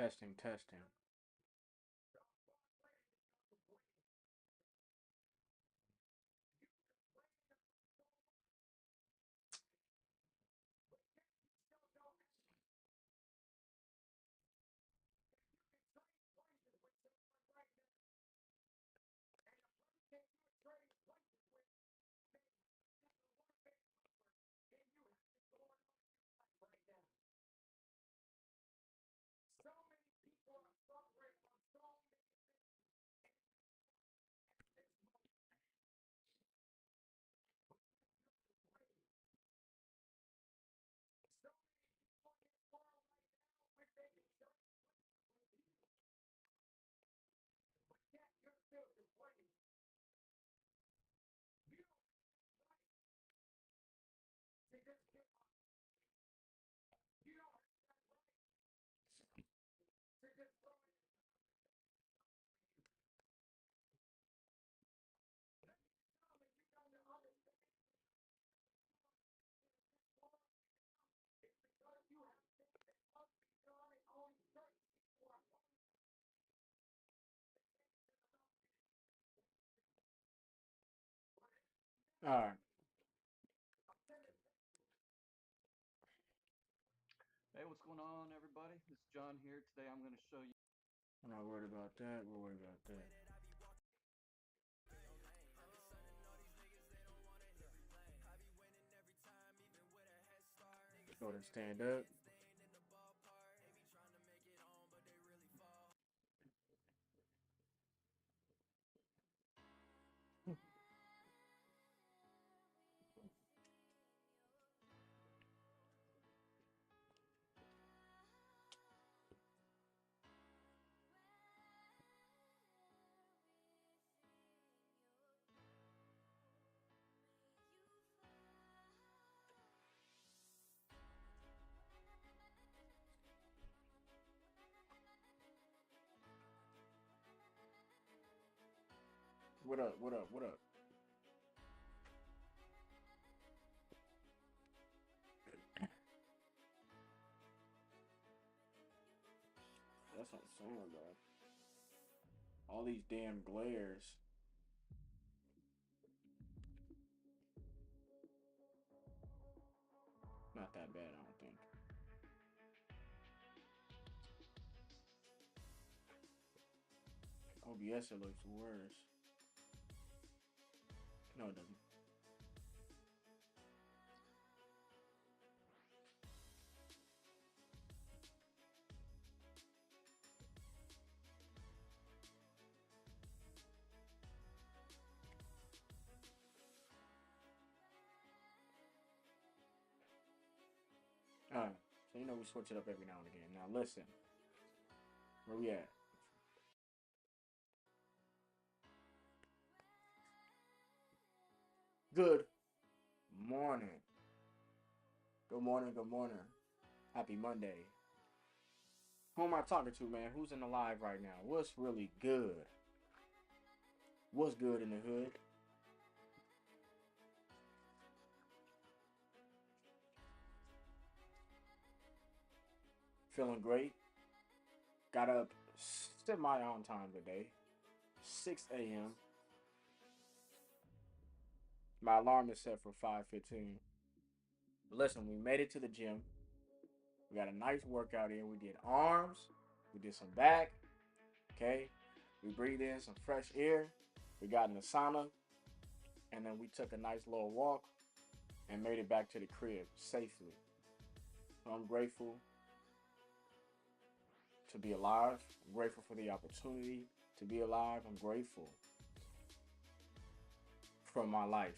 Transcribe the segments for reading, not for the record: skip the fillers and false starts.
Testing, testing. All right. Hey, what's going on, everybody? This is John here. Today I'm going to show you. I'm not worried about that. We're worried about that. Go ahead and stand up. What up? What up? What up? That's what I'm saying, bro. All these damn glares. Not that bad, I don't think. OBS, it looks worse. No, it doesn't. All right. So, we switch it up every now and again. Now, listen. Where we at? Good morning. Good morning. Good morning. Happy Monday. Who am I talking to, man? Who's in the live right now? What's really good? What's good in the hood? Feeling great. Got up semi on time today. 6 a.m. My alarm is set for 5:15. Listen, we made it to the gym. We got a nice workout in. We did arms. We did some back. Okay. We breathed in some fresh air. We got in the sauna. And then we took a nice little walk and made it back to the crib safely. So I'm grateful to be alive. I'm grateful for the opportunity to be alive. I'm grateful for my life.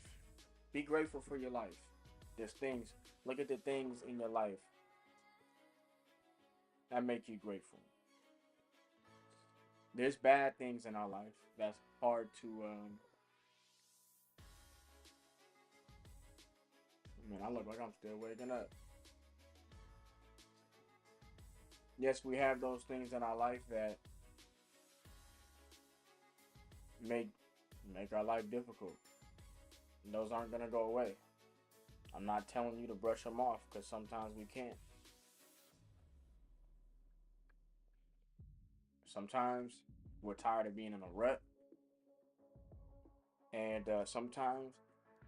Be grateful for your life. There's things, look at the things in your life that make you grateful. There's bad things in our life that's hard to, man, I look like I'm still waking up. Yes, we have those things in our life that make make our life difficult. And those aren't gonna go away. I'm not telling you to brush them off because sometimes we can't. Sometimes we're tired of being in a rut, and sometimes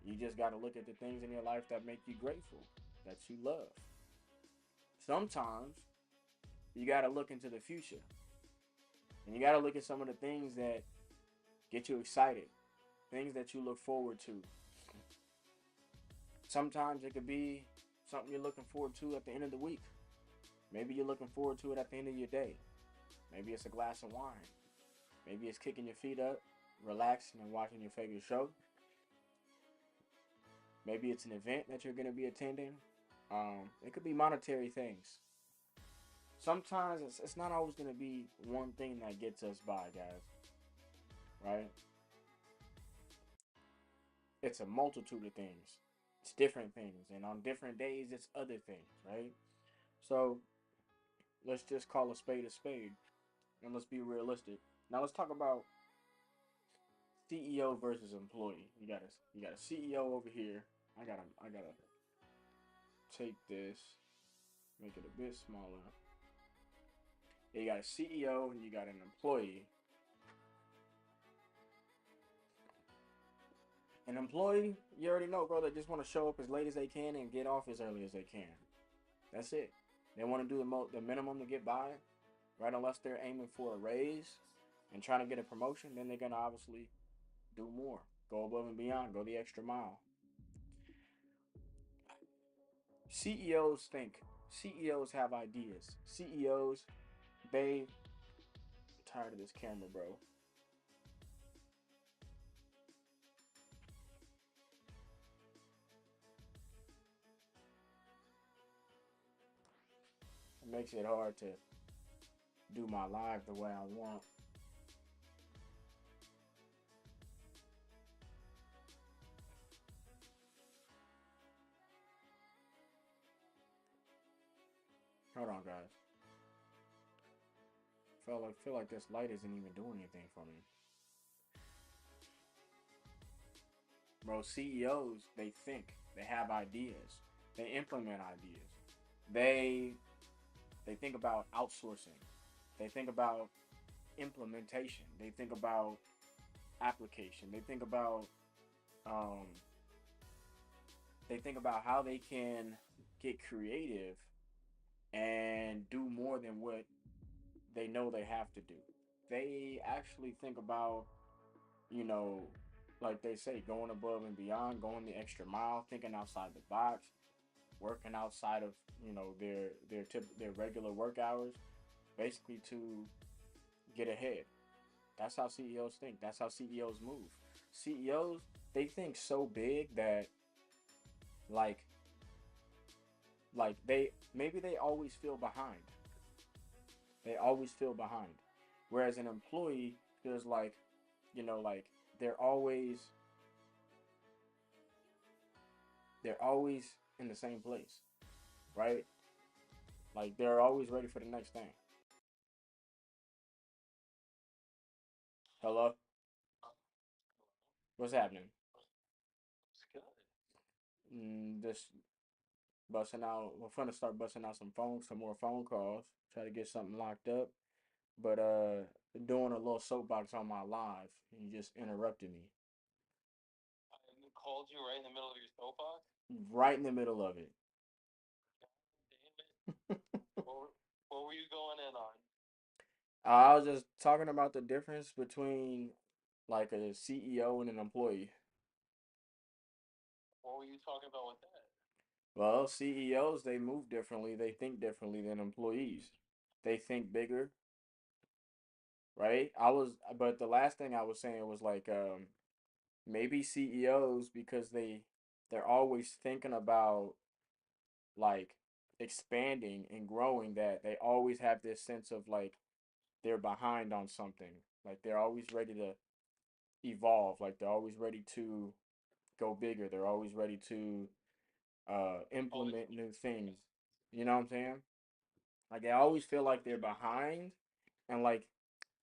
you just got to look at the things in your life that make you grateful, that you love. Sometimes you got to look into the future, and you got to look at some of the things that get you excited, things that you look forward to. Sometimes it could be something you're looking forward to at the end of the week. Maybe you're looking forward to it at the end of your day. Maybe it's a glass of wine. Maybe it's kicking your feet up, relaxing, and watching your favorite show. Maybe it's an event that you're going to be attending. It could be monetary things. Sometimes it's not always going to be one thing that gets us by, guys, right? It's a multitude of things. It's different things. And on different days, it's other things, right? So let's just call a spade a spade. And let's be realistic. Now let's talk about CEO versus employee. You got a CEO over here. I gotta take this, make it a bit smaller. You got a CEO and you got an employee. An employee, you already know, bro. They just want to show up as late as they can and get off as early as they can. That's it. They want to do the minimum to get by, right? Unless they're aiming for a raise and trying to get a promotion, then they're gonna obviously do more, go above and beyond, go the extra mile. CEOs think. CEOs have ideas. CEOs, they I'm tired of this camera, bro. It makes it hard to do my live the way I want. Hold on, guys. Feel like this light isn't even doing anything for me. Bro, CEOs, they think, they have ideas, they implement ideas. They they think about outsourcing. They think about implementation. They think about application. Um they think about how they can get creative and do more than what they know they have to do. They actually think about, you know, like they say, going above and beyond, going the extra mile, thinking outside the box, working outside of their regular work hours, basically to get ahead. That's how CEOs think. That's how CEOs move. CEOs, they think so big that like they maybe they always feel behind. They always feel behind. Whereas an employee feels like, like they're always they're always in the same place, right? Like they're always ready for the next thing. Hello, what's happening? It's good. Just busting out. We're gonna start busting out some more phone calls. Try to get something locked up, but doing a little soapbox on my live, and you just interrupted me I called you right in the middle of your soapbox. right in the middle of it. Damn it. What were you going in on? I was just talking about the difference between like a CEO and an employee. What were you talking about with that? Well, CEOs, they move differently, they think differently than employees. They think bigger, right? But the last thing I was saying was like, maybe CEOs, because they're always thinking about like expanding and growing, that they always have this sense of like they're behind on something. Like they're always ready to evolve. Like they're always ready to go bigger. They're always ready to Always implement looking new for things. advancements. You know what I'm saying? Like they always feel like they're behind, and like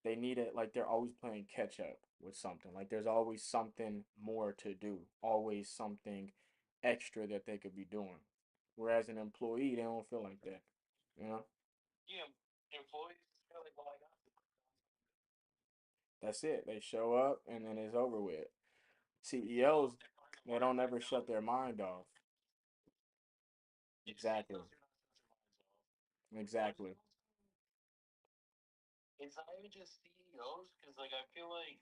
they need it. Like they're always playing catch up with something. Like there's always something more to do. Always something extra that they could be doing. Whereas an employee, they don't feel like that. You know? Yeah, employees. They're like, well, I got this. That's it. They show up and then it's over with. CEOs, they don't ever shut their mind off. Exactly. Exactly. It's not even just CEOs, because like I feel like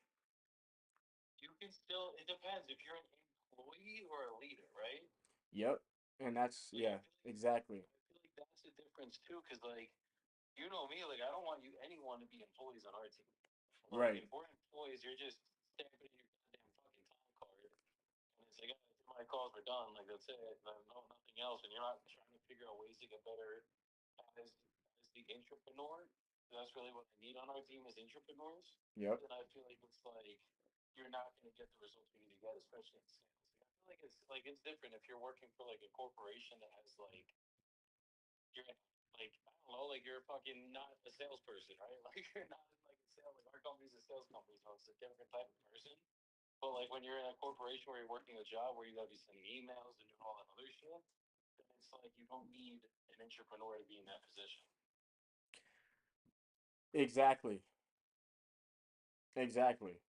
you can still. It depends if you're an employee or a leader, right? Yep. And that's Like yeah, exactly. I feel like that's the difference too, because like you know me, like I don't want you anyone to be employees on our team. Like Right. if we're employees, you're just stamping in your goddamn fucking time card, and it's like after my calls were done, like that's it, no nothing else, and you're not trying to figure out ways to get better as the entrepreneur. That's really what I need on our team is entrepreneurs. Yep. And I feel like it's like you're not going to get the results we need to get, especially in sales. Like, I feel like it's different if you're working for like a corporation that has like you're like I don't know, like you're fucking not a salesperson, right? Like you're not like a sales. Like our company's a sales company, so it's a different type of person. But like when you're in a corporation where you're working a job where you gotta be sending emails and doing all that other shit, then it's like you don't need an entrepreneur to be in that position. Exactly. Exactly.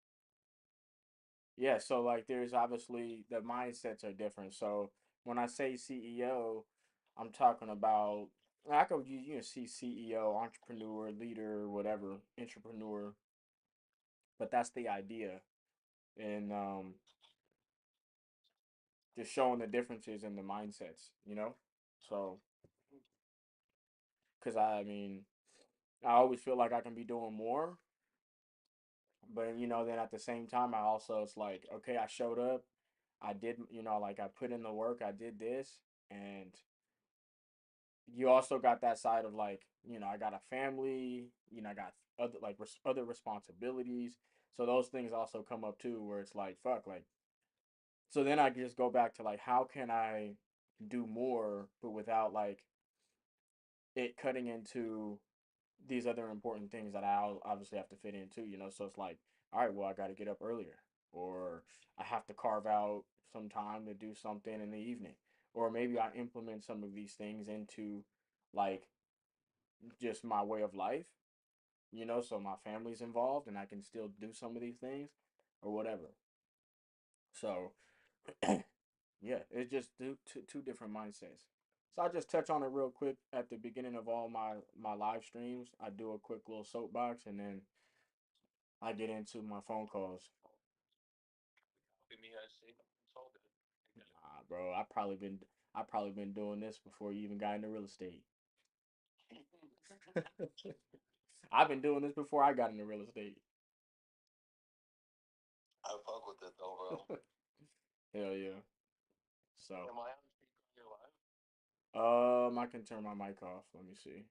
Yeah, so like there's obviously the mindsets are different. So when I say CEO, I'm talking about I could you know see CEO, entrepreneur, leader, whatever, entrepreneur, but that's the idea. And just showing the differences in the mindsets, you know? So cuz I mean, I always feel like I can be doing more, but you know, then at the same time I also it's like, okay, I showed up, I did, you know, like I put in the work, I did this, and you also got that side of like, you know, I got a family, you know, I got other like other responsibilities. So those things also come up too, where it's like, fuck, like, so then I just go back to like, how can I do more, but without like it cutting into these other important things that I obviously have to fit into, you know? So it's like, all right, well, I got to get up earlier, or I have to carve out some time to do something in the evening, or maybe I implement some of these things into like just my way of life, you know, so my family's involved and I can still do some of these things or whatever. So, yeah, it's just two different mindsets. So I'll just touch on it real quick at the beginning of all my live streams. I do a quick little soapbox and then I get into my phone calls. Copy me, I see. It's all good. I get it. Nah, bro, I probably been doing this before you even got into real estate. I've been doing this before I got into real estate. I fuck with it though, bro. Hell yeah. So, Am I on speaker on your live? I can turn my mic off. Let me see.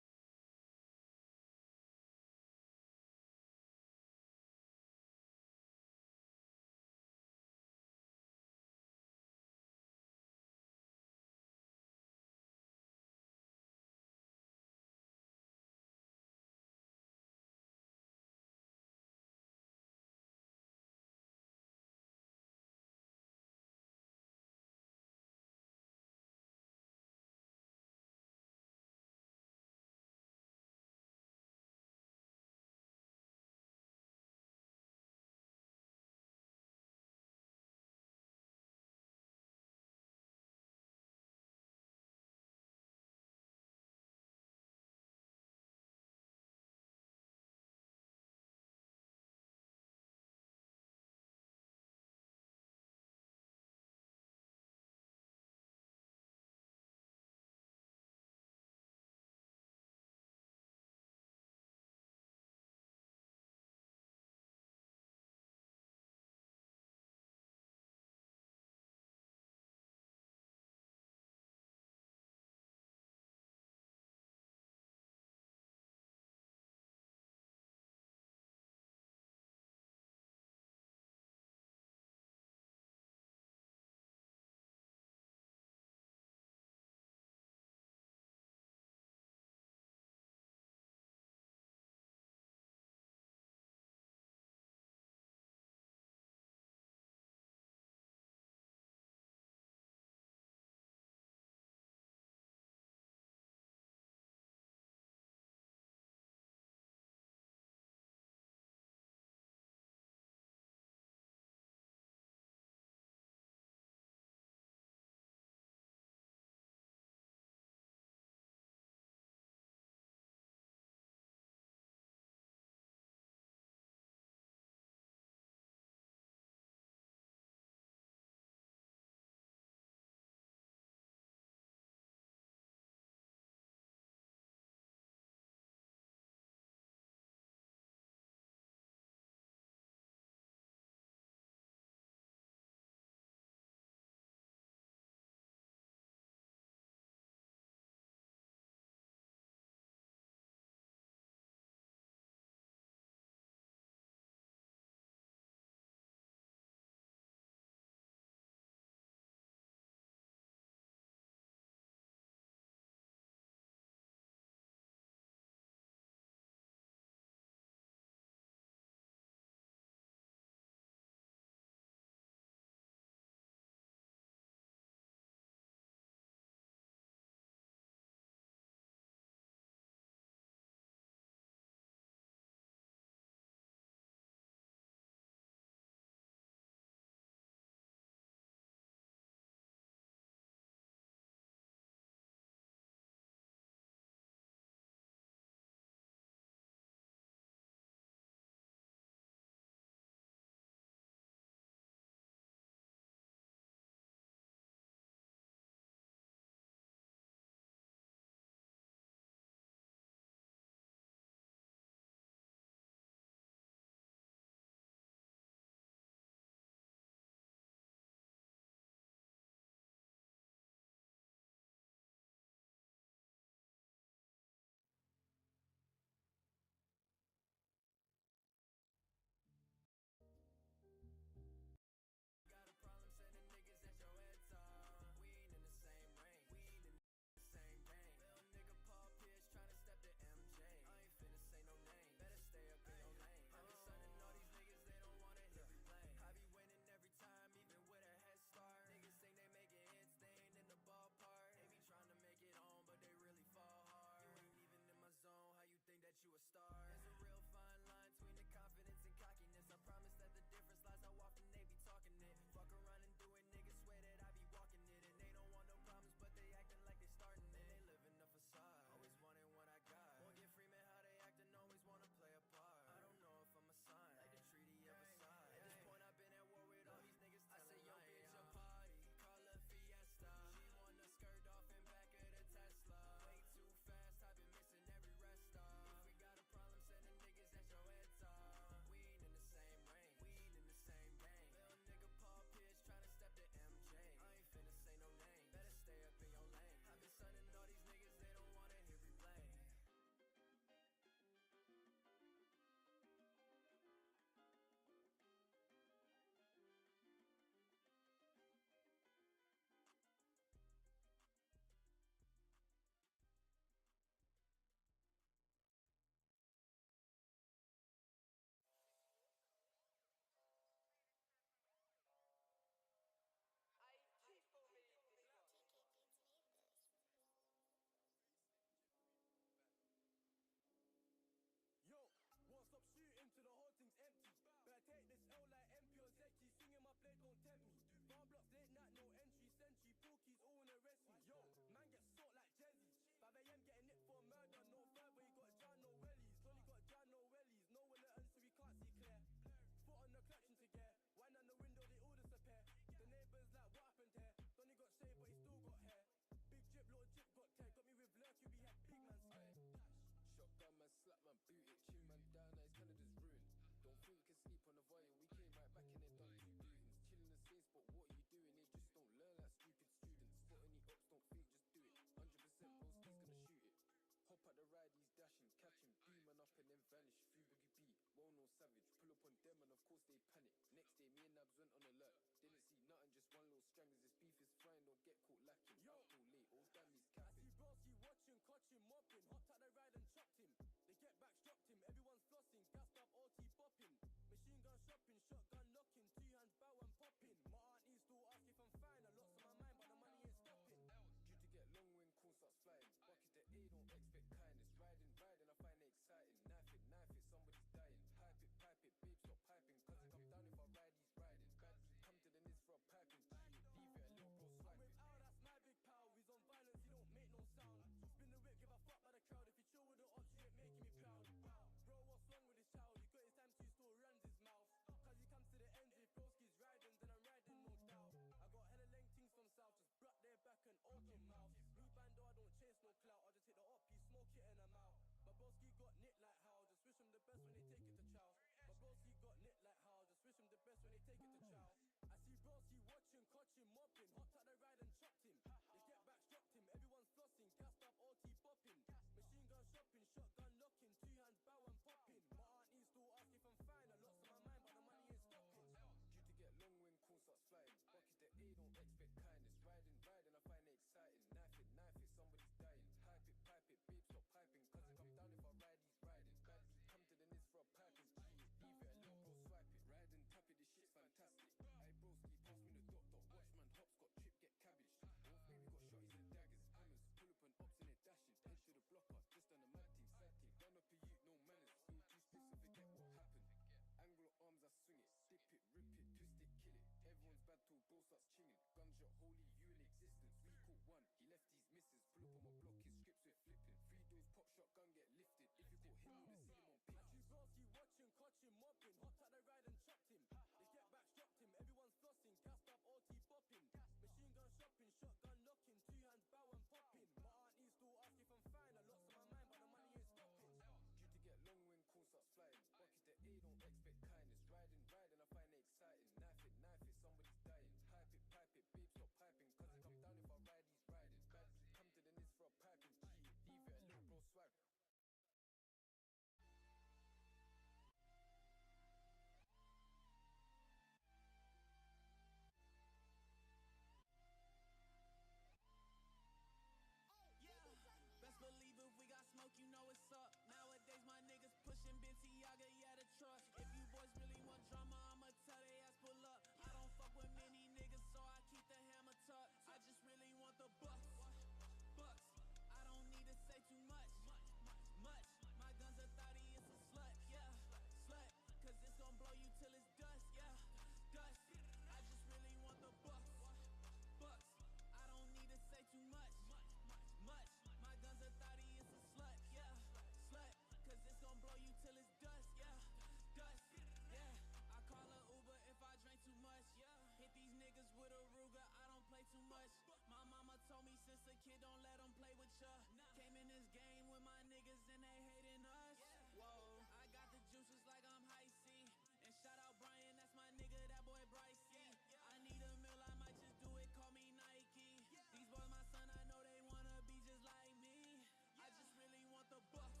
don't let them play with ya. Came in this game with my niggas and they hating us. Whoa, I got the juices like I'm Heisey. And shout out Brian, that's my nigga, that boy Brycey. I need a meal, I might just do it, call me Nike. These boys my son, I know they wanna be just like me. I just really want the bucks.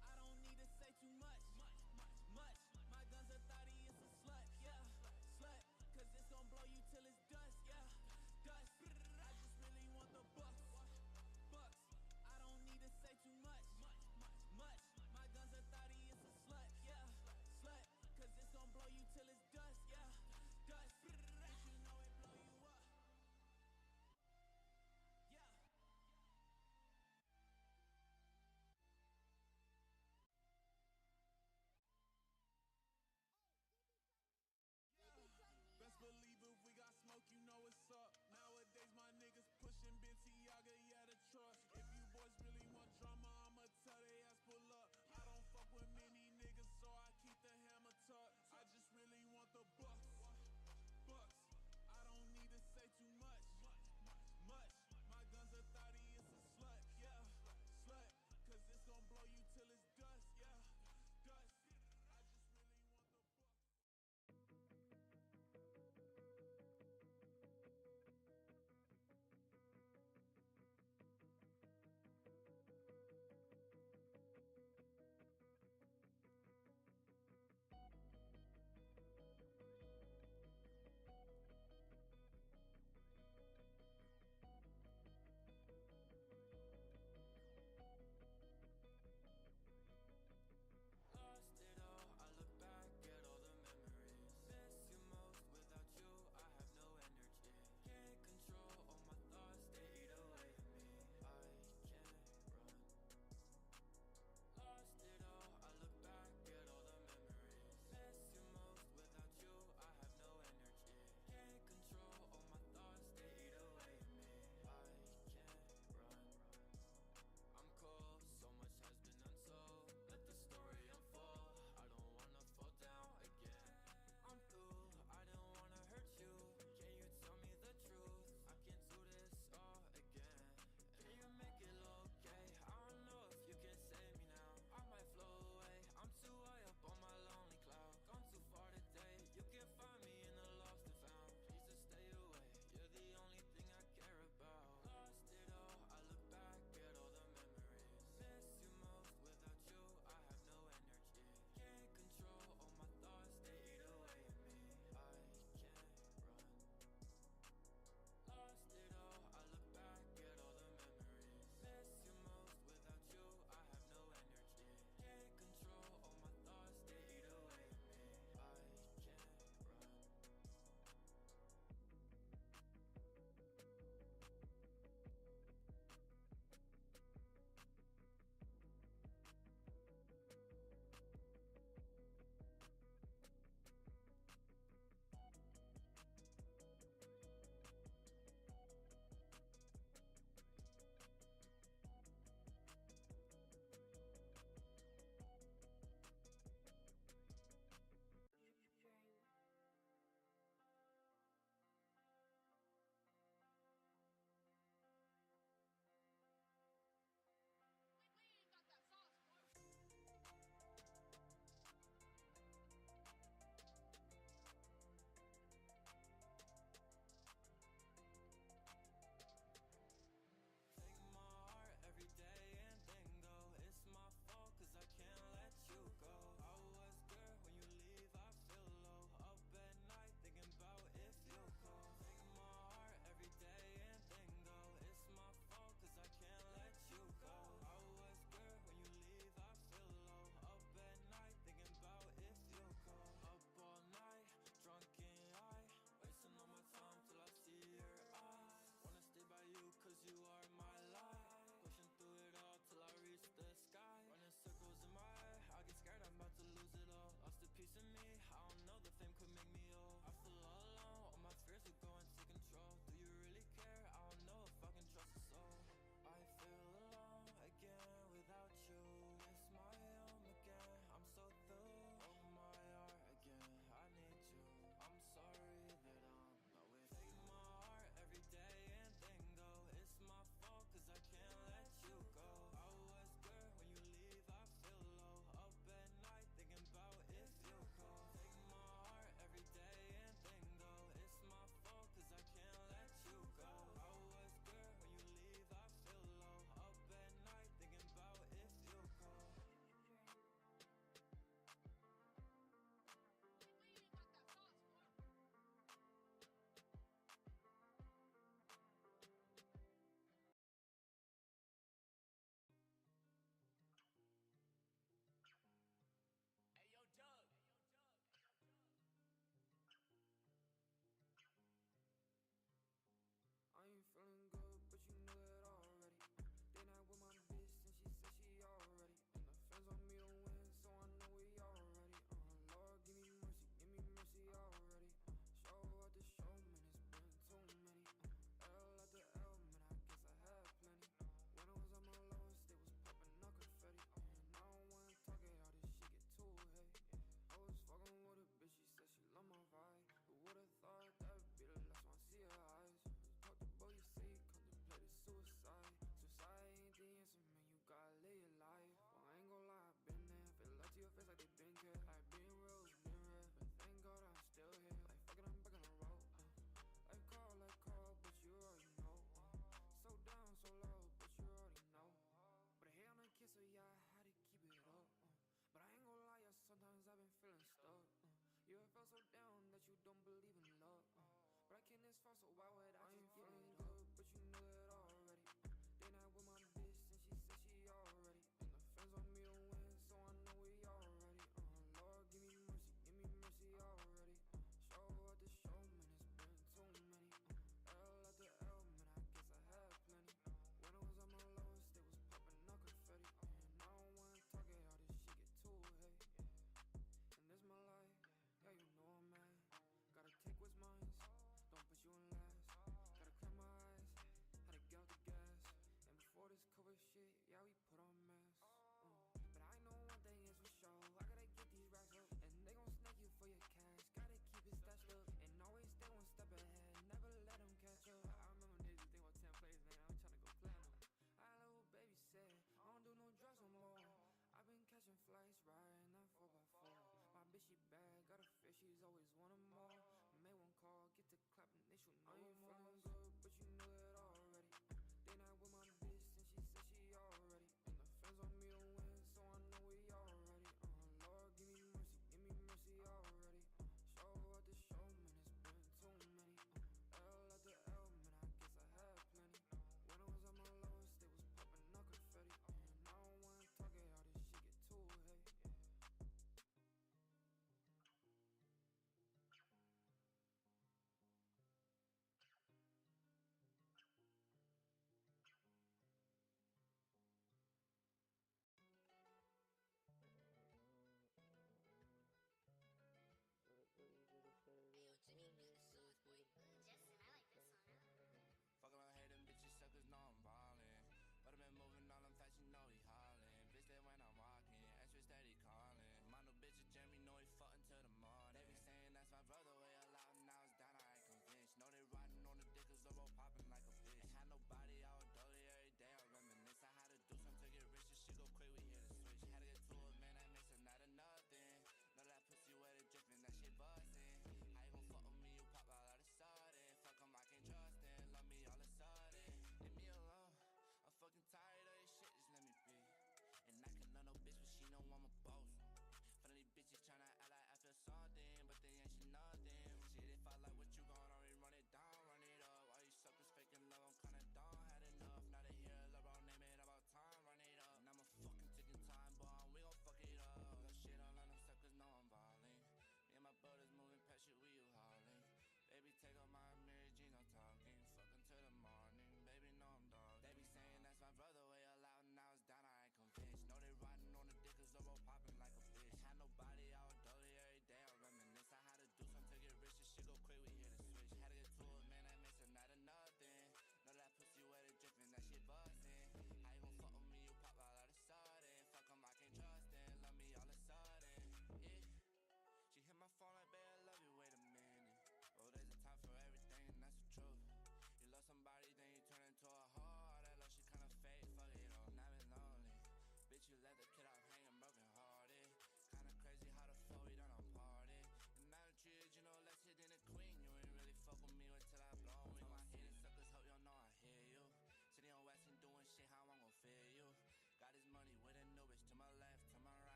I don't need to say too much. My gun's a thotty, it's a slut, yeah, slut. Cause it's gon' blow you till it's dust, yeah, dust. I just really want the bucks. I don't need to say too much. My gun's a thotty, it's a slut, yeah, slut. Cause it's gon' blow you till it's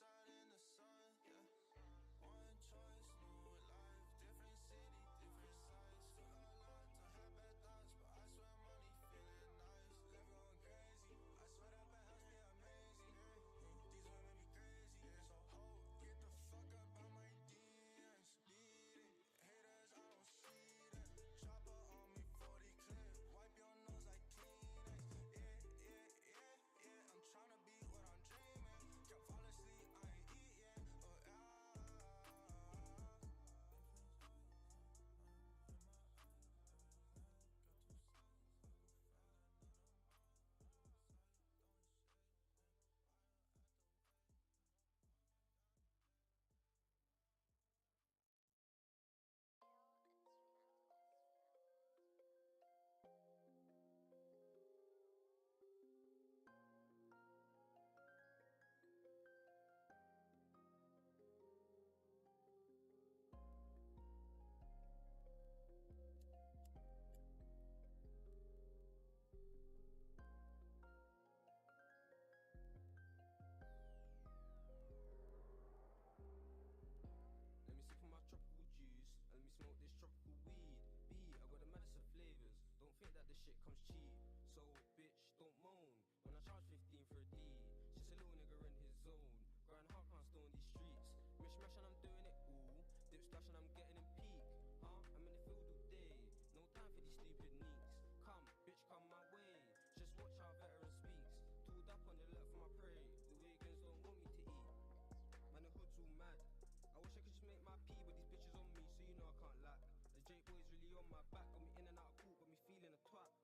outside in the sun, yeah. One choice, new life, different city, different size. Still got a lot to have bad thoughts, but I swear money feeling nice. Life going crazy, I swear that penthouse be amazing. These women be crazy, so get the fuck up out my DMs. Beat it, haters, I don't see them. Chopper on me, 40 clip, wipe your nose like Kleenex. Yeah, I'm tryna be what I'm dreaming. Can't fall asleep, I ain't eat yet. Oh yeah. Let me sip on my tropical juice, and let me smoke this tropical weed. I got the maddest of flavors, don't think that this shit comes cheap. So, bitch, don't moan, when I charge 15 for a D. Just a little nigga in his zone, grind hard, can't stay on these streets. Mish mash and I'm doing it all, dip splash and I'm getting in peak. I'm in the field all day, no time for these stupid neeks. Come, bitch, come my way, just watch how veteran speaks. Tooled up on the left for my prey, the Wiggins don't want me to eat. Man, the hood's all mad. I wish I could just make my pee, but these bitches on me, so you know I can't lack. The J boys really on my back, got me in and out of court, got me feeling a twat.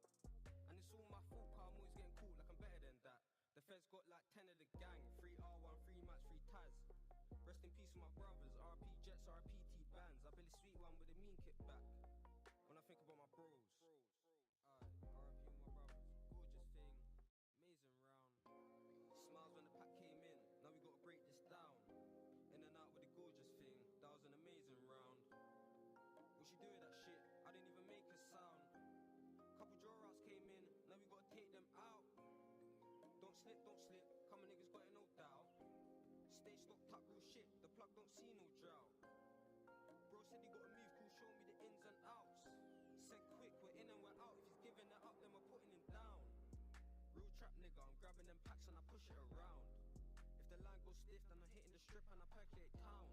And it's all my fault, car I'm always getting caught like I'm better than that. The feds got like 10 of the gang, 3 R1, 3 Max, 3 Taz. Rest in peace with my brothers, RP Jets, RP T bands. I Billy Sweet one with a mean kickback. When I think about my bros, RP with my brothers, gorgeous thing, amazing round. Smiles when the pack came in, now we gotta break this down. In and out with the gorgeous thing, that was an amazing round. What she do with that shit? I didn't even make a sound. Couple draw outs came in, now we gotta take them out. Don't slip, come on niggas got it no doubt. Stay stocked up, real shit, the plug don't see no drought. Bro said he gotta move, cool, show me the ins and outs. Said quick, we're in and we're out, if he's giving it up, then we're putting him down. Real trap nigga, I'm grabbing them packs and I push it around. If the line goes stiff, then I'm hitting the strip and I percolate town.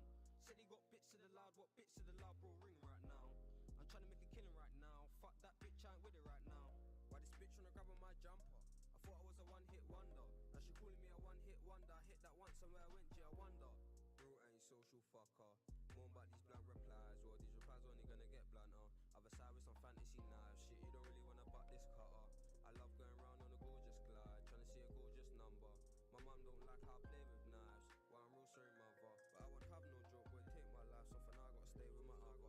Said he got bits of the loud, what bits of the loud, bro, ring right now. I'm trying to make a killing right now, fuck that bitch, I ain't with it right now. Why this bitch wanna grab on my jumper? I thought I was a one-hit wonder. Now she calling me a one-hit wonder. I hit that once and where I went, yeah, I wonder. Bro ain't social fucker. More about these blunt replies, or these replies only gonna get blunter. Other side with some fantasy knives. Shit, you don't really wanna butt this cutter. I love going round on a gorgeous glide, trying to see a gorgeous number. My mum don't like how I play with knives. Well, I'm real sorry, mother, but I would have no joke, boy, take my life. So for now, I gotta stay with my other.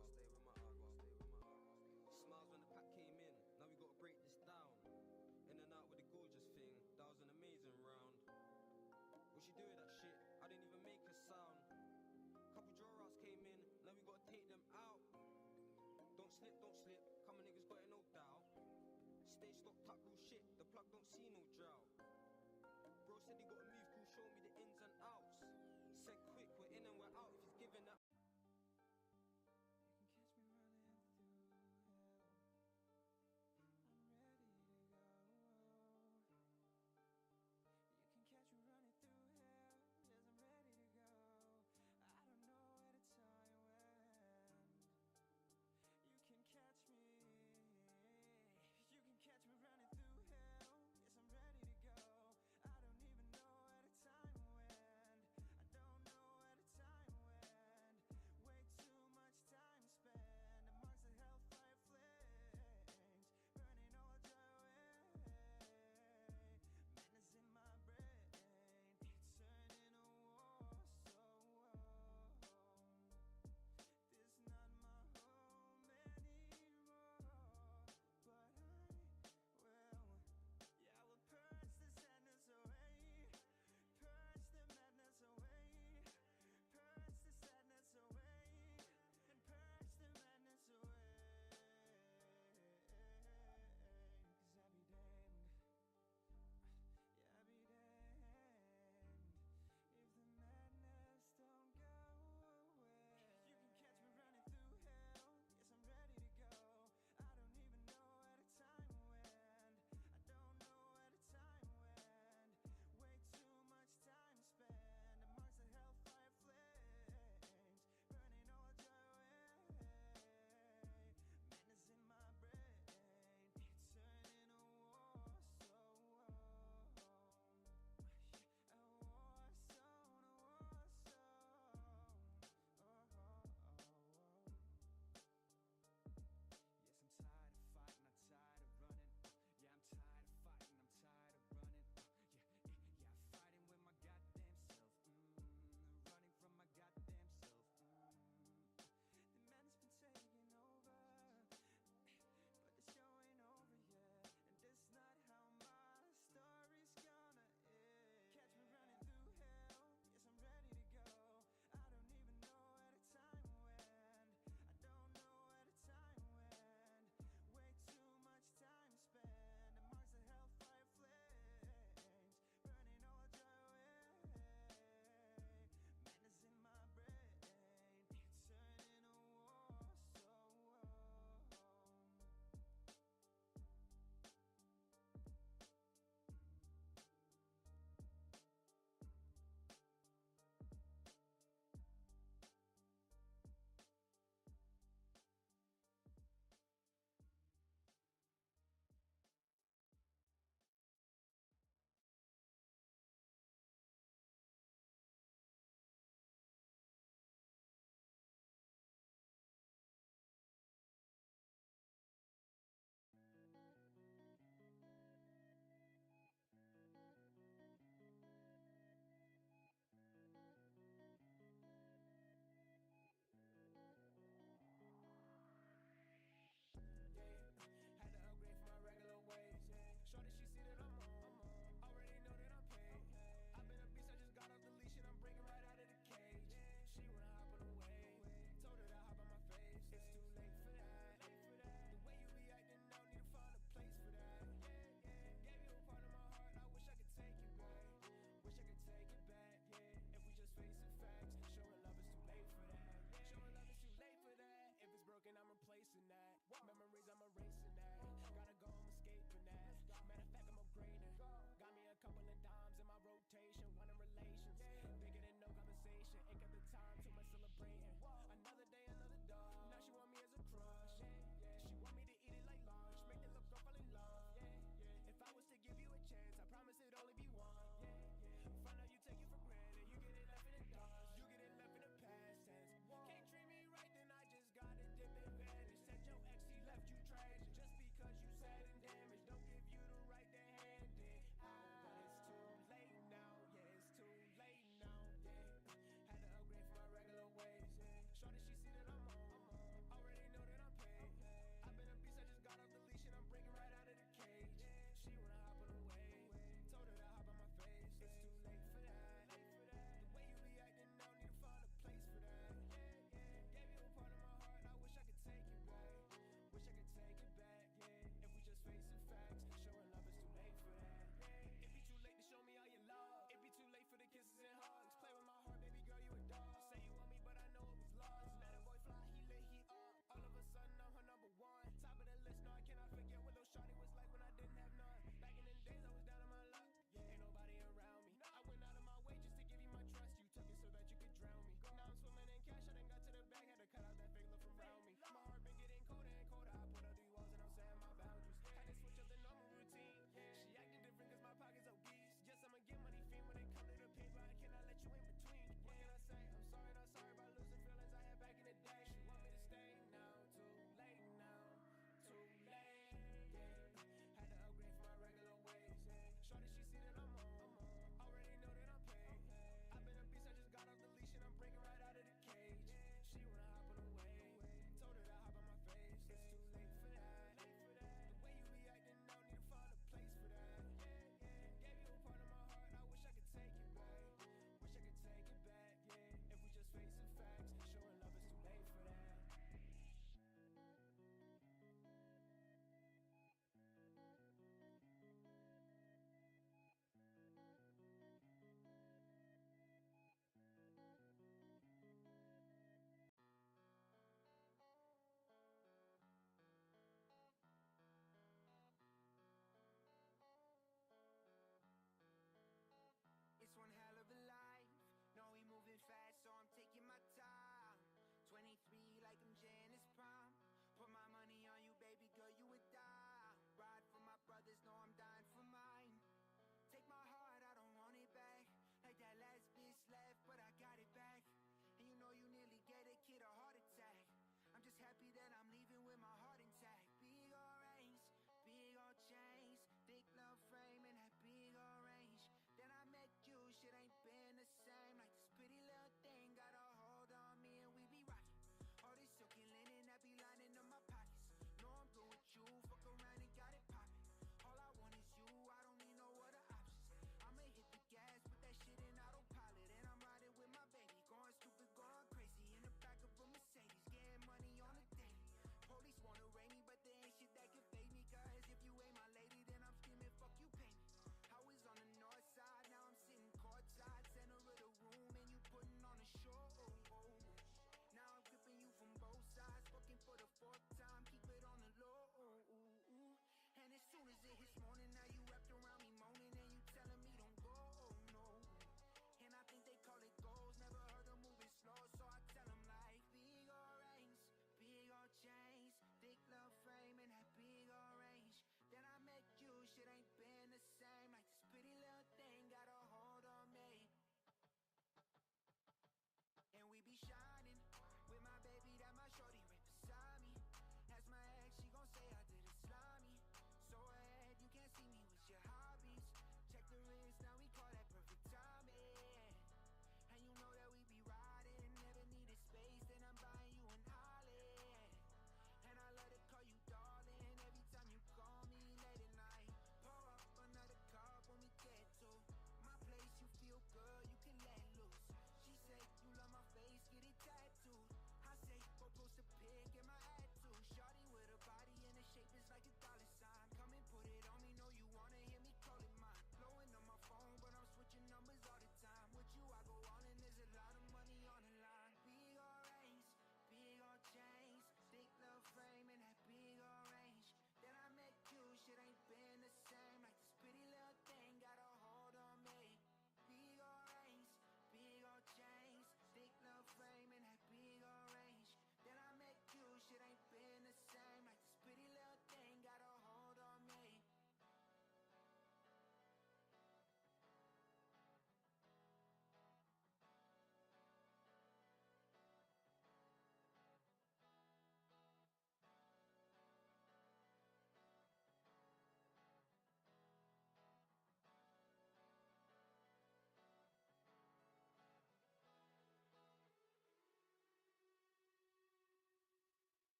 Smiles when the pack came in, now we gotta break this down. In and out with the gorgeous thing, that was an amazing round. What she do with that shit? I didn't even make a sound. Couple draw outs came in, now we gotta take them out. Don't slip, come on niggas got it no doubt. Stay stocked up, real shit, the plug don't see no drought. Bro said he gotta move, cool, show me the ins and outs. Said quick, we're in and we're out, if he's giving that. You can catch me running through hell. I'm ready to go. You can catch me running through hell. Yes, I'm ready to go. I don't know where to turn when. You can catch me. You can catch me running through hell. Yes, I'm ready to go. I don't even know where to time when. I don't know where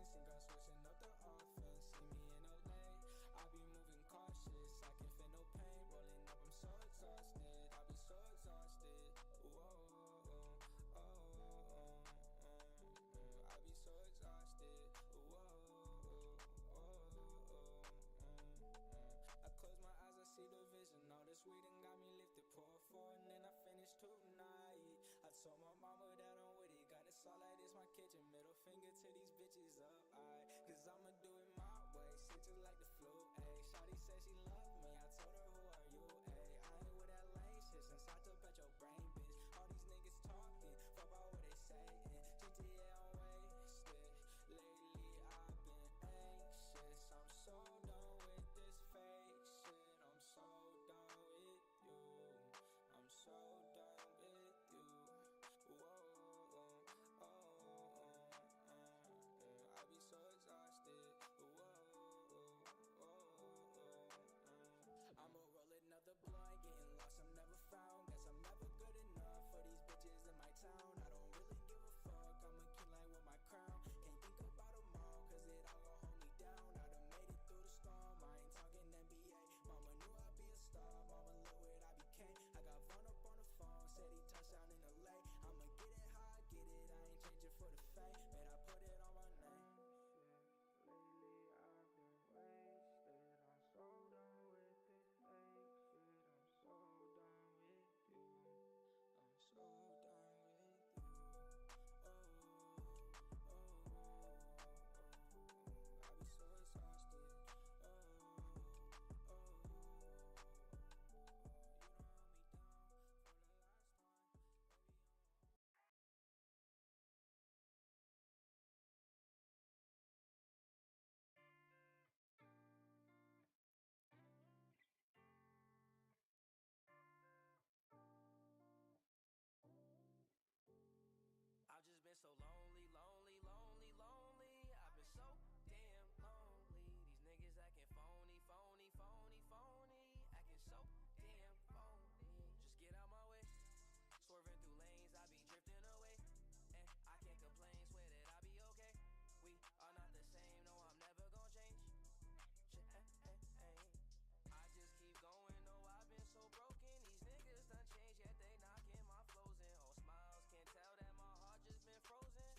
Thinking about switching up the offense. See me in Olay, I be moving cautious. I can feel no pain rolling up. I'm so exhausted. I be so exhausted. Whoa, I be so exhausted. Whoa, I close my eyes, I see the vision. All this weed and got me lifted. Pour four and then I finish tonight. I told my mama that I'm with it. Got it all like this, my kitchen. Middle finger to these bitches up, cause I'ma do it my way. Shit just like the flu, ayy. Shawty said she loved me, I told her who are you, ayy. I ain't with that lame shit since I took out your brain, bitch. All these niggas talking, fuck about what they saying. GTA I'm wasted, lately I've been anxious. I'm so done with this fake shit. I'm so done with you. I'm so done with you. Whoa, I be so exhausted. I'ma roll another blunt, getting lost, I'm never found. Guess I'm never good enough for these bitches in my town. I don't really give a fuck, I'm a king like with my crown. Can't think about them all, cause it all gon' hold me down. I done made it through the storm, I ain't talking NBA. Mama knew I'd be a star, mama look what I became. I got Vaughn up on the phone, said he touchdown in LA. I'ma get it how I get it, I ain't changing for the fame. Man, I put it on my name. Lately I've been wasted, I'm so done with this fake shit. I'm so done with you. I'm so done with you. I be so exhausted. You done held me down for the last time. Baby, I'm I've just been so lonely, lonely, lonely, lonely. I've been so damn lonely. These niggas acting phony, phony, phony, phony. Acting so damn phony. Just get out my way. Swerving through lanes, I be drifting away. And I can't complain, swear that I be okay. We are not the same, no, I'm never gonna change. I just keep going, no, I've been so broken. These niggas done changed, yet they knocking my flows in. All smiles, can't tell that my heart just been frozen.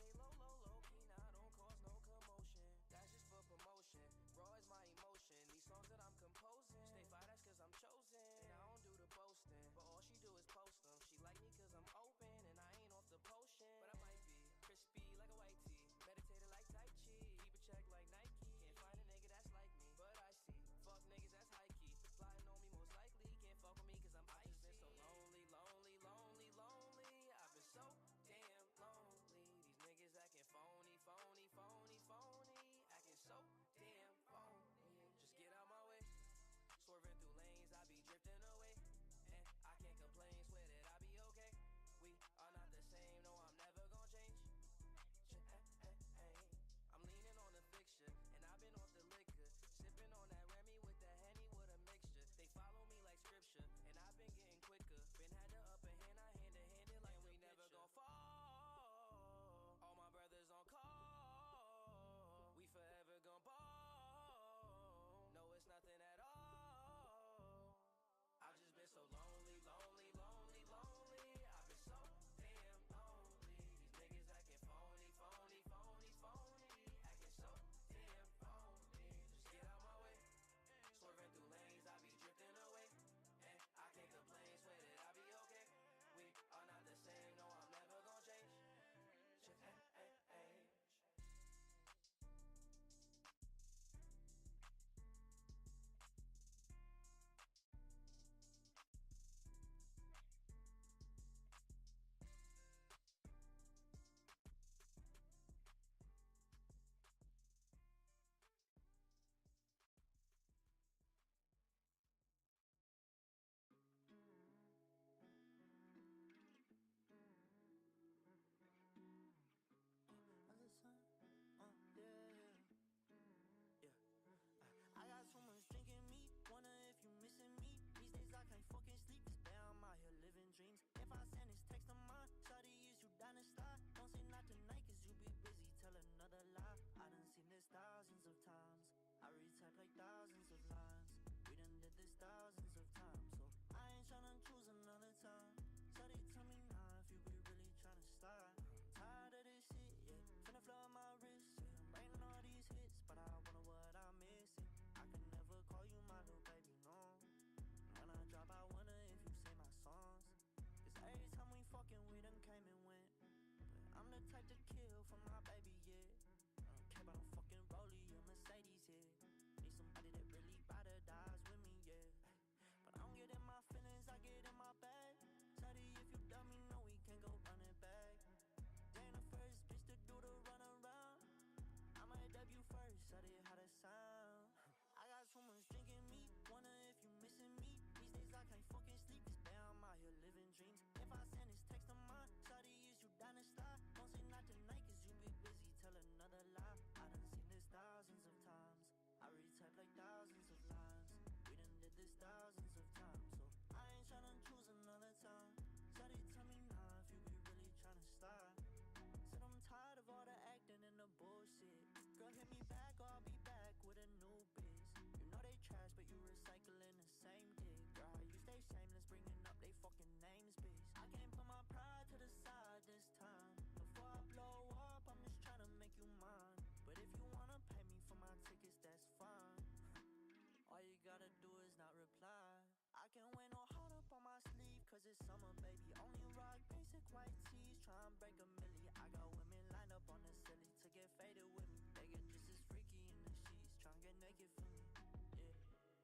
white tees, try and break a milli. I got women lined up on the silly to get faded with me. They get just as freaky in the sheets, try and get naked for me.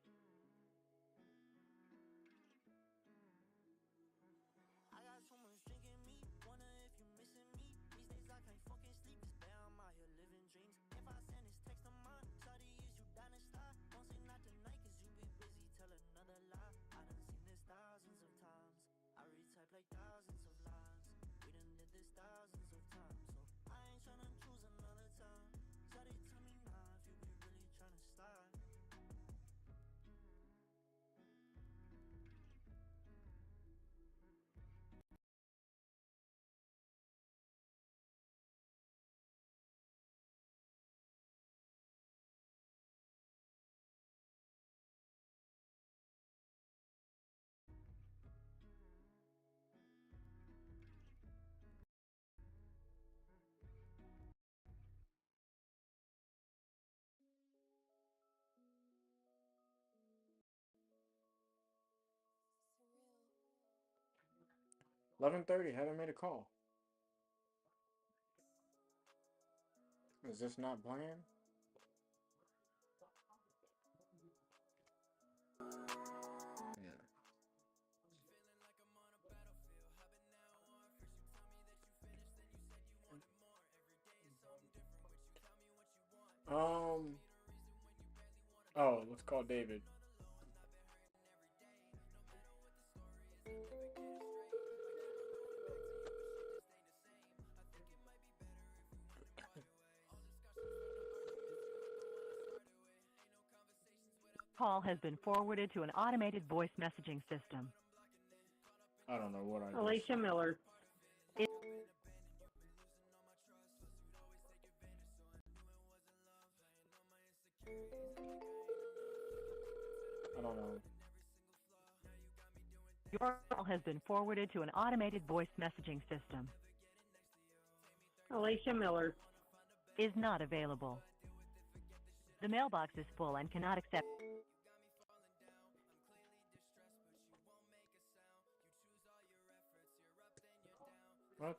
Yeah. I got so much drink in me, wonder if you missing me. These days I can't fucking sleep, it's bad, I'm out here living dreams. If I send this text of mine, shawty, is you down to slide? Don't say not tonight, cause you be busy, tell another lie. I done seen this thousands of times, I retype like thousands of lines. We done did this thousands of times, so I ain't tryna choose another time. Shawty, tell me now if you be really tryna slide. 11:30. Haven't made a call. Is this not playing? Yeah. Oh, let's call David. Call has been forwarded to an automated voice messaging system. I don't know what I just Alicia said. Miller. I don't know. Your call has been forwarded to an automated voice messaging system. Alicia Miller is not available. The mailbox is full and cannot accept. What?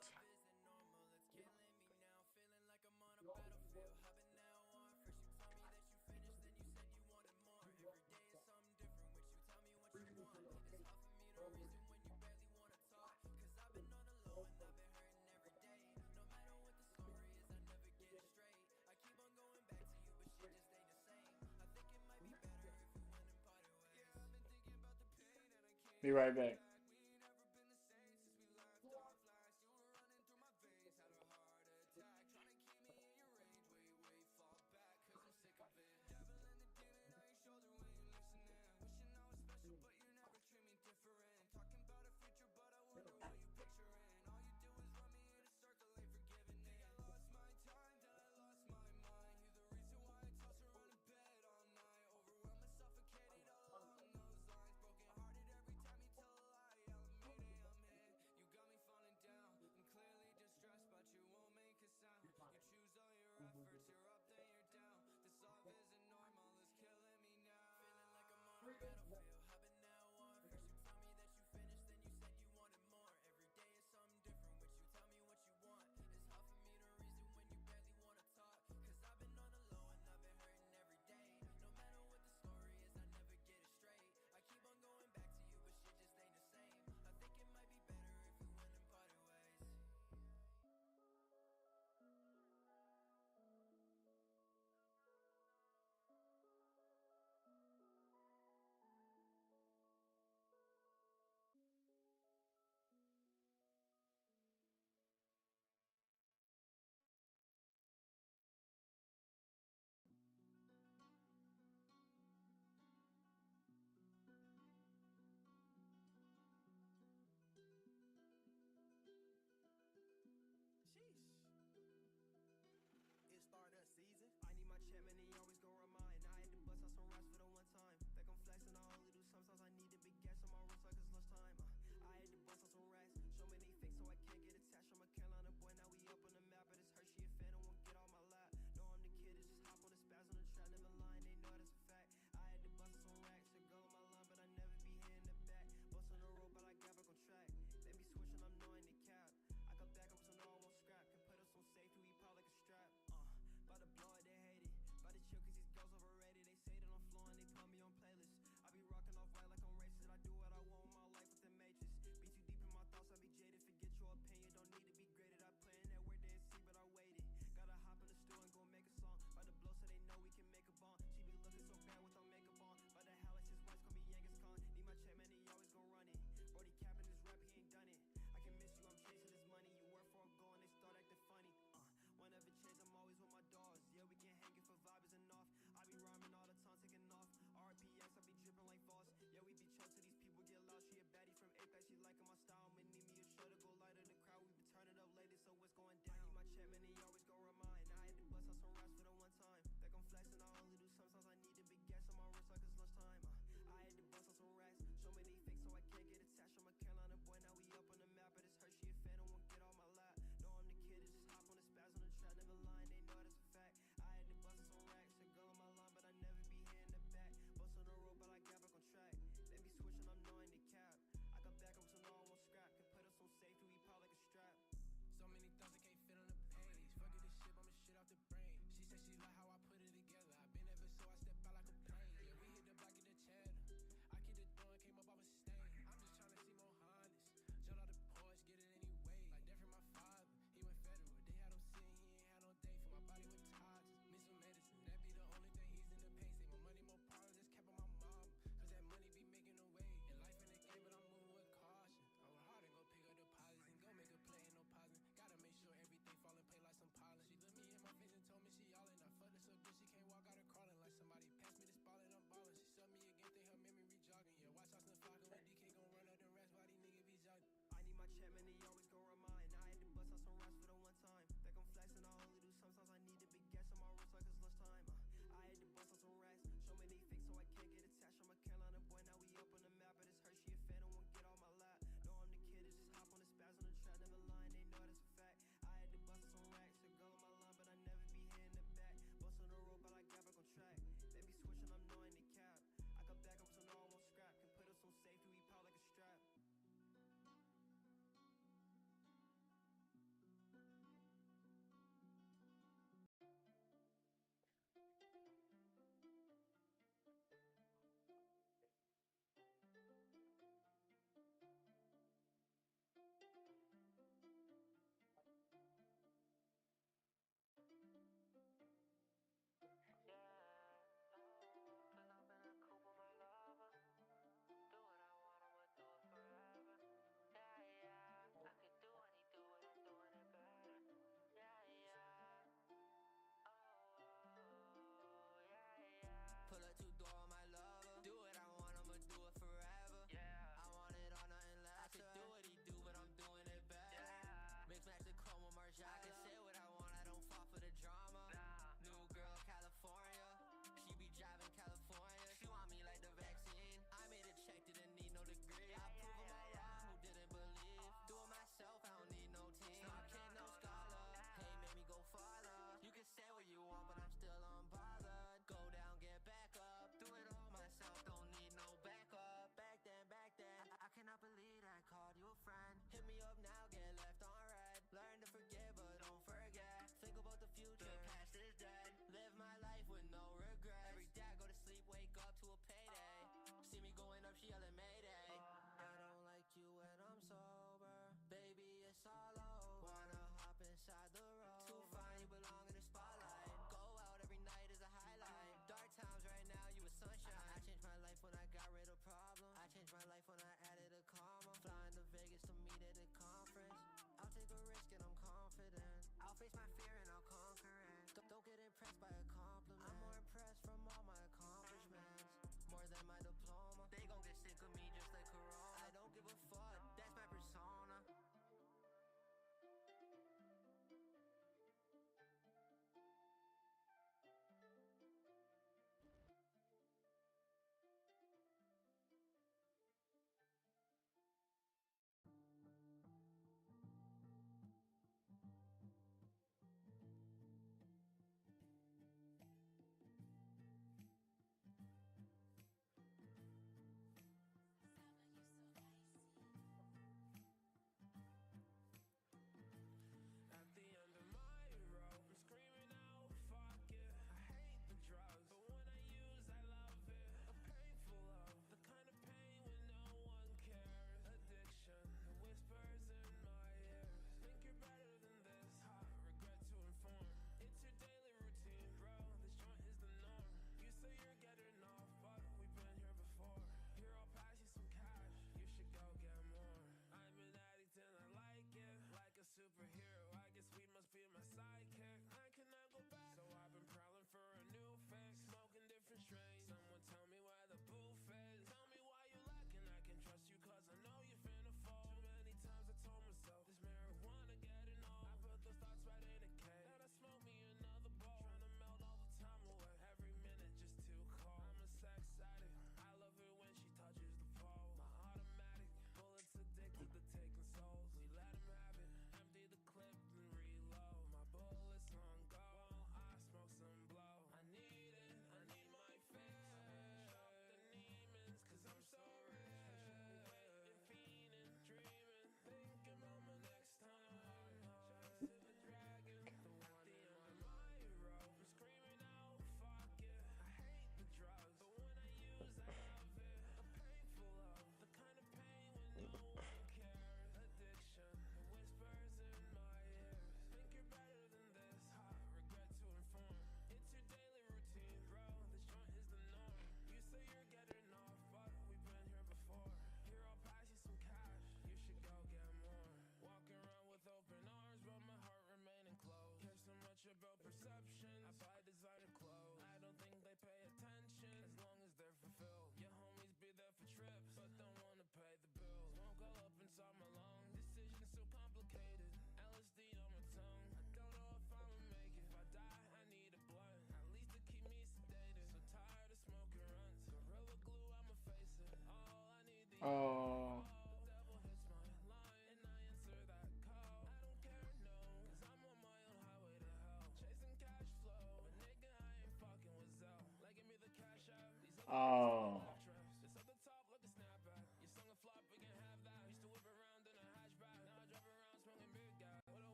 Be right back.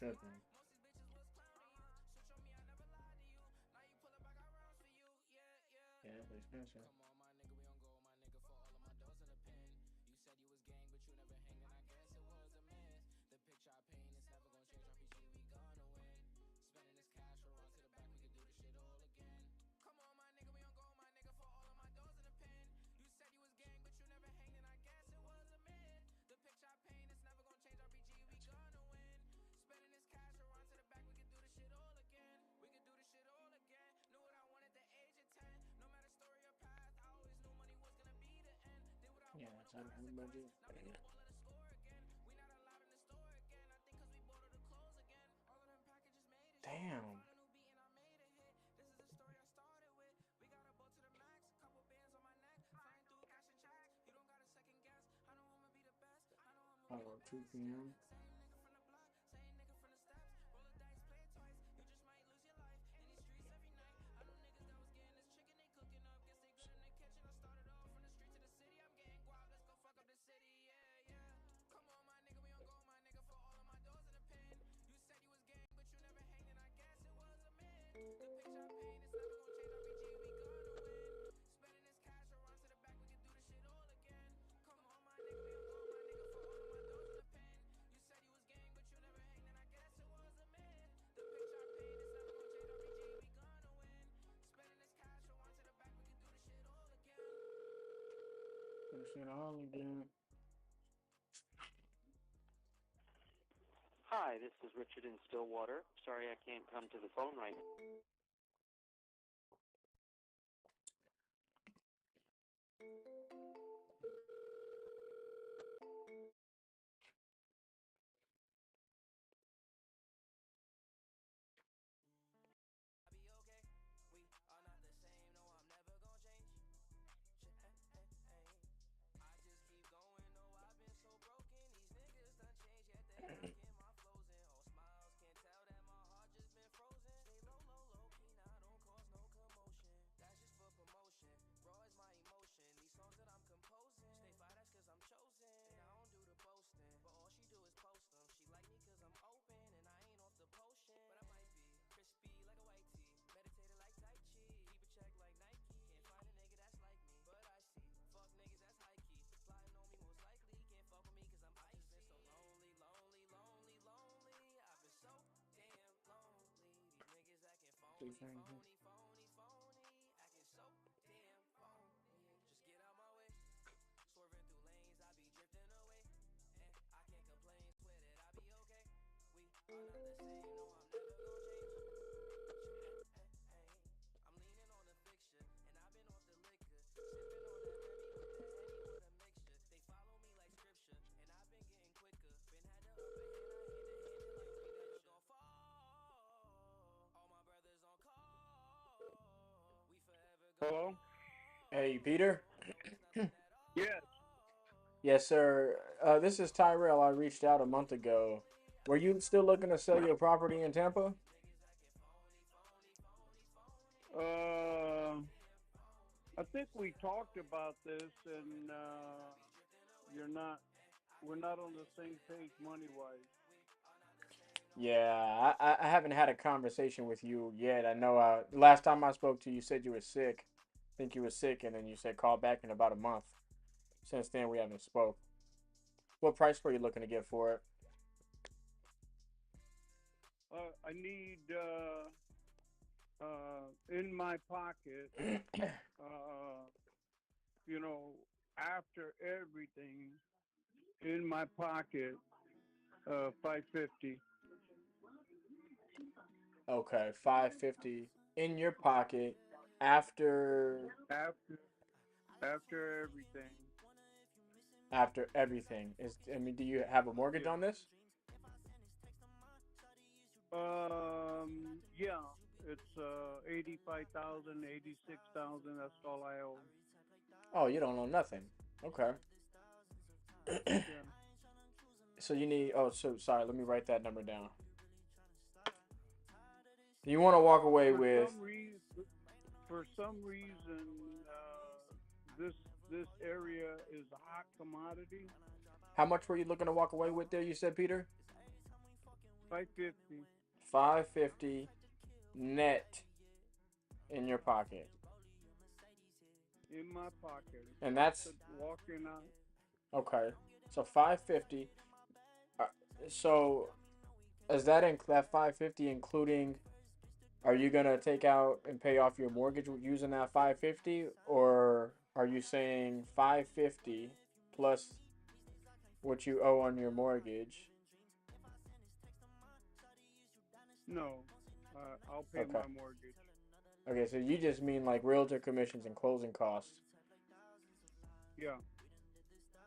Tripping. Yeah, that's expensive. Yeah, tight on the budget. Damn. Oh, 2 p.m. Shit all again. Hi, this is Richard in Stillwater. Sorry I can't come to the phone right now. Hello? Hey, Peter. Yes. Yes, sir. This is Tyrell. I reached out a month ago. Were you still looking to sell your property in Tampa? I think we talked about this, and we're not on the same page money wise. Yeah, I haven't had a conversation with you yet. I know last time I spoke to you, you said you were sick. I think you were sick, and then you said call back in about a month. Since then, we haven't spoke. What price were you looking to get for it? I need in my pocket, you know, after everything in my pocket, 550. Okay, 550 in your pocket after After after everything. everything. Is I mean, do you have a mortgage Yeah. on this? Yeah. It's 85,000, 86,000. That's all I owe. Oh, you don't know nothing. Okay. Yeah. So you need. Oh, so sorry. Let me write that number down. You want to walk away For with some reason, for some reason, this this area is a hot commodity. how much were you looking to walk away with there? You said, Peter. 550 550 net in your pocket, in my pocket. and that's Walking out. okay. So 550. Uh, so is that in that 550 including? Are you gonna take out and pay off your mortgage using that 550, or are you saying 550 plus what you owe on your mortgage? No, I'll pay Okay. my mortgage. Okay, so you just mean like realtor commissions and closing costs, Yeah.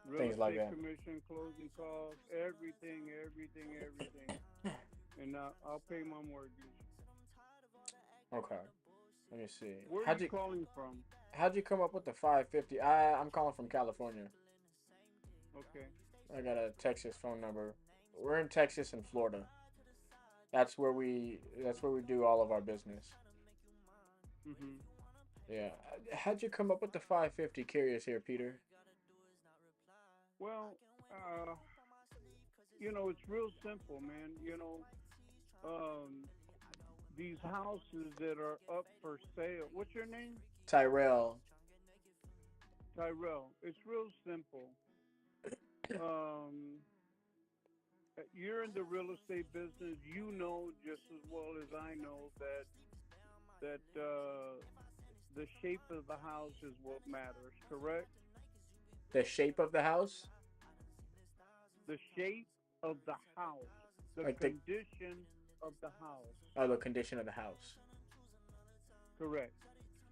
Real things like estate that. commission, closing costs, everything, and I'll pay my mortgage. Okay. Let me see. Where are How'd you you calling from? how'd you come up with the 550? I'm calling from California. Okay. I got a Texas phone number. We're in Texas and Florida. That's where we do all of our business. Mhm. Yeah. How'd you come up with the 550? Curious here, Peter. Well, you know, it's real simple, man. Um, these houses that are up for sale. What's your name? Tyrell. Tyrell. It's real simple. Um, you're in the real estate business. You know just as well as I know that the shape of the house is what matters. Correct? The shape of the house? The shape of the house, the Like condition of the house. the condition of the house. Correct.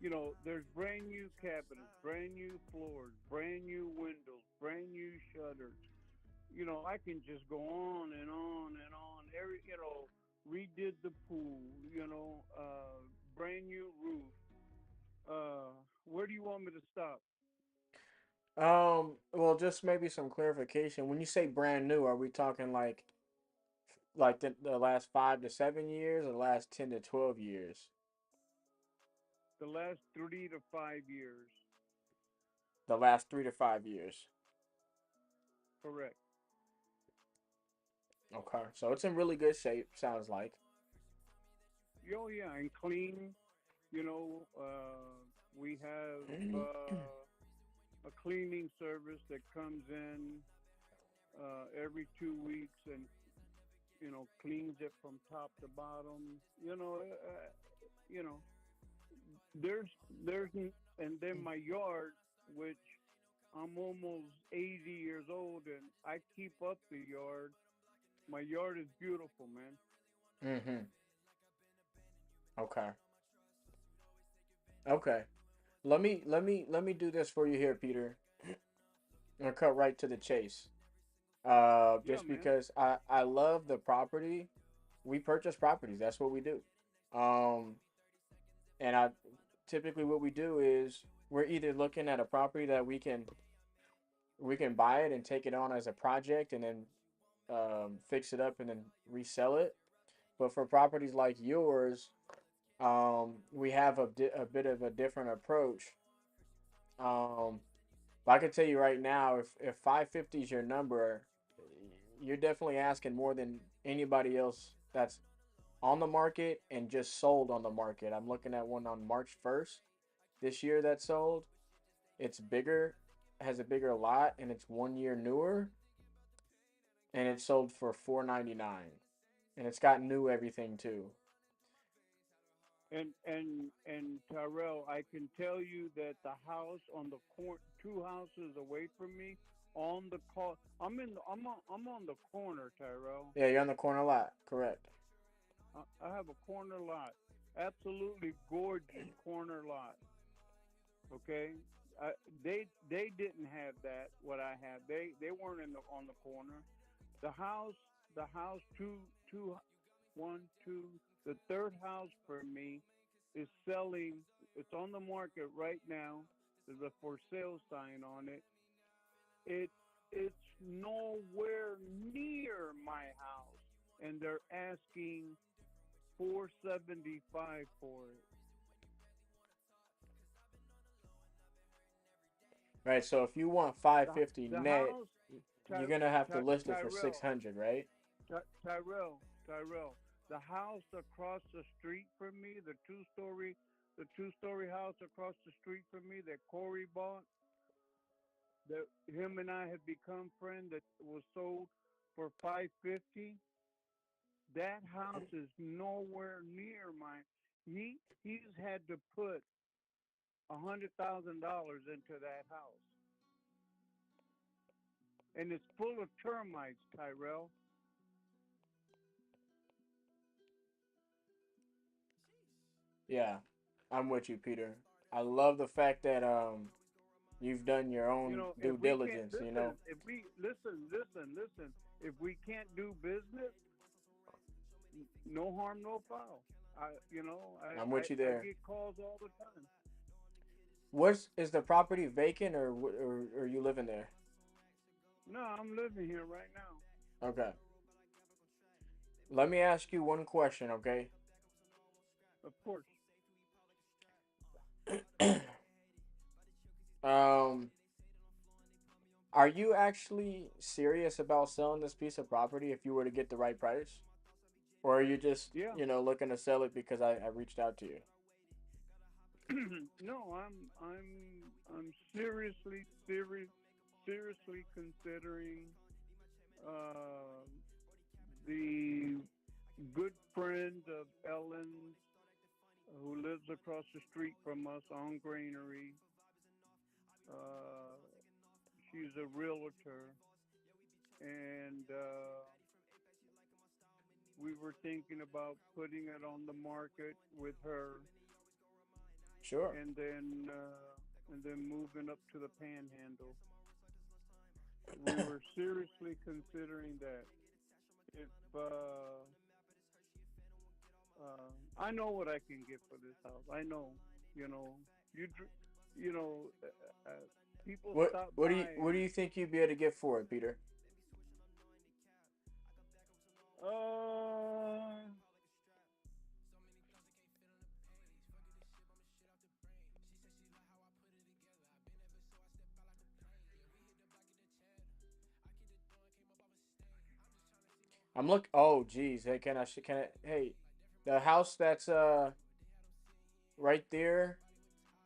You know, there's brand new cabinets, brand new floors, brand new windows, brand new shutters. You know, I can just go on and on and on. Redid the pool, brand new roof. Where do you want me to stop? Well, just maybe some clarification. When you say brand new, are we talking like the last 5 to 7 years or the last 10 to 12 years? The last 3 to 5 years. The last 3 to 5 years. Correct. Okay, so it's in really good shape. Sounds like. Oh, yeah, and clean. We have a cleaning service that comes in every 2 weeks and cleans it from top to bottom. You know, there's and then my yard, which I'm almost 80 years old and I keep up the yard. My yard is beautiful, man. Mm-hmm. Okay. Okay. Let me do this for you here, Peter. I'll cut right to the chase. Yeah, Just man. because I love the property. We purchase properties. That's what we do. Um, and I typically what we do is we're either looking at a property that we can buy it and take it on as a project and then fix it up and then resell it. But for properties like yours, we have a bit of a different approach. Um, but I can tell you right now, if 550 is your number, you're definitely asking more than anybody else that's on the market and just sold on the market. I'm looking at one on March 1st this year that sold. It's bigger, has a bigger lot, and it's 1 year newer, and it sold for 499. and it's got new everything too. And Tyrell, I can tell you that the house on the two houses away from me, on the call, I'm on the corner, Tyrell. Yeah, you're on the corner lot, correct? I have a corner lot, absolutely gorgeous corner lot. Okay, I, they didn't have that what I have. They weren't in the on the corner. The house the house two one two the third house for me is selling. It's on the market right now. There's a for sale sign on it. It it's nowhere near my house, and they're asking 475 for it. Right. So if you want The 550 the net, house, you're gonna have to list it for Tyrell, 600, right? Tyrell, the house across the street from me, the two-story house across the street from me that Corey bought, that him and I have become friends, that was sold for 550. That house is nowhere near mine. He's had to put $100,000 into that house, and it's full of termites, Tyrell. Yeah, I'm with you, Peter. I love the fact that you've done your You own know, if due we can't diligence. You know, if we listen, if we can't do business, no harm, no foul. I'm with you I there. get calls all the time. What's is the property vacant or you living there? No, I'm living here right now. Okay. Let me ask you one question, okay? Of course. um, are you actually serious about selling this piece of property if you were to get the right price? Or are you just, Yeah. looking to sell it because I reached out to you? No, I'm seriously considering uh, the good friend of Ellen's who lives across the street from us on Granary. Uh, she's a realtor, and we were thinking about putting it on the market with her, Sure. and then moving up to the Panhandle. We were seriously considering that. If I know what I can get for this house, I know, you know, you dr- you know, people What stop what do you by. what do you think you'd be able to get for it, Peter? Uh, Oh, geez. Hey, can I? Hey, the house that's right there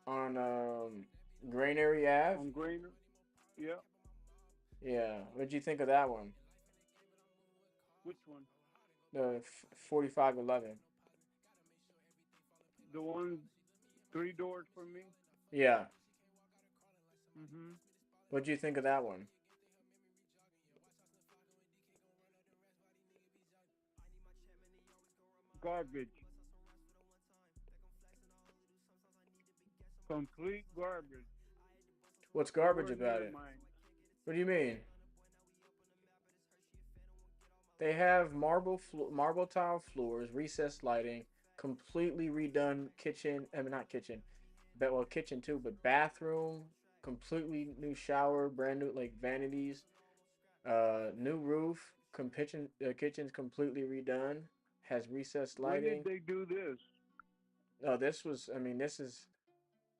on Granary Ave. on Grainer, yeah. Yeah. What'd you think of that one? Which one? The 4511. The one three doors from me. Yeah. Mm-hmm. What'd you think of that one? Garbage, complete garbage. What's garbage Nowhere about near it? mine. What do you mean? They have marble tile floors, recessed lighting, completely redone kitchen. I mean, not kitchen, but well, kitchen too, but bathroom, completely new shower, brand new like vanities, new roof, kitchen's completely redone, has recessed When did lighting. they do this? No, this was. I mean, this is.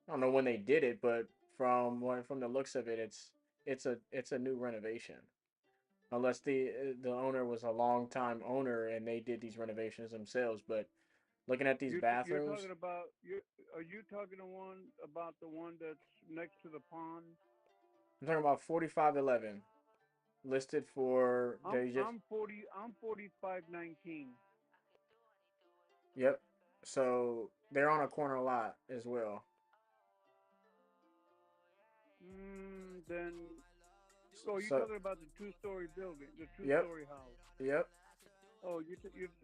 I don't know when they did it, but from the looks of it, it's a new renovation. Unless the owner was a long time owner and they did these renovations themselves. But looking at these You're bathrooms, talking about you? Are you talking about the one that's next to the pond? I'm talking about 4511. listed for they just I'm 4519. yep. So they're on a corner lot as well. Then oh, you're So talking about the two-story building, the yep, two-story house. yep, Oh, you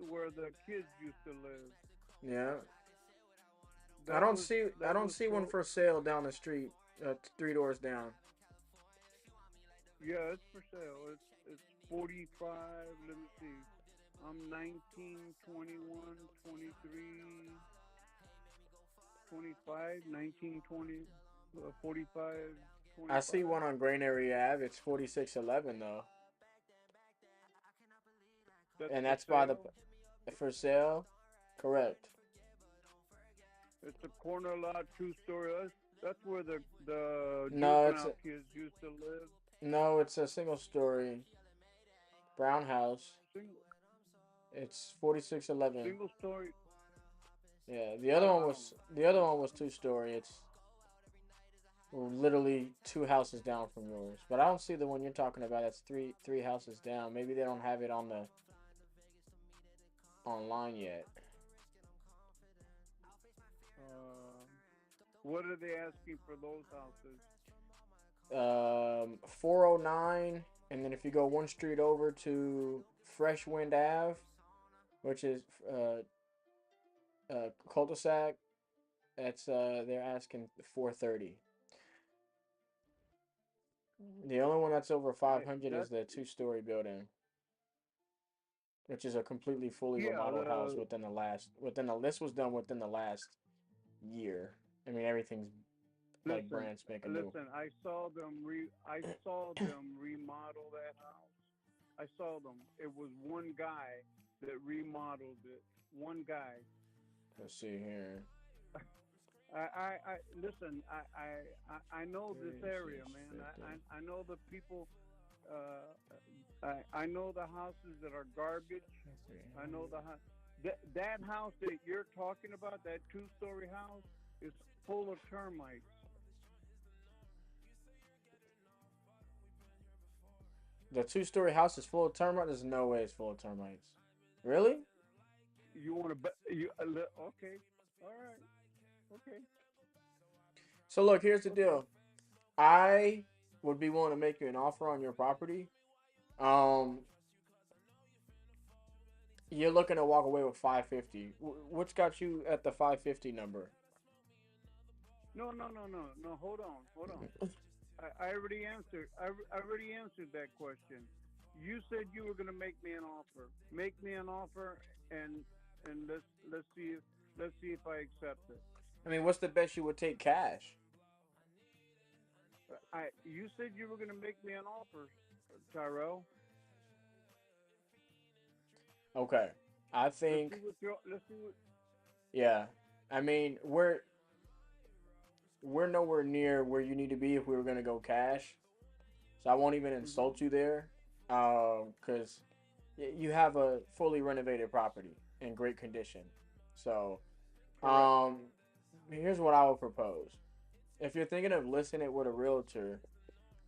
where the kids used to live. yeah. I That don't was see I that don't was see one so. for sale down the street, three doors down. Yeah, it's for sale. It's 45. Let me see. I'm 19, 21, 23, 25, 19, 20, 45, I see 25. one on Granary Ave. It's 4611 though, That's and for that's by the sale. for sale. Correct. It's a corner lot, two-story. That's where the No, juvenile kids used to live. it's a single story brown house. Single, It's 4611. single story. Yeah, I don't know. the other one was two story. It's literally two houses down from yours. But I don't see the one you're talking about. That's three houses down. Maybe they don't have it on the online yet. What are they asking for those houses? 409, and then if you go one street over to Fresh Wind Ave, which is cul-de-sac, that's they're asking 430. The only one that's over 500 is That's the two-story building, which is a completely fully yeah. remodeled house within the this was done within the last year. I mean everything's like Listen, brand spanking new. listen. I saw them remodel that house. I saw them. It was one guy that remodeled it. One guy. Let's see here. I listen. I know this area, man. 3650. I know the people. I know the houses that are garbage. I know that house that you're talking about, that two-story house, is full of termites. The two-story house is full of termites. There's no way it's full of termites. Really? You want to bet? Okay. All right. Okay. So look, here's the Okay. deal. I would be willing to make you an offer on your property. Um, you're looking to walk away with 550. What's got you at the 550 number? No. Hold on. I already answered. I already answered that question. You said you were going to make me an offer. Make me an offer, and let's see if I accept it. I mean, what's the best you would take cash? You said you were going to make me an offer, Tyrell. Okay. I think, Let's see what. yeah. I mean, we're nowhere near where you need to be if we were gonna go cash. So I won't even insult you there, because you have a fully renovated property in great condition. So, Correct. here's what I would propose. If you're thinking of listing it with a realtor,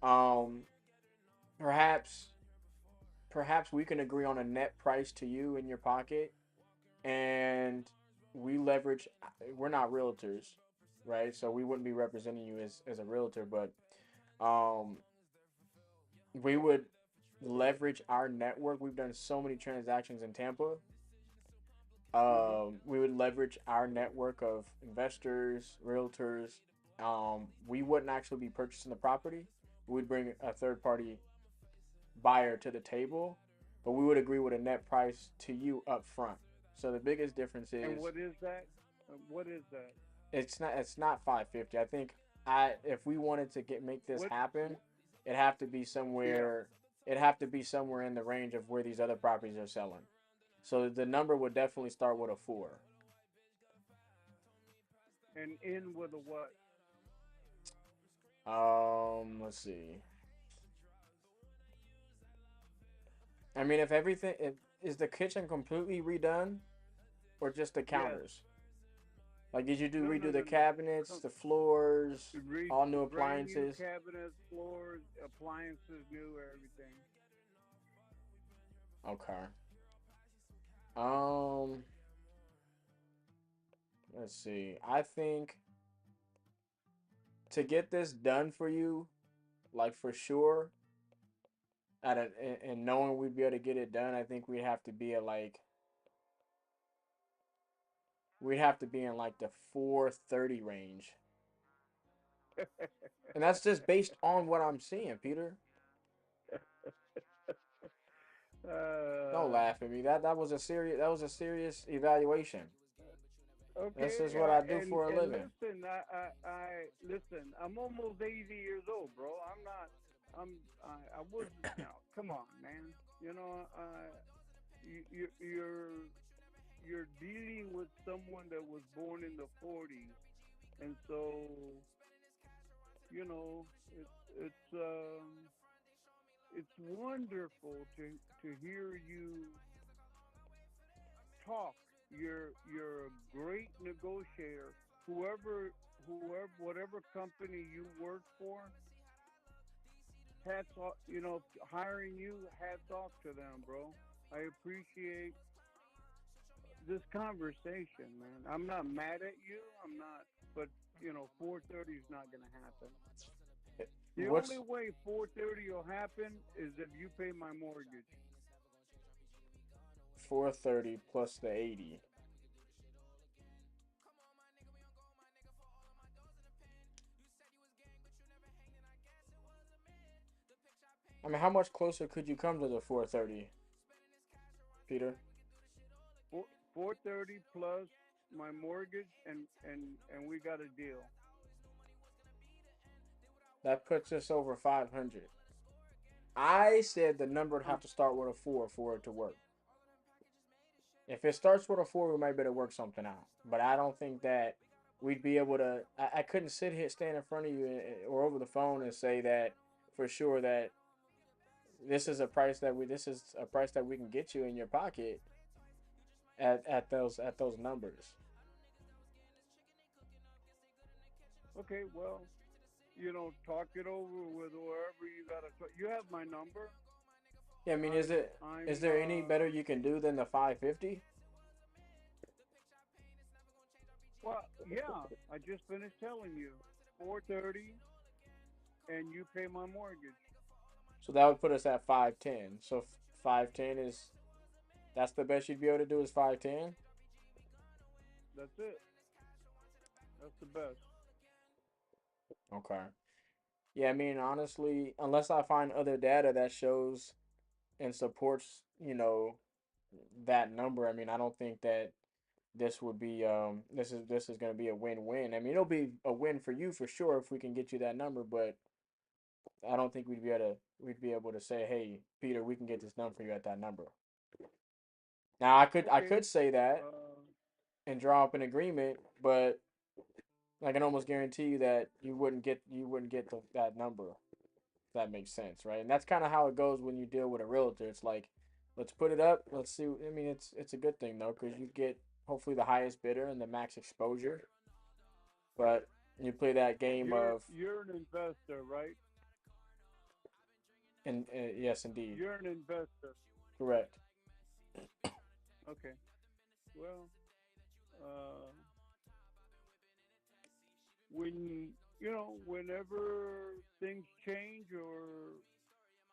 um, perhaps we can agree on a net price to you in your pocket, and we leverage. We're not realtors, right? So we wouldn't be representing you as a realtor, but um, we would leverage our network. We've done so many transactions in Tampa. We would leverage our network of investors, realtors. We wouldn't actually be purchasing the property. We'd bring a third party buyer to the table, but we would agree with a net price to you up front. So the biggest difference And is what is that? What is that? it's not 550. I think I if we wanted to make this What? happen, it'd have to be Yeah. somewhere in the range of where these other properties are selling. So the number would definitely start with a 4. And in with a what? Let's see. I mean, is the kitchen completely redone or just the Yes. counters? Like, did you No. redo the cabinets, the floors, all new Brand new appliances? cabinets, floors, appliances, new everything. Okay. Um, let's see. I think to get this done for you, like for sure, and knowing we'd be able to get it done, I think we'd have to be in like the 430 range. And that's just based on what I'm seeing, Peter. Don't laugh at me. That was a serious evaluation. This Okay, is what I do and for a living. listen, listen. I'm almost 80 years old, bro. I'm not. I was. Come on, man. You know, you're dealing with someone that was born in the 40s, and so it's wonderful to hear you talk. You're a great negotiator. Whatever company you work for, hats off. Hiring you, hats off to them, bro. I appreciate this conversation, man. I'm not mad at you. I'm not, but 430 is not gonna happen. The What's only way 430 will happen is if you pay my mortgage. 430 plus the 80? I mean, how much closer could you come to the 430, Peter? 430 plus my mortgage, and we got a deal. That puts us over 500. I said the number would have to start with a 4 for it to work. If it starts with a 4, we might be able to work something out. But I don't think that we'd be able to. I couldn't sit here, stand in front of you, or over the phone and say that for sure that this is a price that we can get you in your pocket at those numbers. Okay, well, talk it over with whoever you gotta talk. You have my number. Yeah, I mean, is I'm there any better you can do than the 550? Well, yeah. I just finished telling you 430, and you pay my mortgage. So that would put us at 510. So 510 is that's the best you'd be able to do is 510. That's it. That's the best. Okay. Yeah, I mean, honestly, unless I find other data that shows and supports, that number, I mean, I don't think that this would be this is going to be a win-win. I mean, it'll be a win for you for sure if we can get you that number, but I don't think we'd be able to say, "Hey, Peter, we can get this done for you at that number." Now, I Okay. could say that Uh, and draw up an agreement, but I can almost guarantee you that you wouldn't get that number. If that makes sense, right? And that's kind of how it goes when you deal with a realtor. It's like, let's put it up. Let's see. I mean, it's a good thing though, because you get hopefully the highest bidder and the max exposure. But you play that game you're of, you're an investor, right? and yes, indeed, You're an investor. correct. Okay. Well, uh, whenever things change, or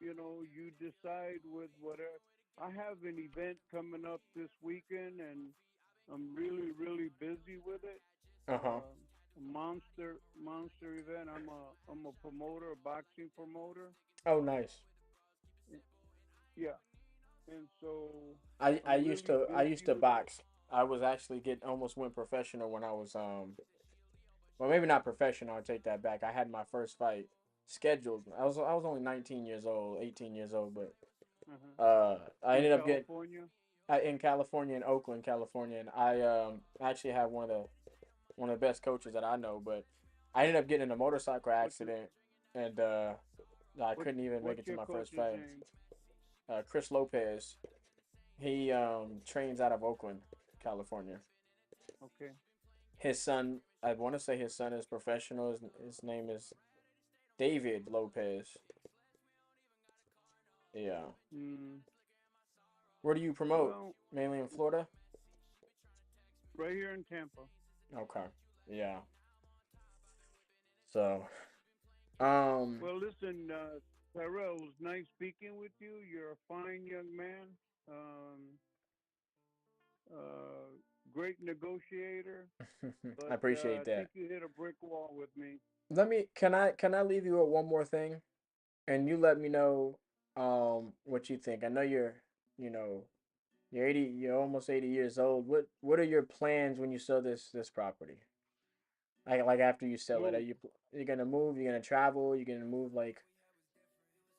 you decide with whatever. I have an event coming up this weekend, and I'm really, really busy with it. Uh huh. A monster event. I'm a promoter, a boxing promoter. Oh, nice. Yeah, and so I I'm used really to I used busy to with it. box. I was actually get almost went professional when I was well, maybe not professional. I take that back. I had my first fight scheduled. I was only 19 years old, 18 years old, but Uh-huh. I In ended up getting California. in California, in Oakland, California, and I actually have one of the best coaches that I know, but I ended up getting in a motorcycle What's your accident, and I what couldn't even make What's it to your my first coach's fight. name? Chris Lopez, he trains out of Oakland, California. Okay. His son, I want to say his son is professional. His name is David Lopez. Yeah. Mm. Where do you promote? Well, Mainly in Florida? right here in Tampa. Okay. Yeah. So, um, Well, listen, Tyrell, it was nice speaking with you. You're a fine young man. Um, uh, Great negotiator, I but I appreciate that. think you hit a brick wall with me. Can I leave you with one more thing? And you let me know what you think. I know you know, you're almost 80 years old. What are your plans when you sell this property? Like after you sell it, Move you gonna move? You gonna travel? You gonna move like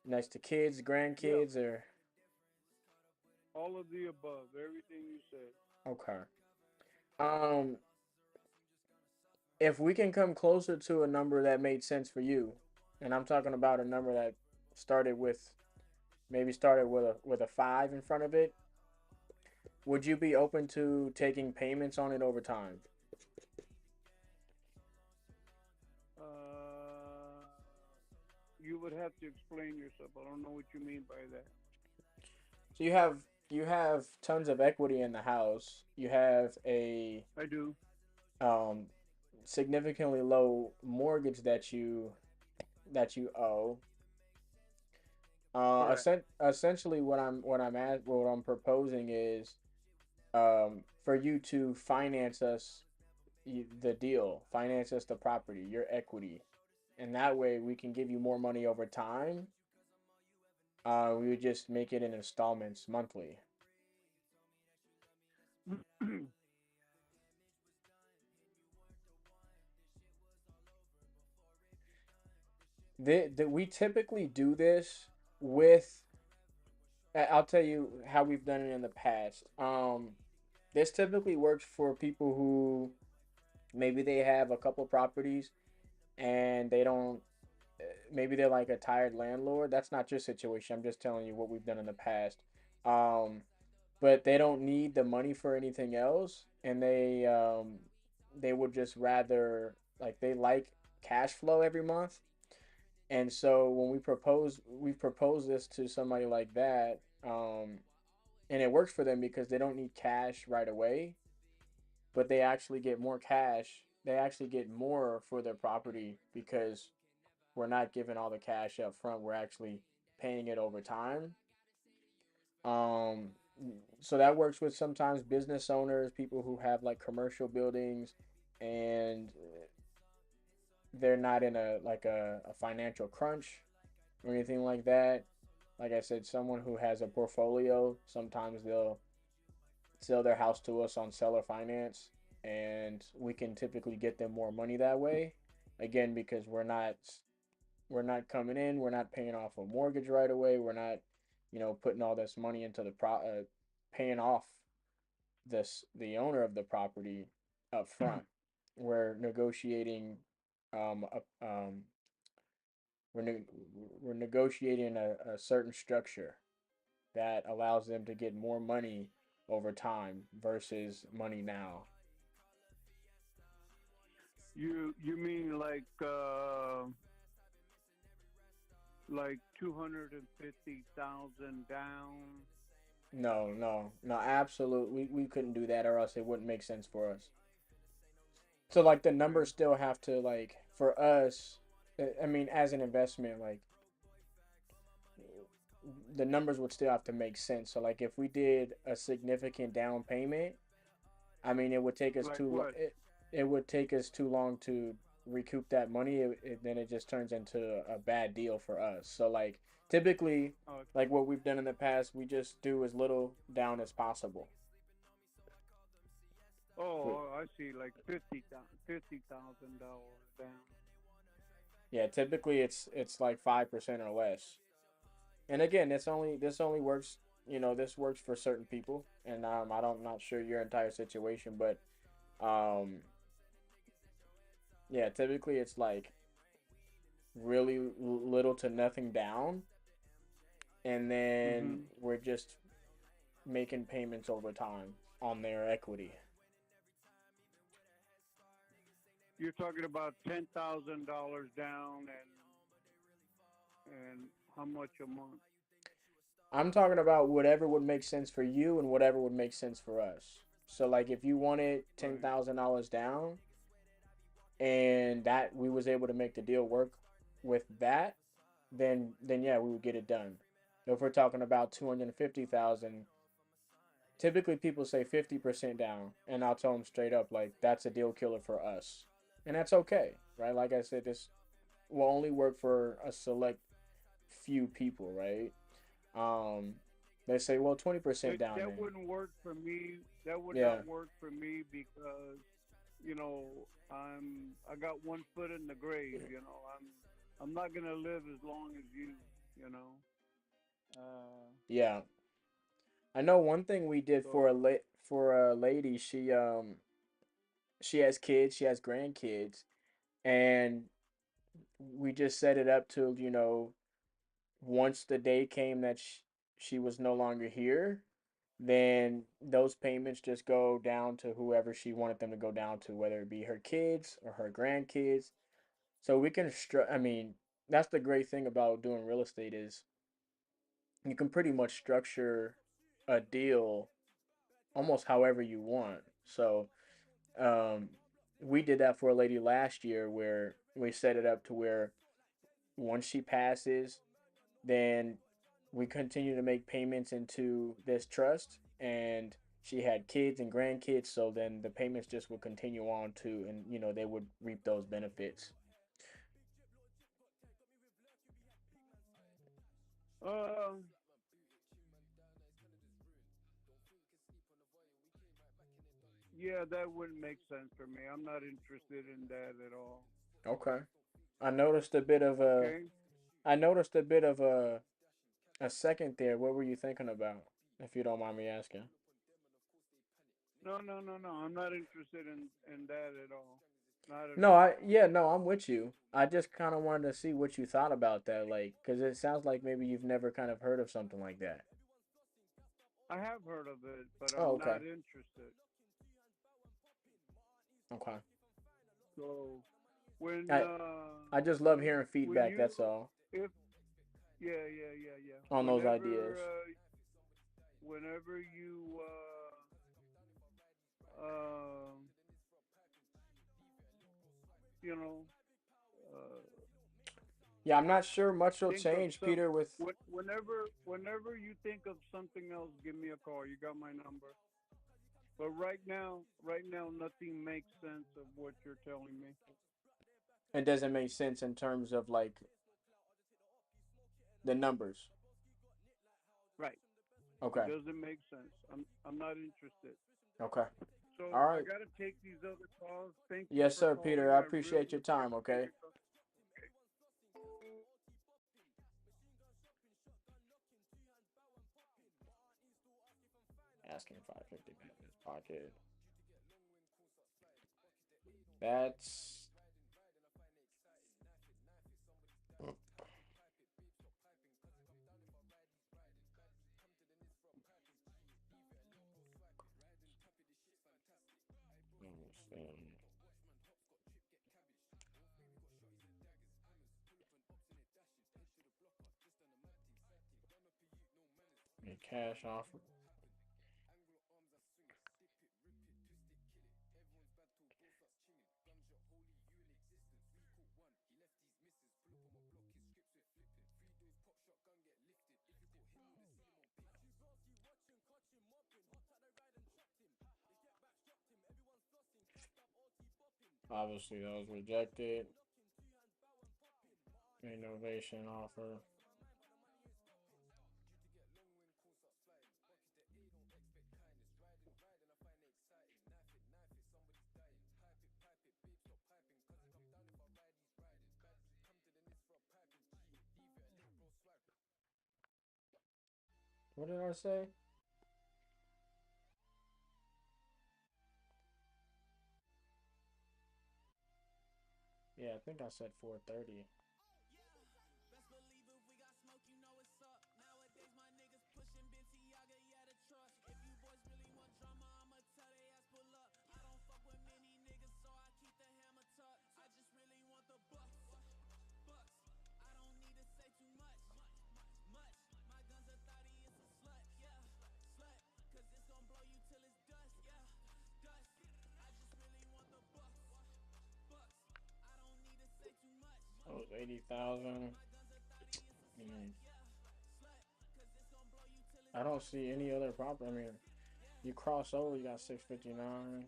next to kids, Yeah, grandkids, or all of the above, everything you said. okay. Um, if we can come closer to a number that made sense for you, and I'm talking about a number that started with maybe started with a five in front of it, would you be open to taking payments on it over time? Uh, you would have to explain yourself. I don't know what you mean by that. So you have tons of equity in the house. You have a I do. um significantly low mortgage that you owe. Correct. Essentially what I'm proposing is for you to finance us the deal, finance us the property, your equity, and that way we can give you more money over time. We would just make it in installments monthly. We typically do this with. I'll tell you how we've done it in the past. This typically works for people who maybe they have a couple properties and they don't. Maybe they're like a tired landlord. That's not your situation. I'm just telling you what we've done in the past. Um, but they don't need the money for anything else, and they would just rather like they like cash flow every month. And so when we propose this to somebody like that, and it works for them because they don't need cash right away, but they actually get more cash. They actually get more for their property because we're not giving all the cash up front. We're actually paying it over time. Um, so that works with sometimes business owners, people who have like commercial buildings, and they're not in a financial crunch or anything like that. Like I said, someone who has a portfolio, sometimes they'll sell their house to us on seller finance, and we can typically get them more money that way. Again, because we're not coming in, we're not paying off a mortgage right away, we're not, putting all this money into paying off the owner of the property up front. We're negotiating um a, um we're ne- we're negotiating a certain structure that allows them to get more money over time versus money now. You mean like 250,000 down? No, no, no, absolutely. We couldn't do that or else it wouldn't make sense for us. So like the Okay. numbers still have to like for us, I mean as an investment like the numbers would still have to make sense. So like if we did a significant down payment, I mean it would take us Like too what? it would take us too long to recoup that money. Then it just turns into a bad deal for us. So like typically Okay. like what we've done in the past, we just do as little down as possible. We- Oh, I see. Like $50,000 down. Yeah, typically it's like 5% or less. And again, this only works. This works for certain people, and I'm not sure your entire situation, but um, yeah, typically it's like really little to nothing down, and then Hmm. we're just making payments over time on their equity. You're talking about $10,000 down and how much a month? I'm talking about whatever would make sense for you and whatever would make sense for us. So like if you wanted $10,000 down and that we was able to make the deal work with that, then yeah, we would get it done. If we're talking about 250,000, typically people say 50% down, and I'll tell them straight up like that's a deal killer for us, and that's okay, right? Like I said, this will only work for a select few people, right? Um, they say, well, 20% down That then. wouldn't work for me. That would Yeah, not work for me because, you know, I got one foot in the grave. You know, I'm not gonna live as long as you. You know. yeah. I know one thing we did for So a lady. She has kids. She has grandkids, and we just set it up to once the day came that she was no longer here, then those payments just go down to whoever she wanted them to go down to, whether it be her kids or her grandkids. So we can I mean, that's the great thing about doing real estate is you can pretty much structure a deal almost however you want. So, um, we did that for a lady last year where we set it up to where once she passes, then we continue to make payments into this trust, and she had kids and grandkids, so then the payments just would continue on to, and they would reap those benefits. uh, yeah, that wouldn't make sense for me. I'm not interested in that at all. Okay. I noticed a bit of a Okay. I noticed a bit of a second there. What were you thinking about, if you don't mind me asking? No, no, no, no. I'm not interested in that at all. Not at No, all. no, I'm with you. I just kind of wanted to see what you thought about that, like, because it sounds like maybe you've never kind of heard of something like that. I have heard of it, but Oh, I'm okay. not interested. Okay. So when I I just love hearing when feedback. you That's all if yeah, yeah, yeah, yeah. on those ideas. Whenever you uh you know uh Yeah, I'm not sure much will think of change, some Peter. With whenever you think of something else, give me a call. You got my number. But right now, nothing makes sense of what you're telling me. it doesn't make sense in terms of like the numbers. Right. It Okay. doesn't make sense. I'm not interested. Okay. So All I right. gotta take these other calls. Thank you Yes, for sir, Peter. calling. I I appreciate really your time. appreciate Okay. your call. Okay. Asking 550 in his pocket. That's a cash offer. Obviously, that was rejected. Innovation offer. What did I say? Yeah, I think I said 430. Best believe if we got smoke, you know it's up. Nowadays, my niggas pushing Balenciaga, yeah, the trust. If you boys really want drama, I'ma tell they ass pull up. I don't fuck with many niggas, so I keep the hammer tucked. I just really want the bucks. Bucks. I don't need to say too much. Much. My guns are 30, 80,000. I don't see any other property. I mean, you cross over, you got 659.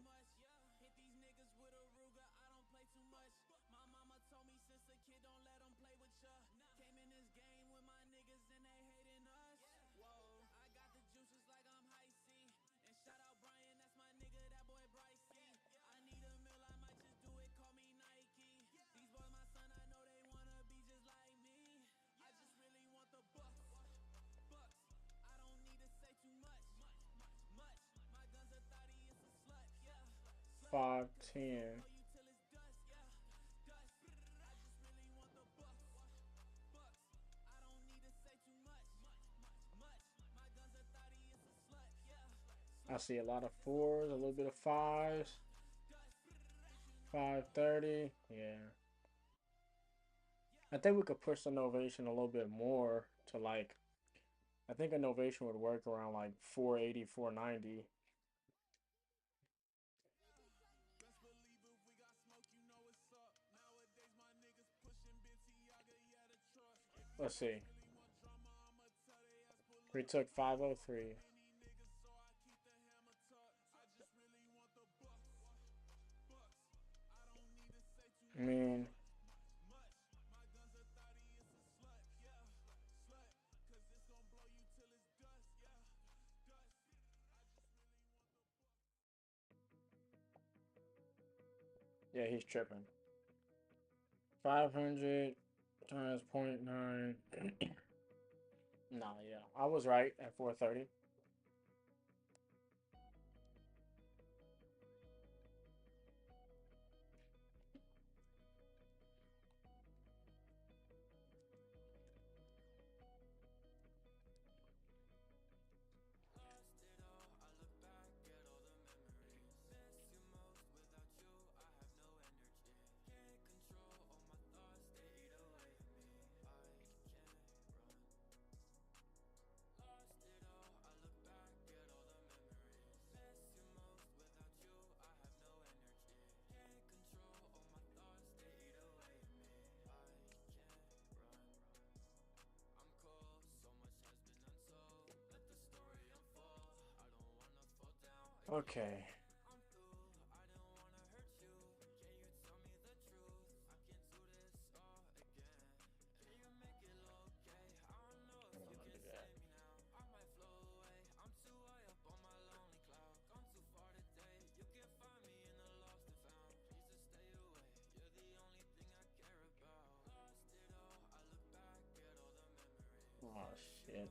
Five, 10. I see a lot of fours, a little bit of fives. 530. Yeah. I think we could push the Novation a little bit more to like, I think a Novation would work around like 480, 490. Let's see. We took 503. I mean, yeah, he's tripping. 500 times 0.9. Nah, yeah, I was right at 430. Okay. Oh shit.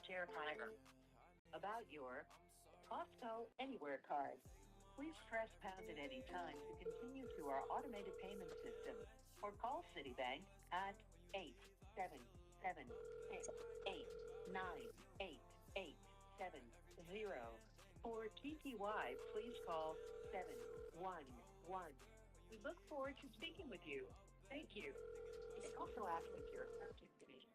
Share Fiber. About your Costco Anywhere card. Please press pound at any time to continue to our automated payment system or call Citibank at 877-689-8870. For TTY, please call 711. We look forward to speaking with you. Thank you. You can also access your account information.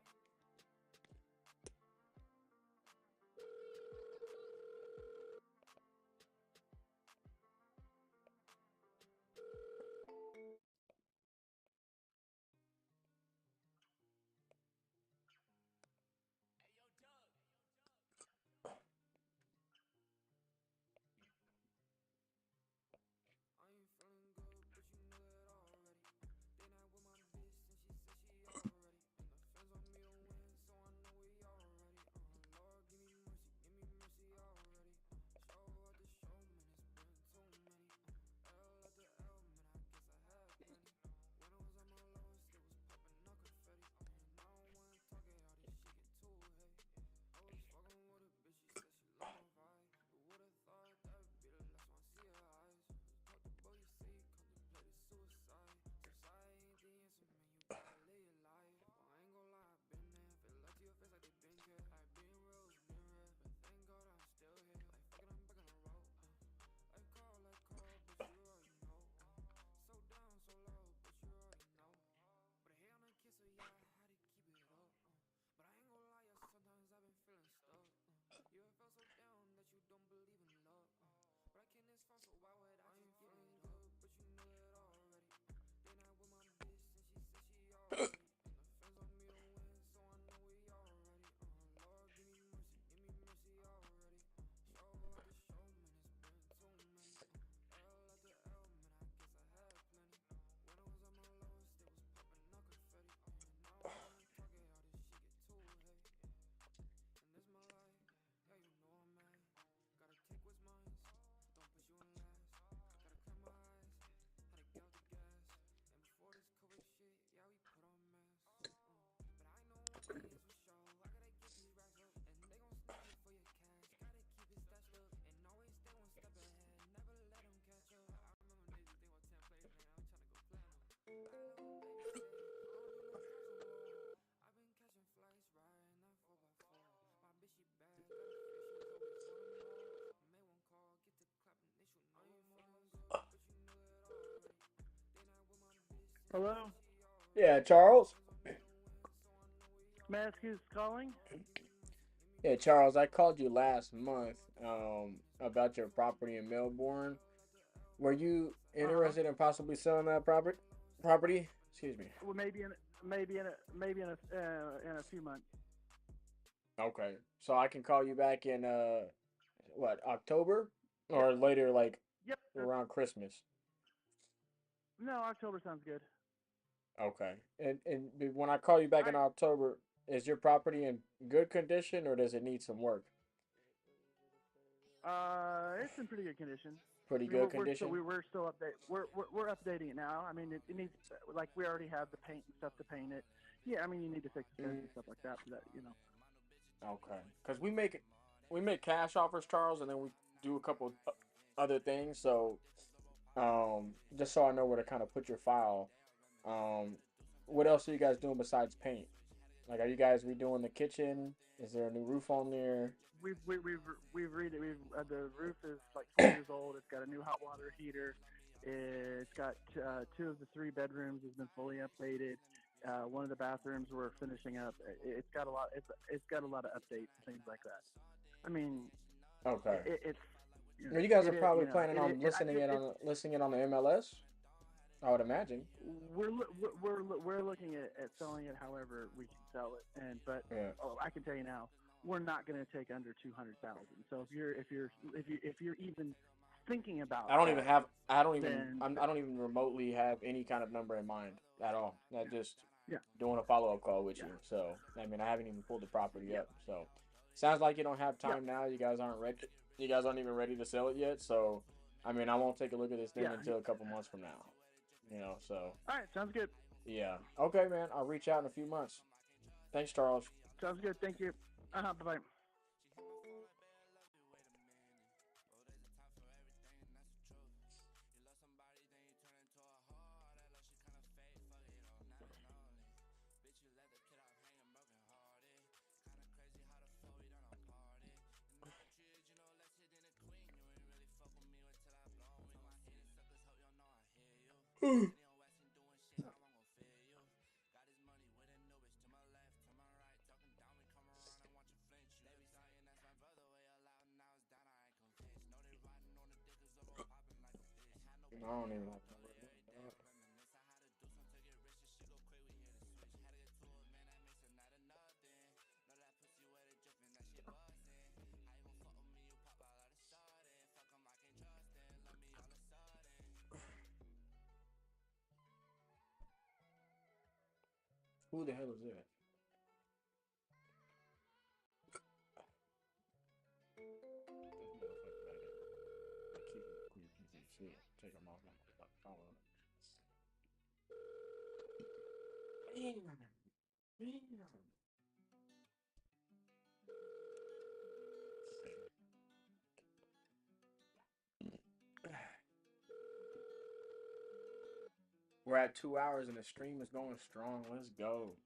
I ain't feeling good, but you know that already. They not with my bitch and she said she already. And the fans want me to win, so I know we already. Lord, give me mercy already. Show after show, man, it's been too many. L after L, man, I guess I had plenty. When I was at my lowest, it was popping up confetti. And I don't wanna talk it, all this shit get too heavy. I was fucking with a bitch, she said she love my vibe. Who would've thought that'd be the last one I see her eyes? Pop the boy, you say you contemplated suicide. Suicide ain't the answer, man, you gotta live your life. Well, I ain't gon' lie, I've been there. Feel like to your face like they been care. Like being real is been rare, but thank God I'm still here. Like fuck it, I'm back on the road. Like call, but you already know. So down, so low, but you already know. But I hate on the kiss, so yeah, I had to keep it up. But I ain't gon' lie, yeah, sometimes I've been feeling stuck. You ever felt so down that you don't believe in love? But I came this far, so why would I ain't feeling good? But you know that already. They not with my bitch, and she said she already. And the fans want me to win, so I know we already. Lord, give me mercy already. Show after show, man, it's been too many. L after L, man, I guess I had plenty. When I was at my lowest, it was popping up confetti. And I don't wanna talk it, all this shit get too heavy. And this my life, yeah, you know I'm mad. Gotta take what's mine, don't put you in last. Gotta clear my eyes, had to get off the gas. And before this COVID shit, yeah, we put on masks. But I know one thing is for sure, I gotta get these racks up. And they gon' snatch it for your cash, gotta keep it stashed up. And always stay one step ahead, never let them catch up. I remember niggas think what 10 plays, man, I'm tryna go platinum. I had a little baby say, I don't do no drugs no more. I've been catching flights, riding that 4x4. My bitch, she bad, got a face, she's always wanting more. Made one call, get to clapping, they should know I'm feeling good, but you know that already. They not with my bitch, and she Hello? said she already. Yeah, Charles. Mask is calling. Yeah, Charles. I called you last month about your property in Melbourne. Were you interested in possibly selling that property? Excuse me. Well, maybe in a few months. Okay, so I can call you back in what, October or later, like Yep. around Christmas. No, October sounds good. Okay, and when I call you back in Alright. October, is your property in good condition or does it need some work? It's in pretty good condition. Pretty I mean, good condition. we're still update. We're updating it now. I mean, it needs, like, we already have the paint and stuff to paint it. Yeah, I mean, you need to fix the fence and stuff like that. For that, you know. Okay, because we make cash offers, Charles, and then we do a couple other things. So, just so I know where to kind of put your file. What else are you guys doing besides paint? Like, are you guys redoing the kitchen? Is there a new roof on there? We've read it. The roof is like 4 years old. It's got a new hot water heater. It's got 2 of the 3 bedrooms has been fully updated. One of the bathrooms we're finishing up. It's got a lot. It's got a lot of updates and things like that. I mean, Okay. it's. Well, you guys are probably planning on listing it on the MLS. I would imagine. We're looking at selling it however we can sell it, but I can tell you now, we're not going to take under 200,000. So if you're even thinking about, I don't even remotely have any kind of number in mind at all. I just doing a follow-up call with you. So I mean, I haven't even pulled the property up. So sounds like you don't have time now. You guys aren't ready. You guys aren't even ready to sell it yet. So I mean, I won't take a look at this thing until a couple months from now. You know, so. All right, sounds good. Yeah. Okay, man. I'll reach out in a few months. Thanks, Charles. Sounds good. Thank you. Bye-bye. I don't even like that. Who the hell is that? Take them off. We're at 2 hours and the stream is going strong. Let's go.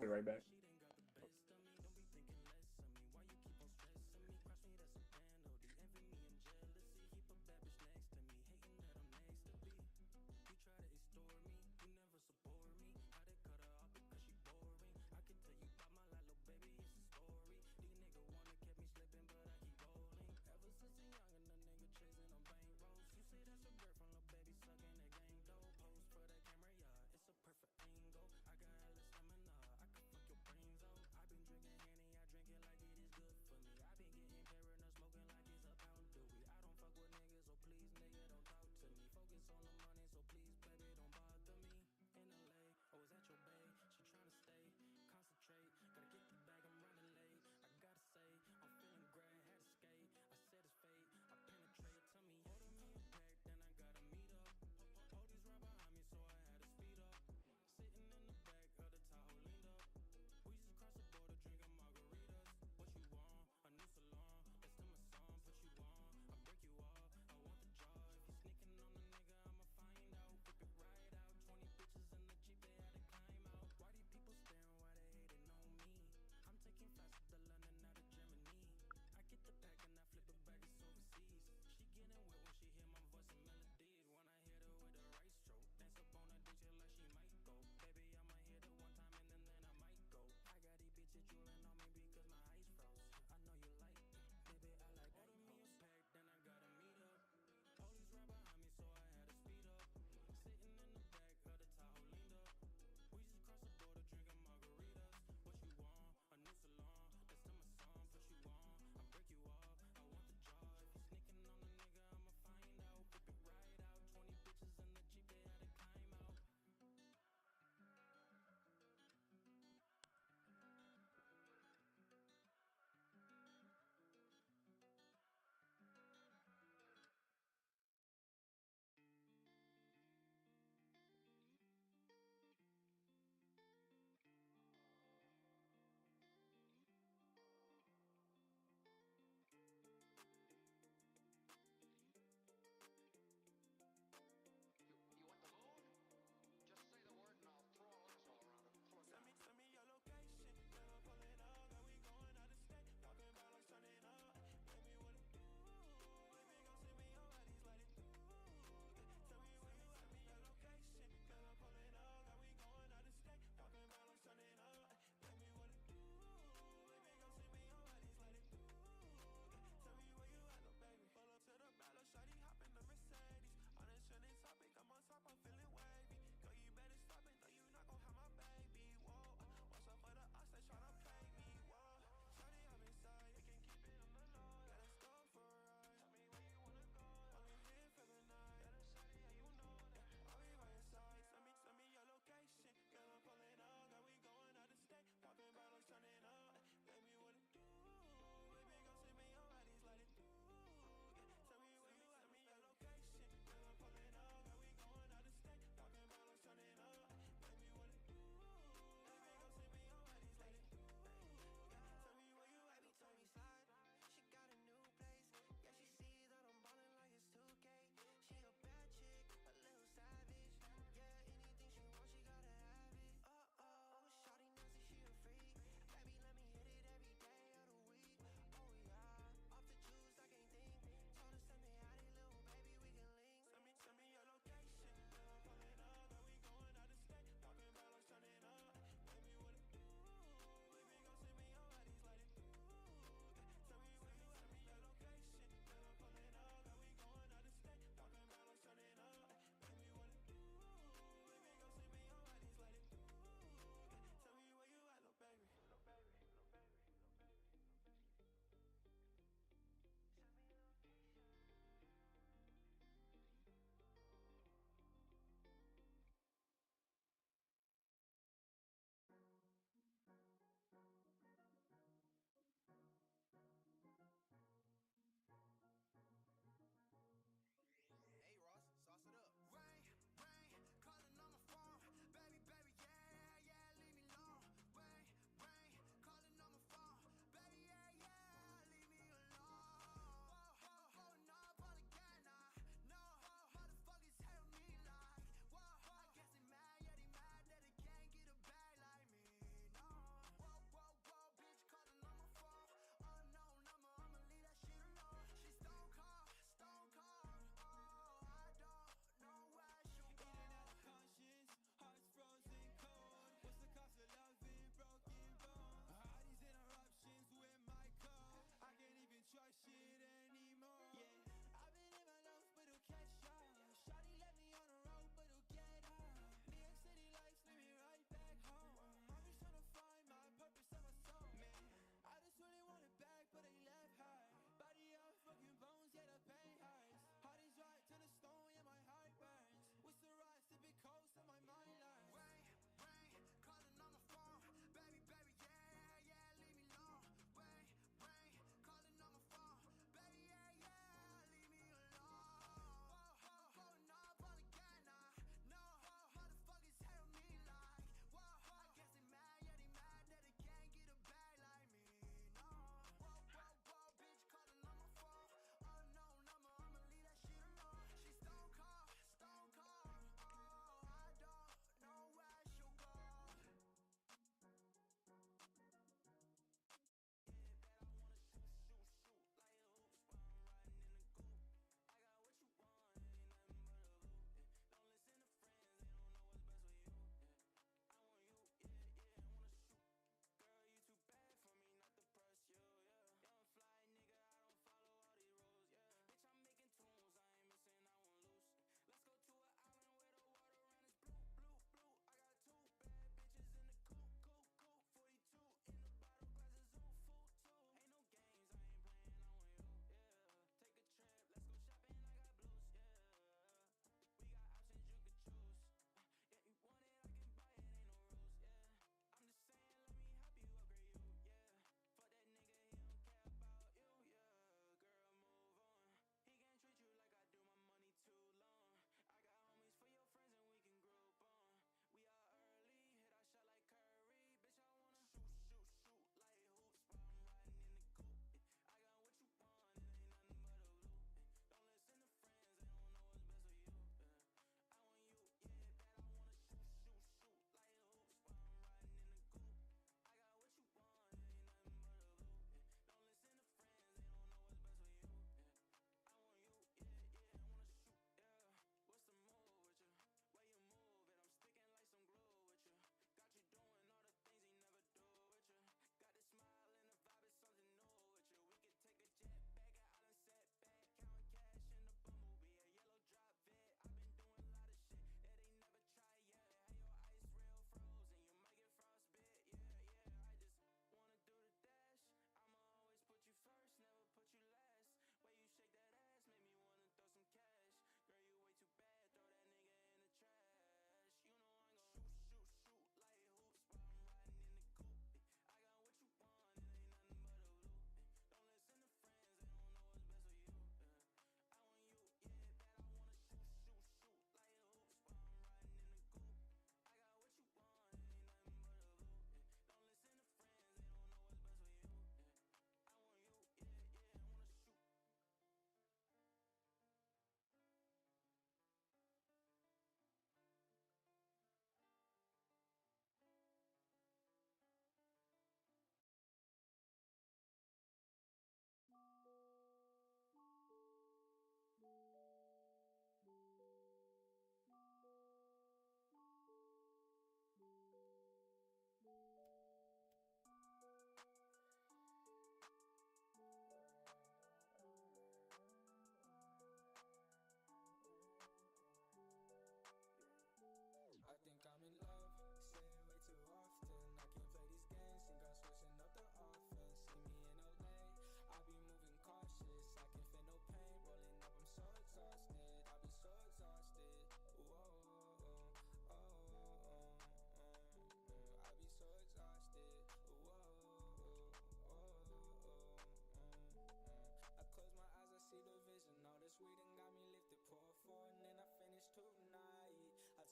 Be right back.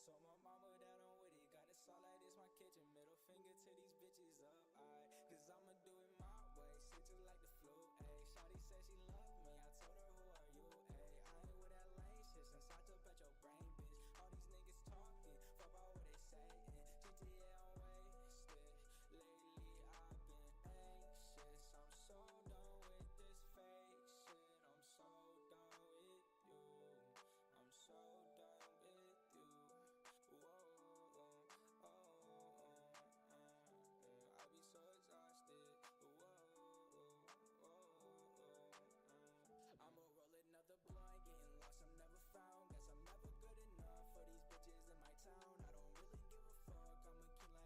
Told my mama that I'm with it. Got this all like this, my kitchen. Middle finger to these bitches up, aight. Cause I'ma do it my way. Shit just like the flu, ayy. Shawty said she loved me. I told her, who are you, ayy? I ain't with that lame shit since I took out your brain, bitch. All these niggas talking, fuck about what they saying. GTA, I'm wasted. Lately, I've been anxious. I'm so done with this fake shit. I'm so done with you. I'm so done with you. Whoa, I be so exhausted. I'ma roll another blunt, getting lost, I'm never found. Guess I'm never good enough for these bitches in my town. I don't really give a fuck, I'ma keep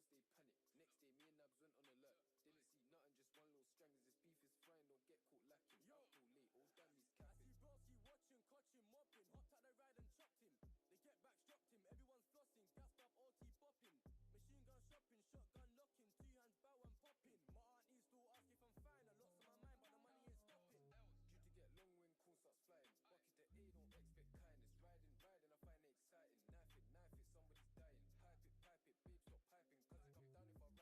stay panic. Next day, me and Nabs went on alert. Didn't see nothing, just one little strang as this beef is frying, don't get caught lacking. Yo, up too late, oh damn, he's capping. I see Broski watching, clutching, mopping. Hopped out the ride and chopped him. They get back, dropped him. Everyone's flossing, gassed up, OT bopping. Machine gun shopping, shotgun locking. 2 hands bow and popping. My auntie still ask if I'm fine. A lot's on my mind, but the money ain't stopping. Due to get long when cool starts flying. Bucket to A, don't expect kindness. Riding, I find it exciting. Knife it, somebody's dying. Pipe it, babe, stop piping. Cause it come down if I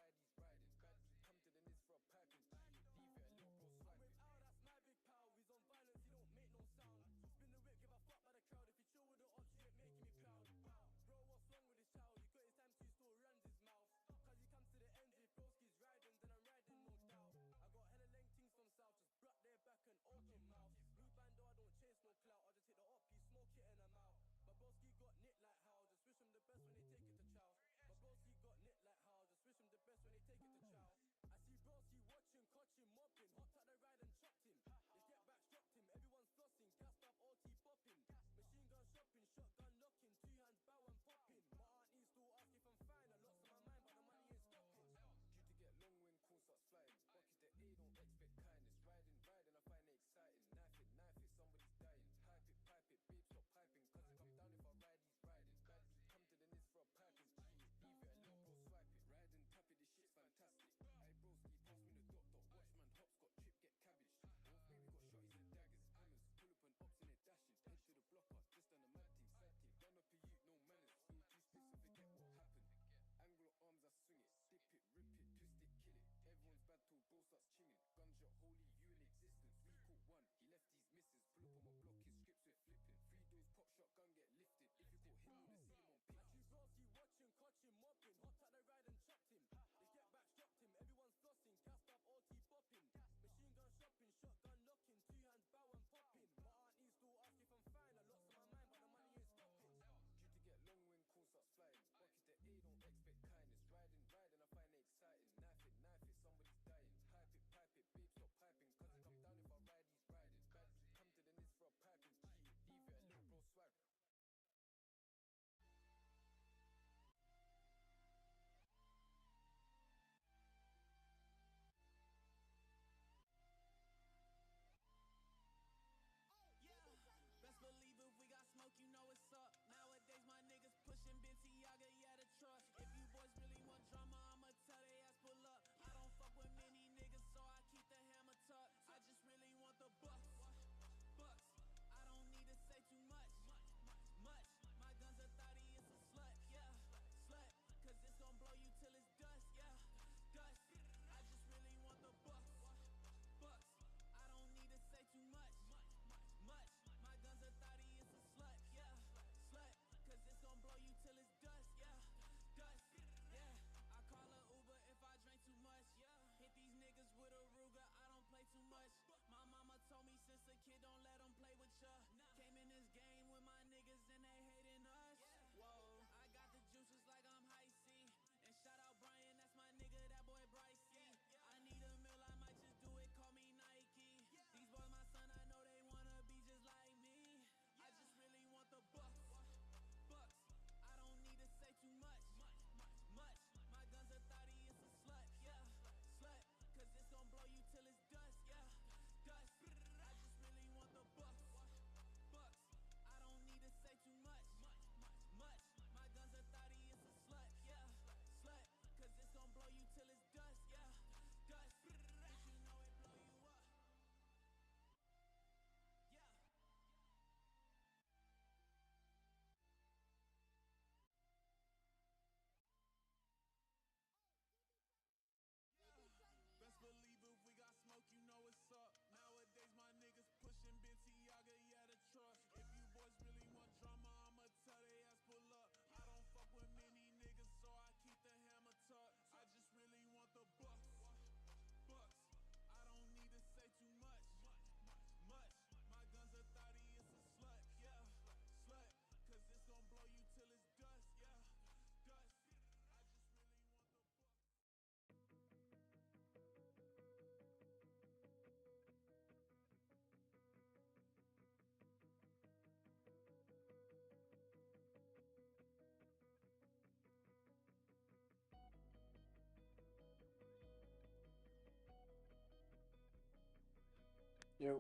Yo.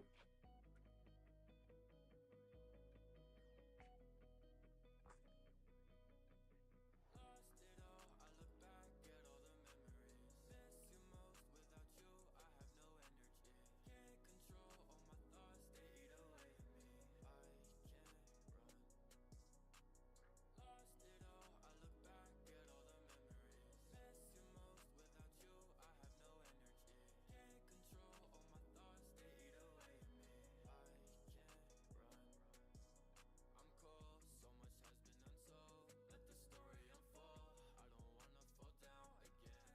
Lost it all, I look back at all the memories. Miss you most, without you I have no energy. Can't control all my thoughts, they eat away at me. I can't run. Lost it all, I look back at all the memories. Miss you most, without you I have no energy. Can't control all my thoughts, they eat away at me. I can't run. I'm cold, so much has been untold. Let the story unfold, I don't wanna fall down again.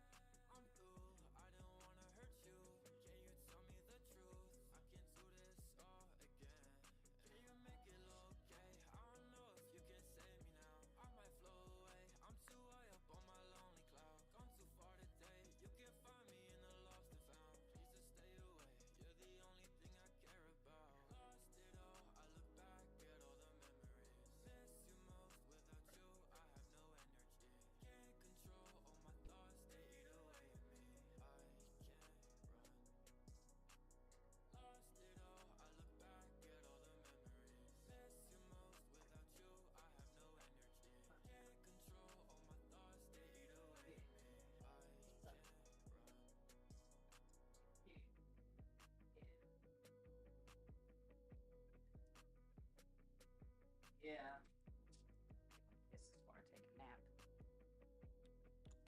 I'm through, I don't wanna hurt you. Can you tell me the truth? I can do this all again. Can you make it okay? I don't know if you can save me now. I might float away, I'm too high up on my lonely cloud. Gone too far today, you can find me in the lost and found. Please just stay away, you're the only thing I care about. Lost it all, I look back at all the memories. Miss you most, without you I have no energy. Can't control all my thoughts, they eat away at me. I can't run. Lost it all, I look back at all the memories. Miss you most, without you I have no energy. Can't control all my thoughts, they eat away at me. I can't run. Yeah. This is where I take a nap.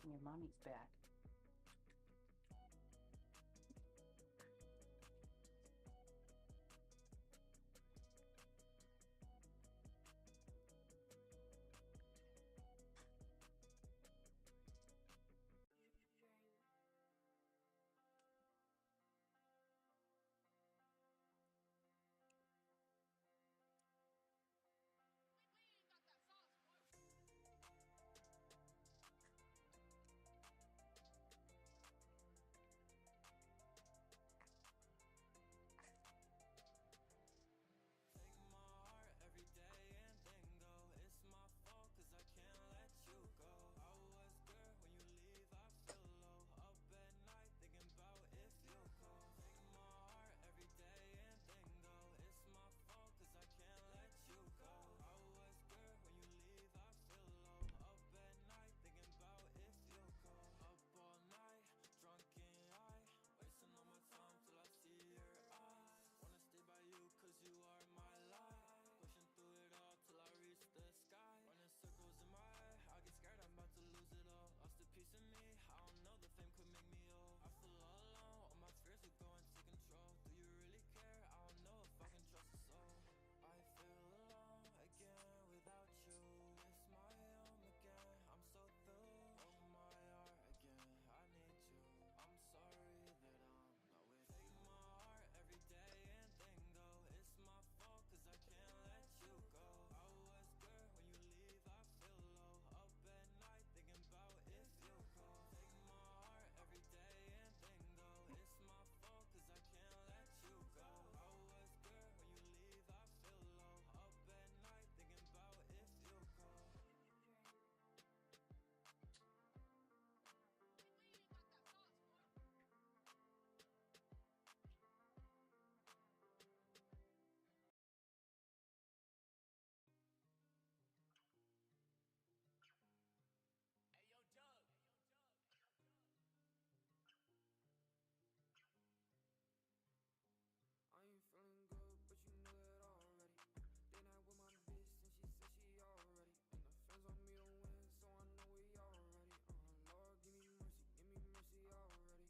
When your mommy's back. Take my heart every day and then go. It's my fault cause I can't let you go. I was good when you leave, I feel low. Up at night thinking about if you'll call. Take my heart every day and then go. It's my fault cause I can't let you go. I was good when you leave, I feel low. Up at night thinking about if you'll call. Up all night, drunk and high, wasting all my time till I see your eyes. Wanna stay by you cause you are my life. Pushing through it all till I reach the sky. Running circles in my head, I get scared I'm about to lose it all. Lost a piece of me, I don't know, the fame could make me old. I feel all alone, all my fears are going to control. Do you really care? I don't know if I can trust a soul. I feel alone again without you. It's my home again, I'm so through. Oh my heart again, I need you. I'm sorry that I'm not with you. Take my heart every day and then go. It's my fault cause I can't let you go. I was good when you leave, I feel low. Up at night thinking about if you'll call. Take my heart every day and then go. It's my fault cause I can't let you go. I was good when you leave, I feel low. Up at night thinking about if you'll call. I ain't feeling good, but you know that already. Then I with my bitch, and she said she already. And the fans want me to win, so I know we already. Lord, give me mercy already.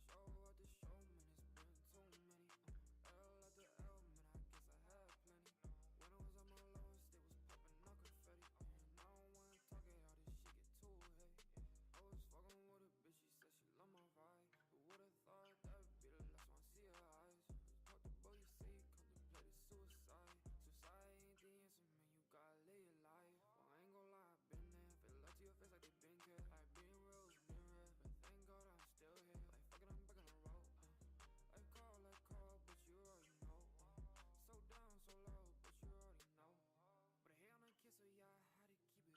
Show out the show, man, it's been too many. L at the L, man, I guess I had plenty. When I was at my lowest, they was popping out confetti. And I don't wanna talk it out, this shit get too heavy. I was fucking with a bitch, she said she love my vibe. Who would've thought that'd be the last one I see her eyes? Talk to boy, you say you contemplated suicide. Suicide ain't the answer, man, you gotta live your life. Well, I ain't gon' lie, I've been there. Feel like to your face like they been care. Like being real is been rare, but thank God I'm still here. Like fuck it, I'm back on the road. Like call, but you already know. So down, so low, but you already know. But a hell on a kiss, so yeah, I had to keep it up. But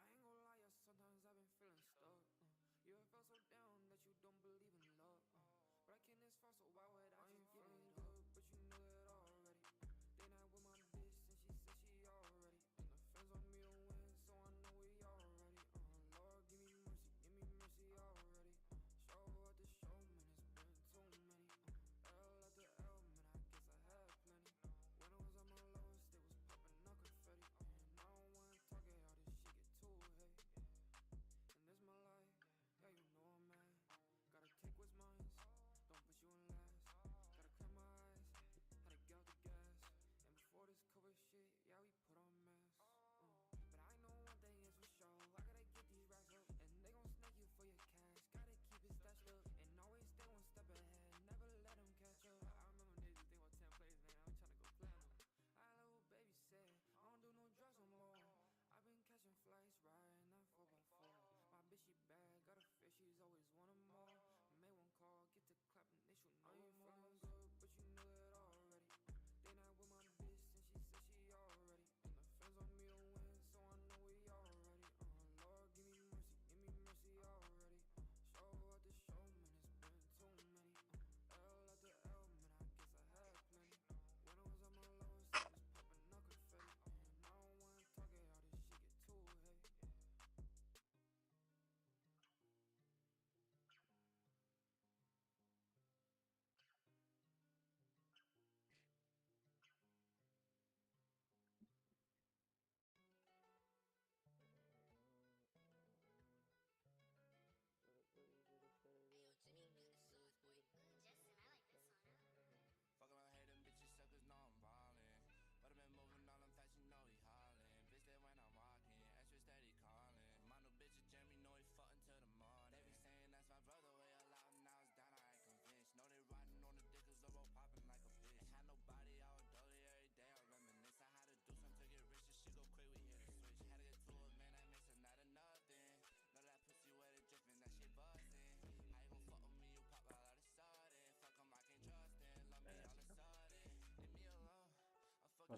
I ain't gon' lie, yeah, sometimes I've been feeling stuck. You ever felt so down that you don't believe in love? But I came this far, so why would I just give it up?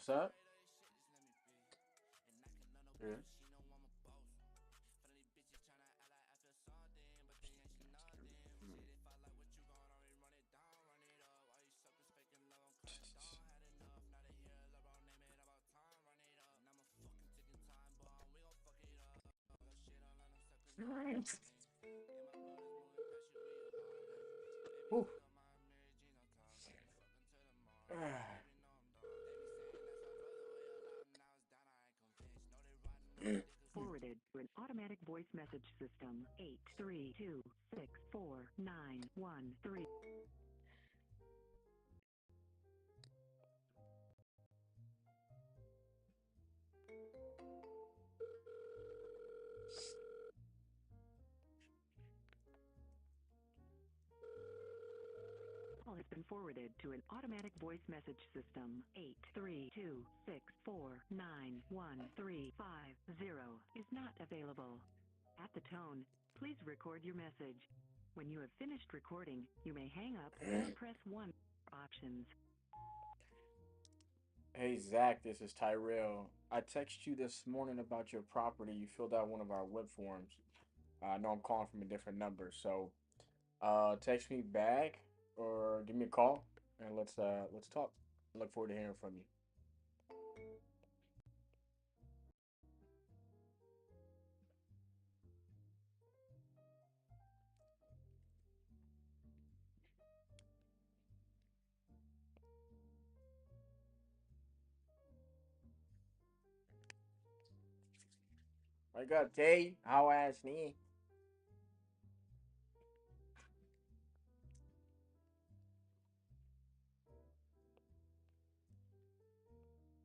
What's up? Yeah. Whew. Forwarded to an automatic voice message system. 832-649-13. Call has been forwarded to an automatic voice message system. 832-649-1350 is not available. At the tone, please record your message. When you have finished recording, you may hang up or press 1 for options. Hey Zach, this is Tyrell. I texted you this morning about your property. You filled out one of our web forms. I know I'm calling from a different number, so text me back or give me a call and let's talk. I look forward to hearing from you. Wake up, Jay. How ass me?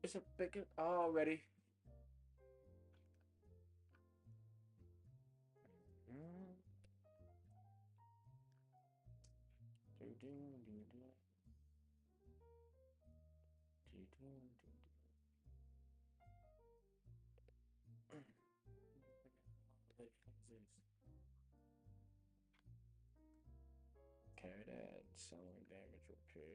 It's a big already. Carry that. Selling damage repairs.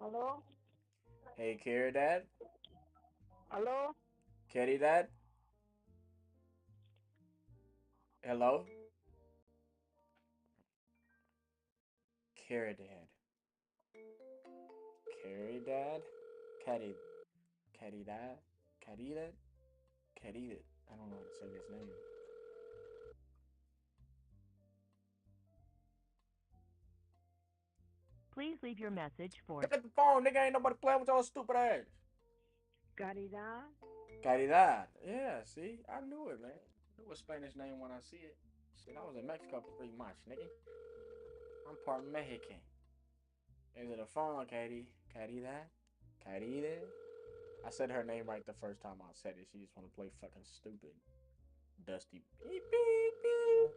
Hello? Hey, Carry Dad. Hello? Carry Dad. Hello? Carry Dad. Carry Dad. Caddy. Caddy Dad. Caddy Dad. Caddy Dad. I don't know how to say his name. Please leave your message for Pick up the phone, nigga. Ain't nobody playing with your stupid ass. Caridad? Caridad. Yeah, see? I knew it, man. I knew a Spanish name when I see it. Shit, I was in Mexico for 3 months, nigga. I'm part Mexican. Is it a phone, Katie? Caridad? Caridad? I said her name right the first time I said it. She just want to play fucking stupid. Dusty. Beep, beep, beep.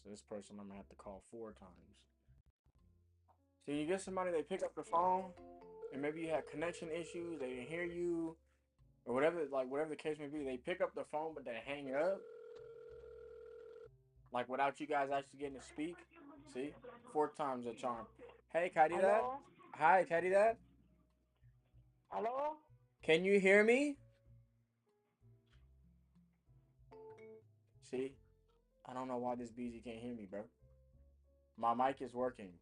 So this person I'm gonna have to call 4 times. So you get somebody, they pick up the phone, and maybe you had connection issues, they didn't hear you, or whatever, like whatever the case may be. They pick up the phone, but they hang up, like without you guys actually getting to speak. See, 4 times a charm. Hey, Caddy Dad. Hello? Hi, Caddy Dad. Hello? Can you hear me? See, I don't know why this BZ can't hear me, bro. My mic is working.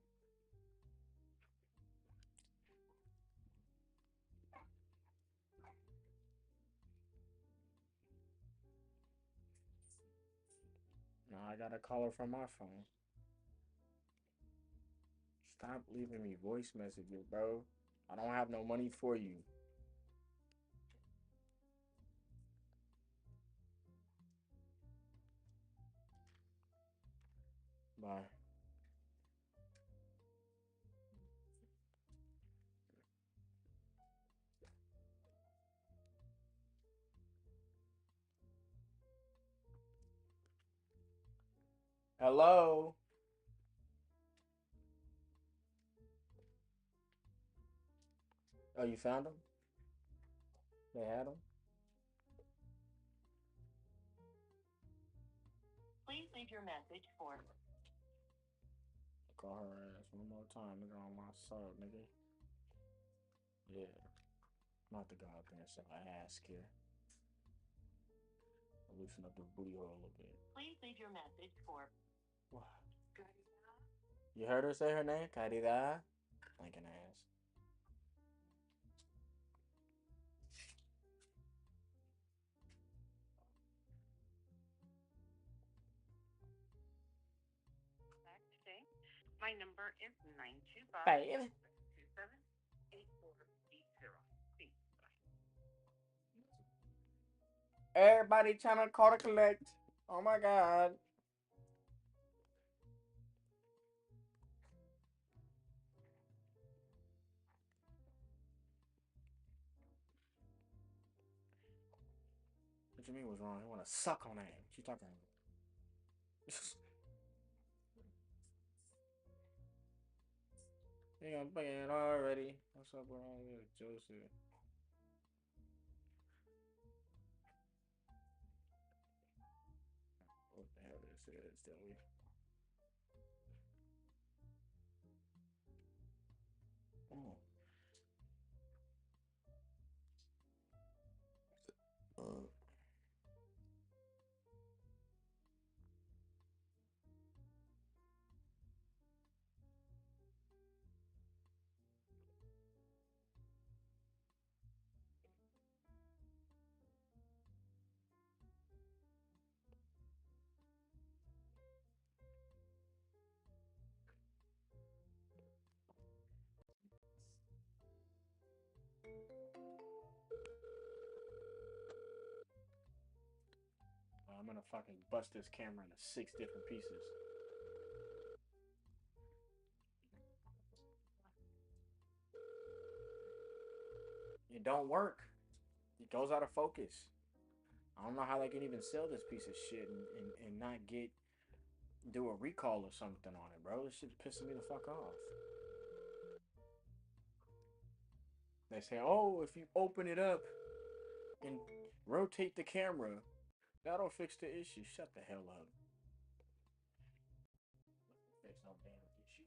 Now I gotta call her from my phone. Stop leaving me voice messages, bro. I don't have no money for you. Bye. Hello. Oh, you found them? They had them? Please leave your message for Call her ass one more time, nigga, on my soul, nigga. Yeah. Not to go out there and sell ass here. Loosen up the booty hole a little bit. please leave your message for What? You heard her say her name? Caridad? Lincoln ass. today. My number is 925 Babe. 278480. Everybody trying to call to collect. Oh my god. What you mean was wrong? You want to suck on that? What you talking about? You I'm playing already. What's up with all this, Joseph? What the hell this is? Tell me. Oh. I'm gonna fucking bust this camera into 6 different pieces. It don't work. It goes out of focus. I don't know how they can even sell this piece of shit and not do a recall or something on it, bro. This shit's pissing me the fuck off. They say, oh, if you open it up and rotate the camera, that'll fix the issue. Shut the hell up. Fix no damn issue.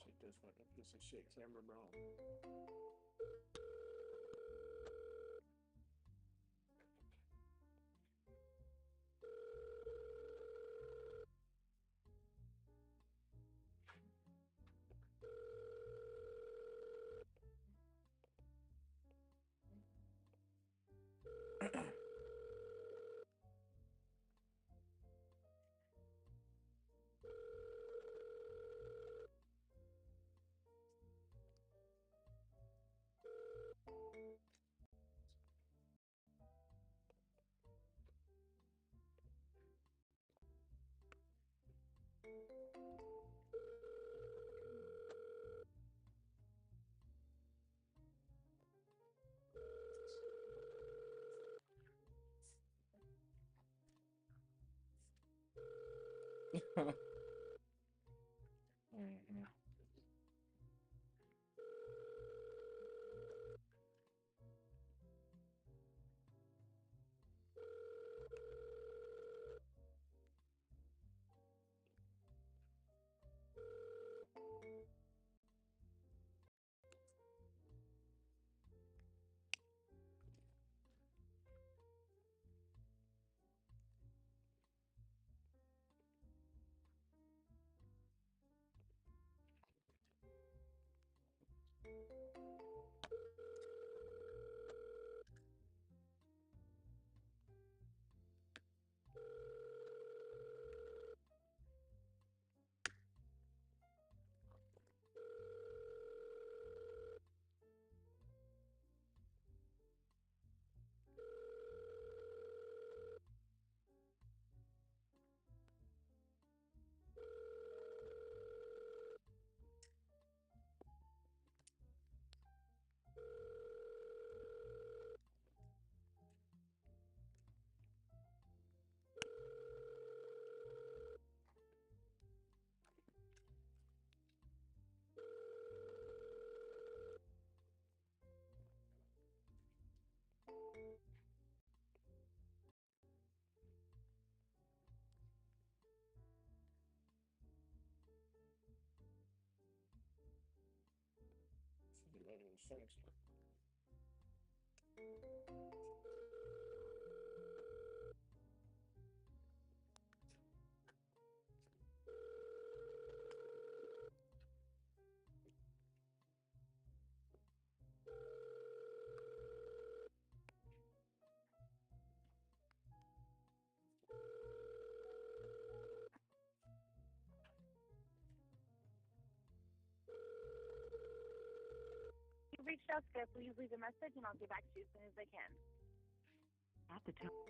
Take this fucking piece of shit camera, bro. Thanks. You reached out, Skip. Please leave a message and I'll get back to you as soon as I can. At the tone.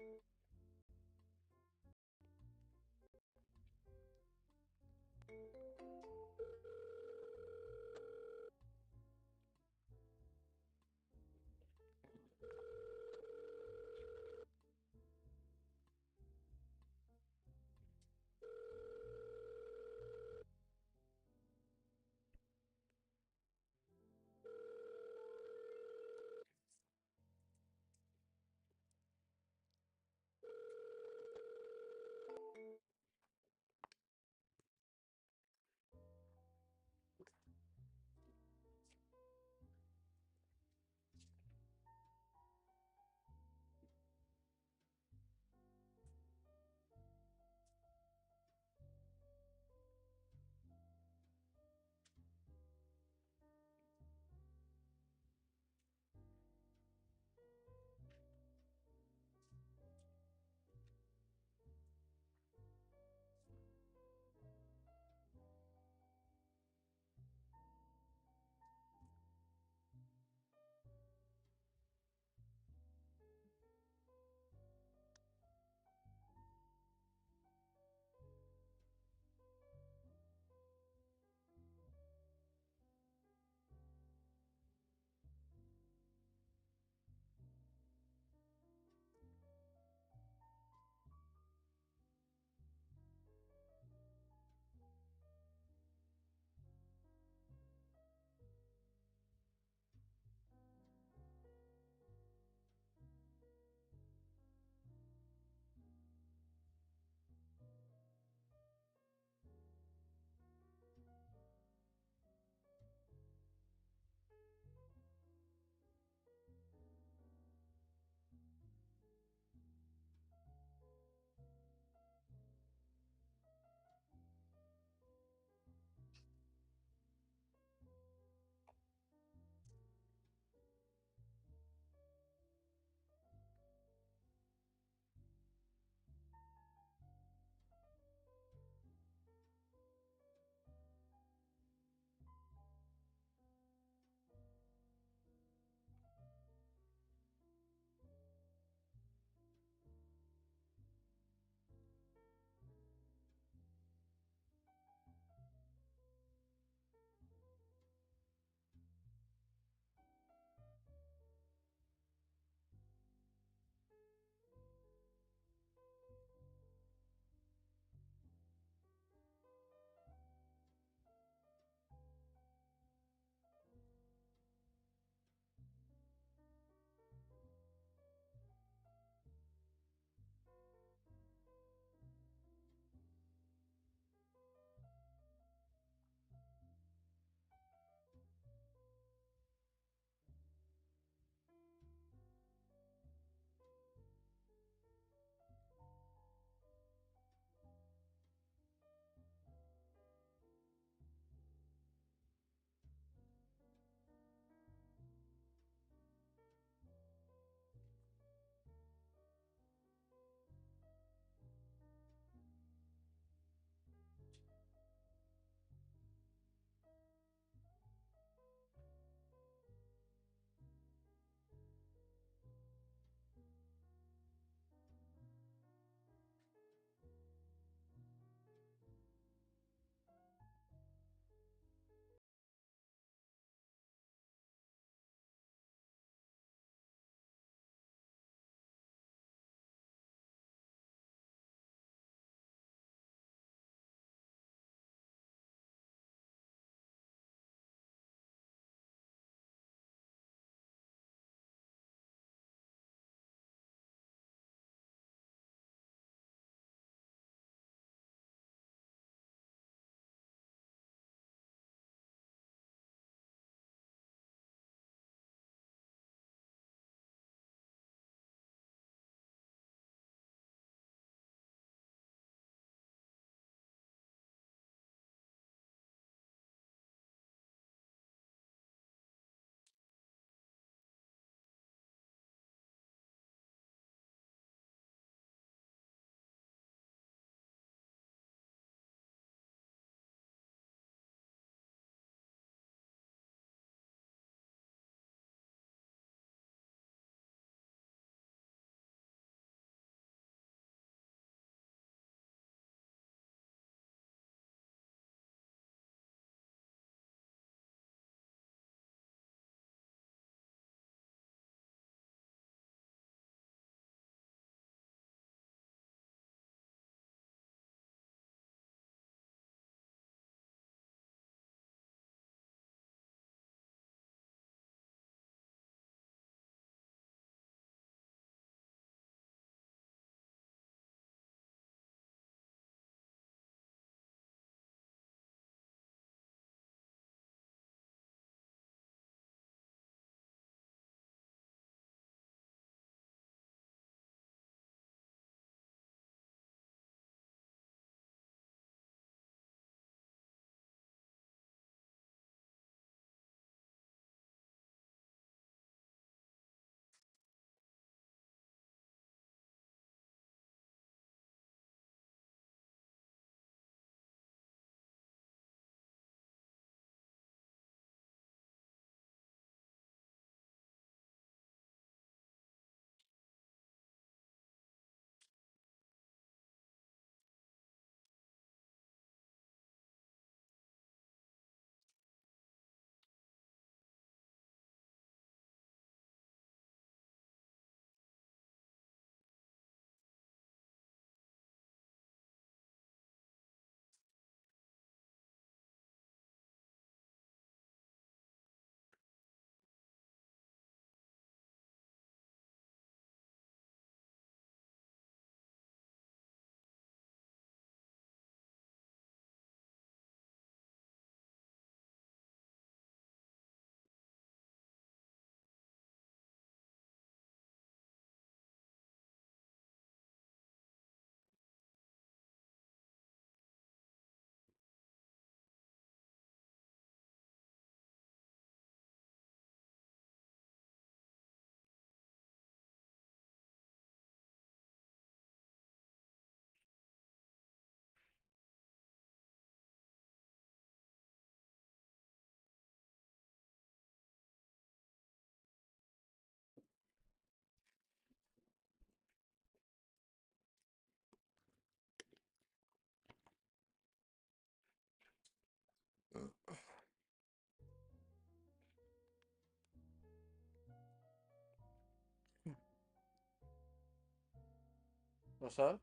What's up?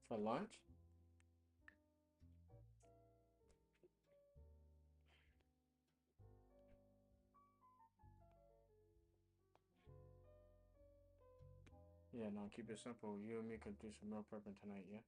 For lunch? Yeah, no, keep it simple. You and me could do some meal prepping tonight, yeah?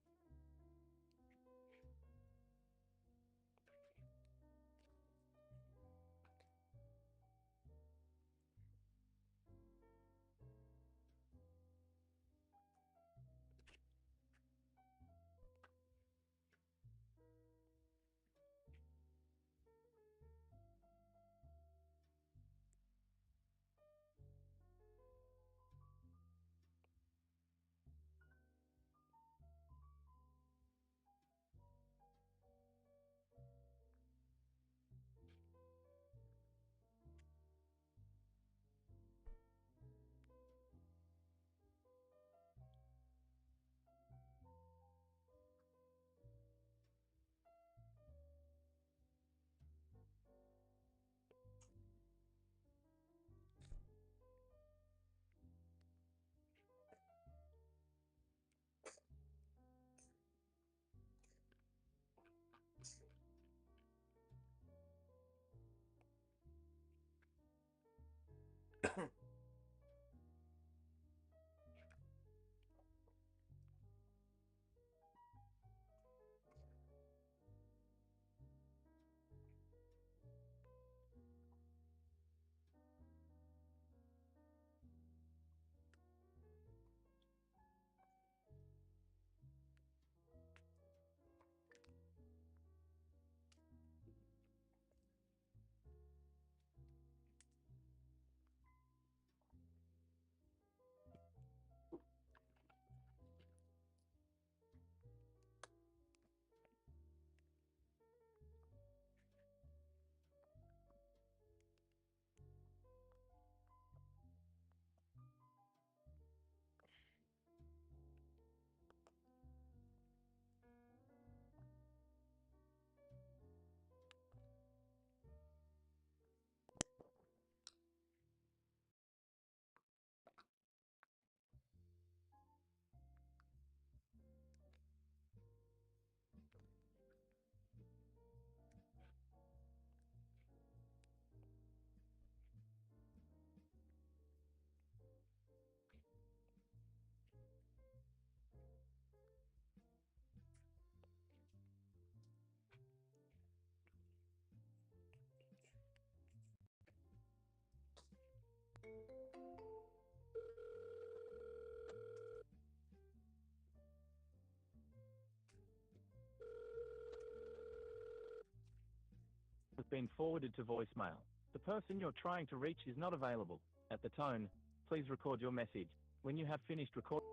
Has been forwarded to voicemail. The person you're trying to reach is not available. At the tone, please record your message. When you have finished recording.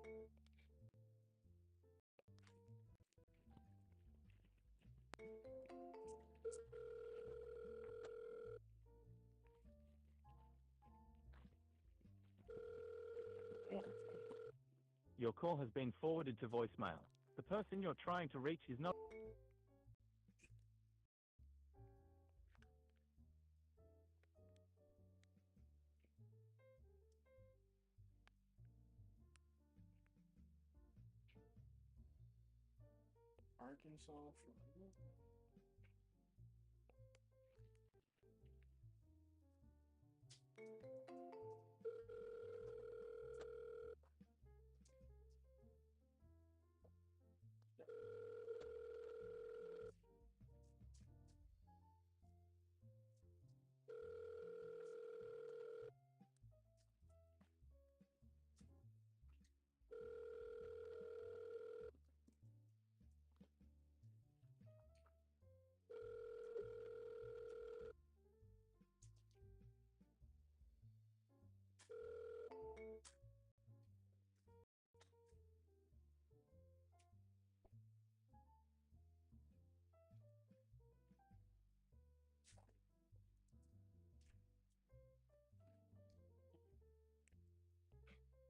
Your call has been forwarded to voicemail. The person you're trying to reach is not. Arkansas.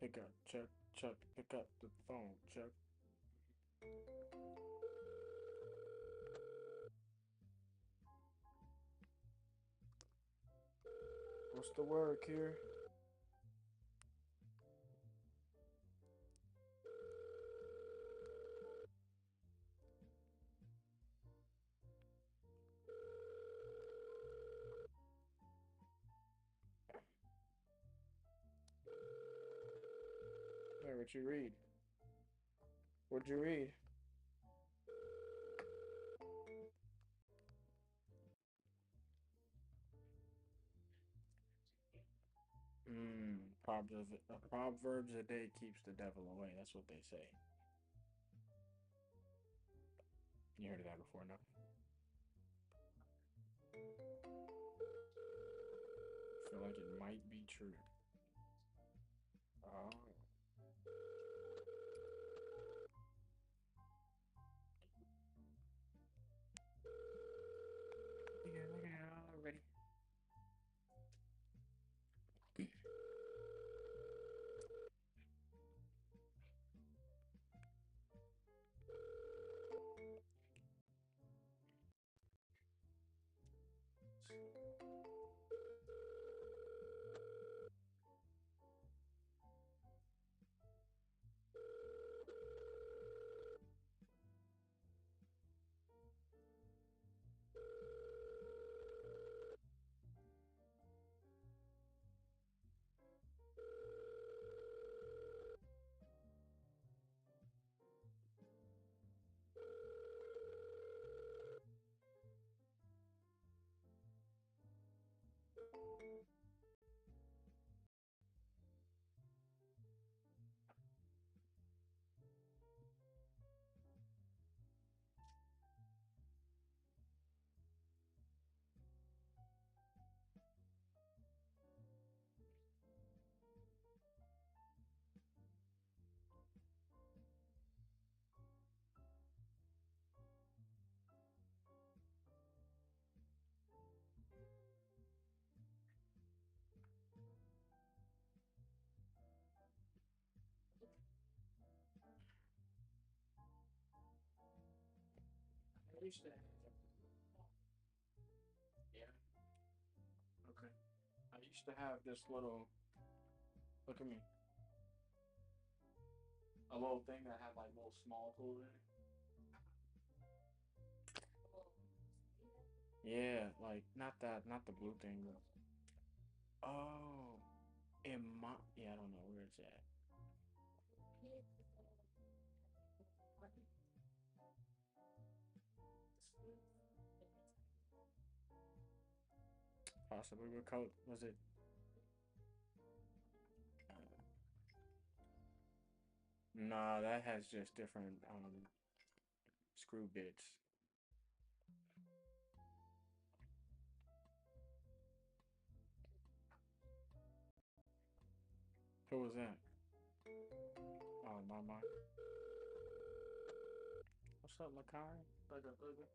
Pick up, Chuck, Chuck, pick up the phone, Chuck. What's the word, Kier? What you read? What'd you read? Proverbs a day keeps the devil away. That's what they say. You heard of that before, no? I feel like it might be true. Oh. Yeah, look at it already. I used to. Yeah. Okay. I used to have this little. Look at me. A little thing that had like little small tools in it. Yeah, like not the blue thing. But, oh, it might. Yeah, I don't know where it's at. Possibly what coat was it? Nah, that has just different screw bits. Who was that? Oh, Mama. What's up, Makai? Thugga, thugga.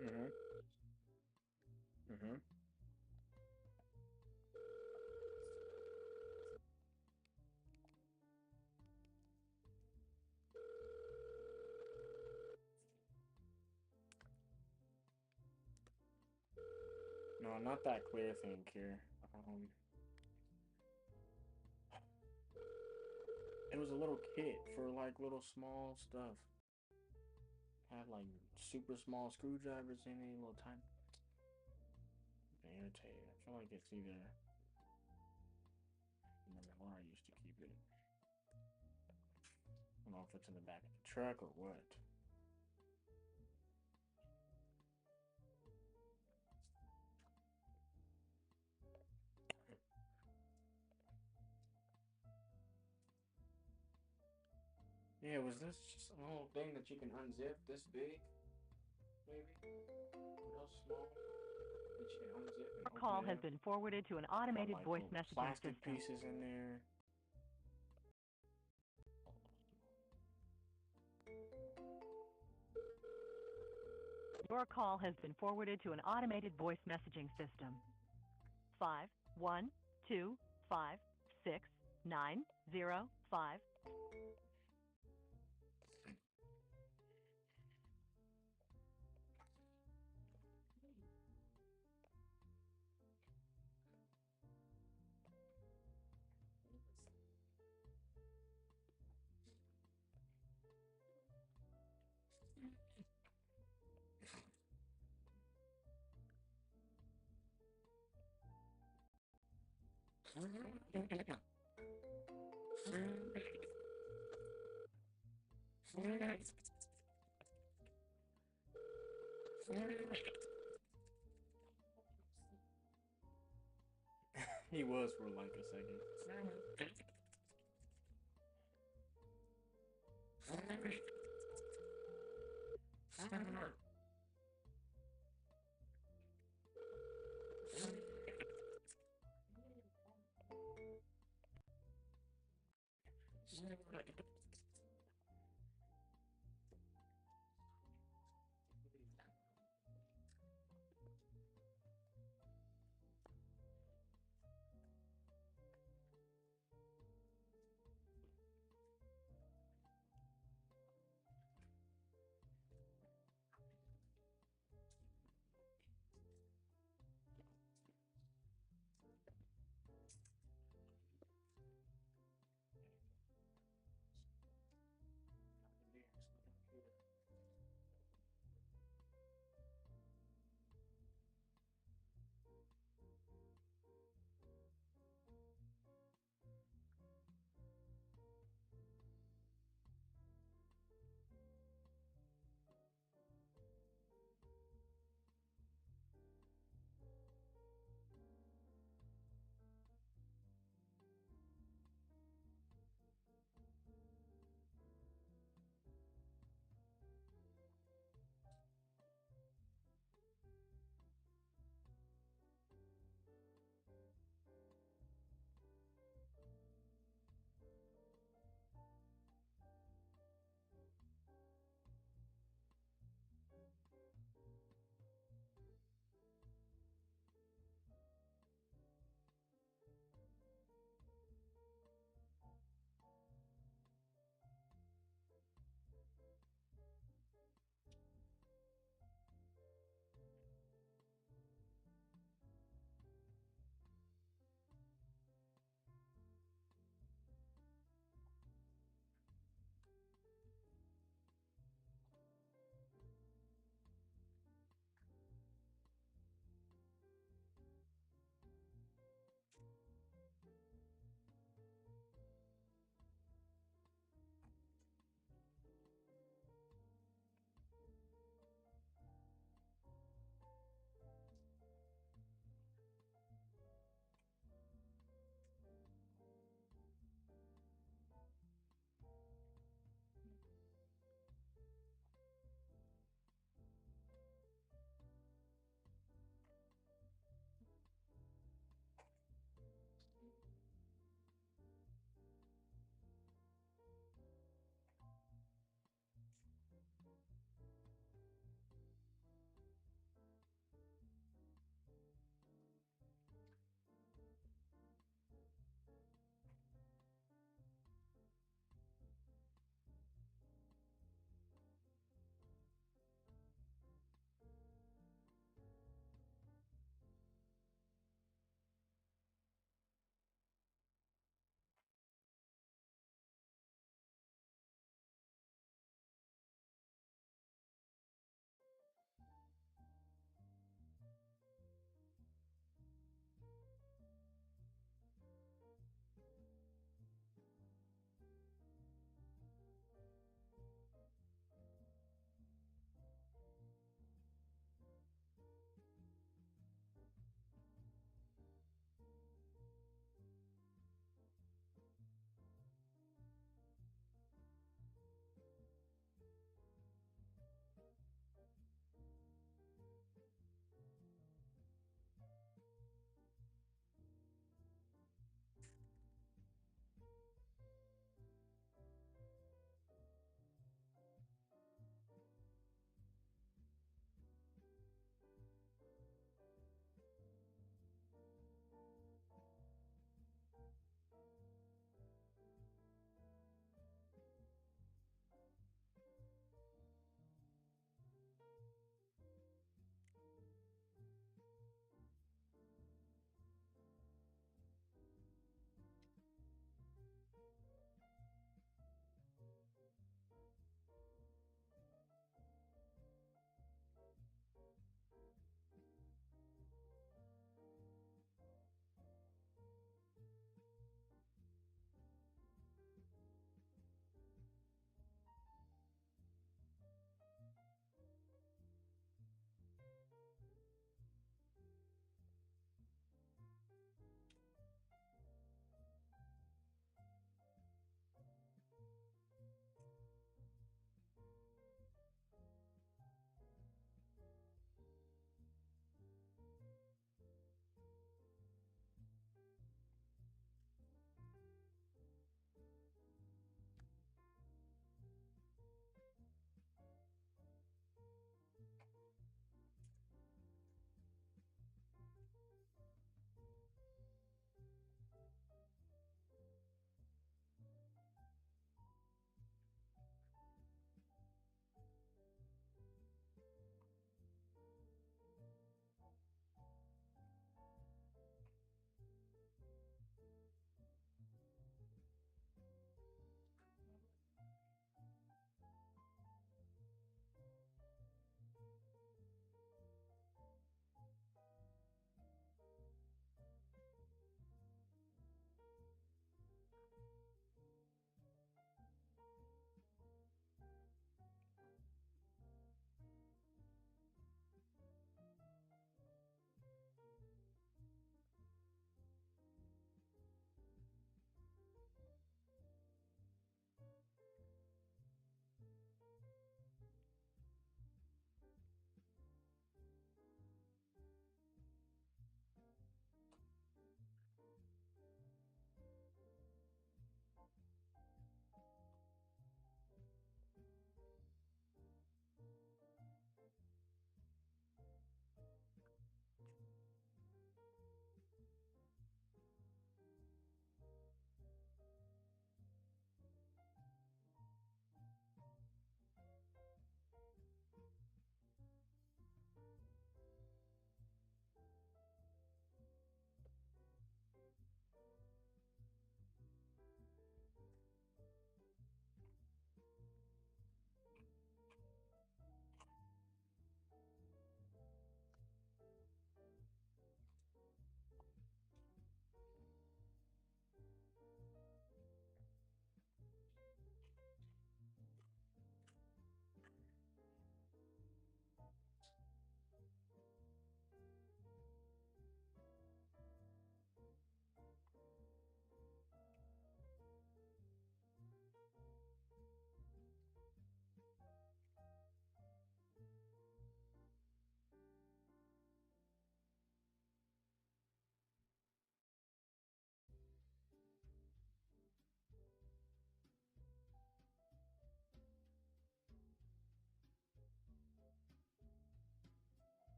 Mhm. Mhm. No, not that clear thing, Kier. It was a little kit for like little small stuff. Had like super small screwdrivers in it, little tiny. I'm irritated. I feel like it's either. I remember where I used to keep it. I don't know if it's in the back of the truck or what. Yeah, was this just a little thing that you can unzip this big? Maybe? Real small? That you can unzip and Your open call it has up? been forwarded to an Got automated like voice little messaging plastic system. pieces in there. Your call has been forwarded to an automated voice messaging system. 51256 905. He was for like a second.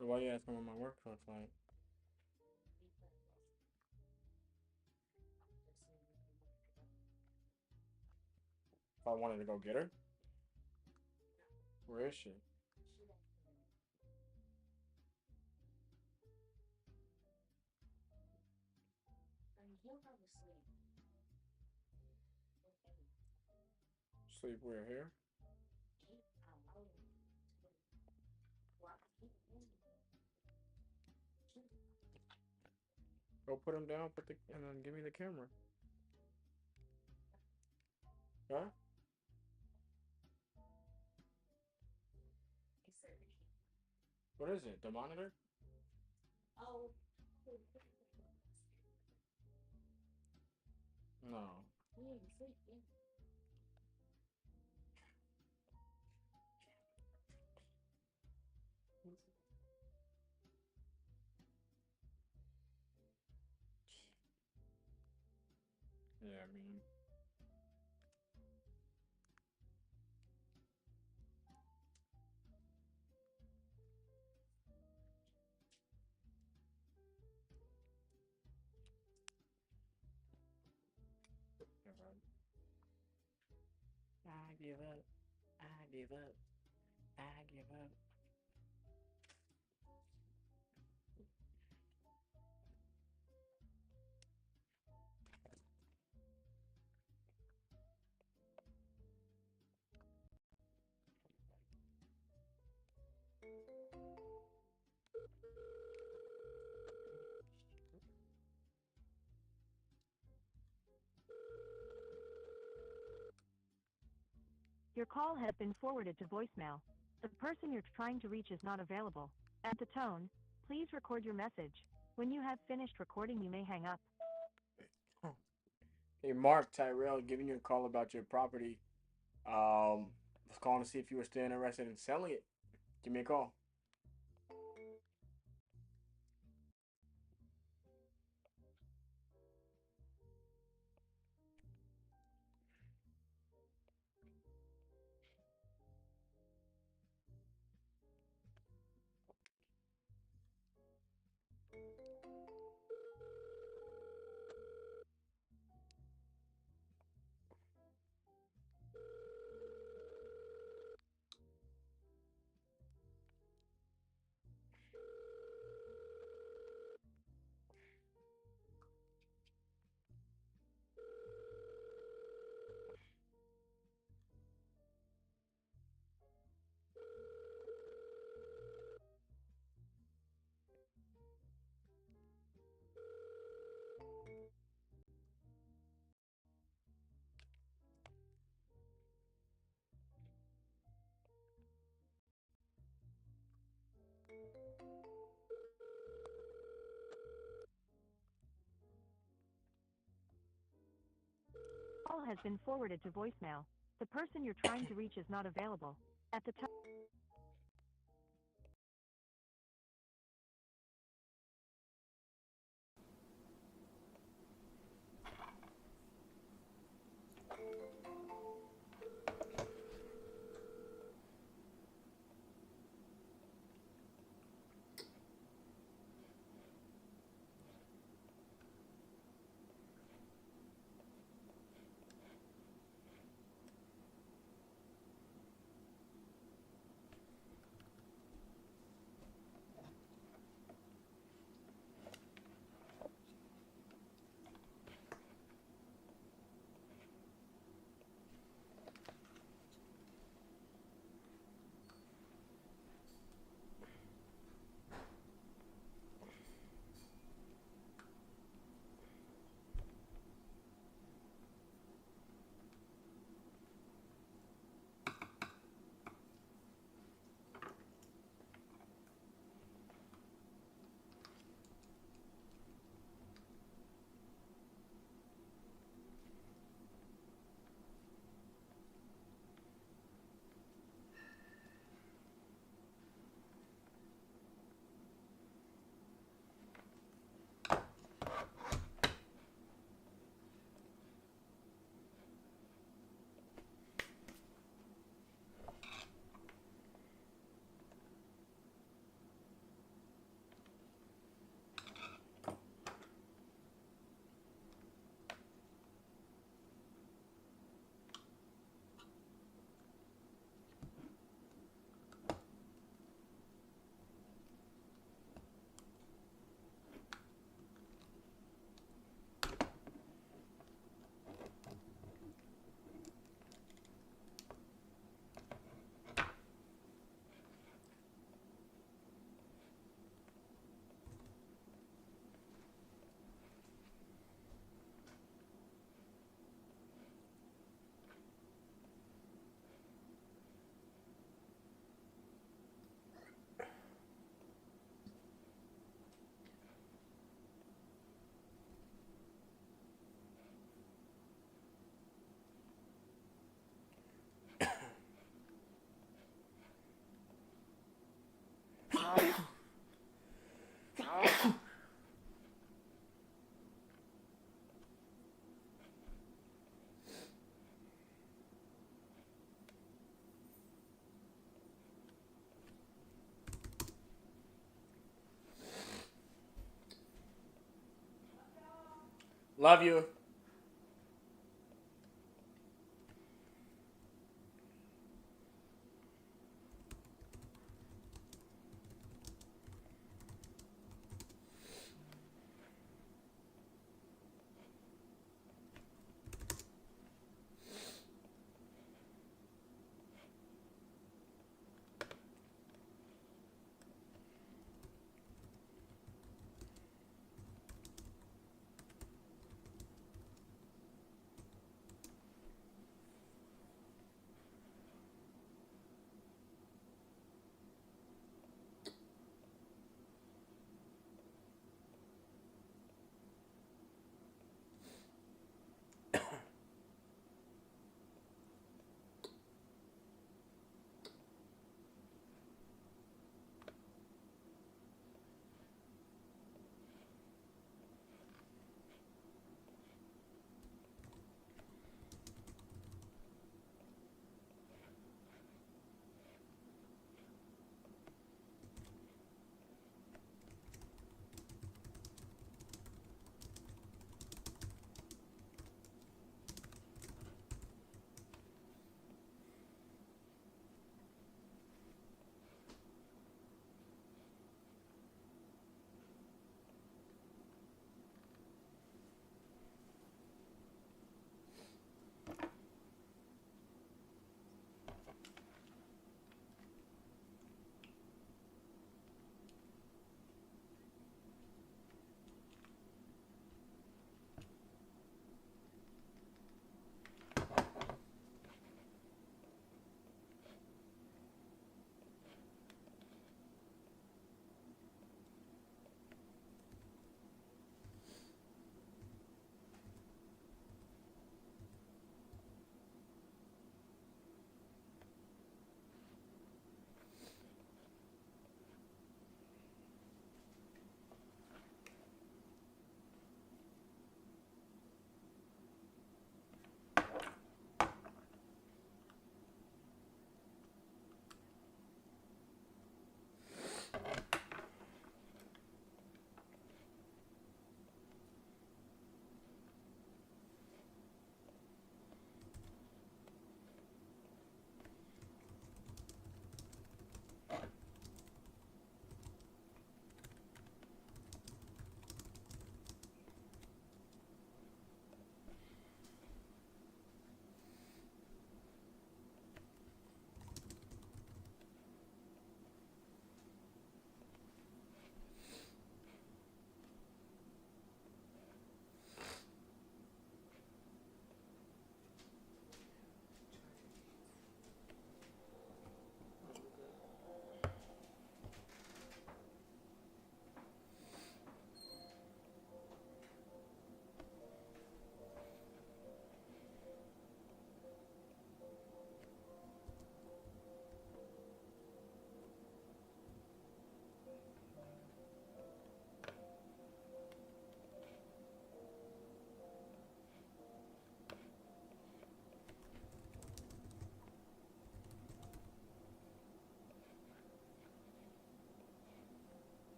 So why you asking what my work looks like? If I wanted to go get her? Where is she? Sleep where here? Go put him down, and then give me the camera. Huh? What is it? The monitor? No. Yeah, I mean. I give up. I give up. I give up. Your call has been forwarded to voicemail. The person you're trying to reach is not available. At the tone, please record your message. When you have finished recording, you may hang up. Hey, Mark, Tyrell, giving you a call about your property. Was calling to see if you were still interested in selling it. Give me a call. Call has been forwarded to voicemail. The person you're trying to reach is not available. At the tone. Love you.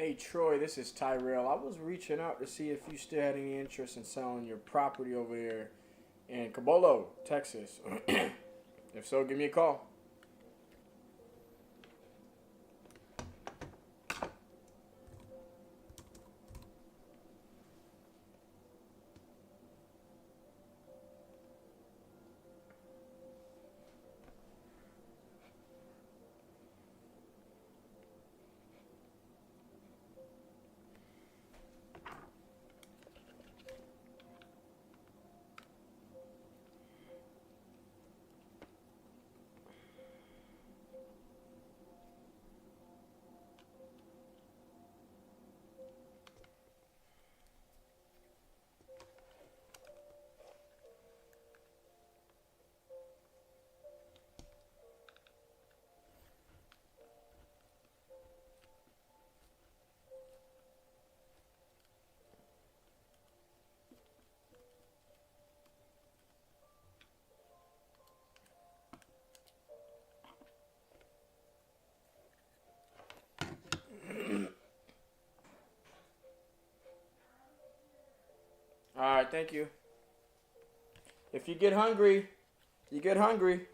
Hey Troy, this is Tyrell. I was reaching out to see if you still had any interest in selling your property over there in Cabolo, Texas. If so, give me a call. All right, thank you. If you get hungry, you get hungry.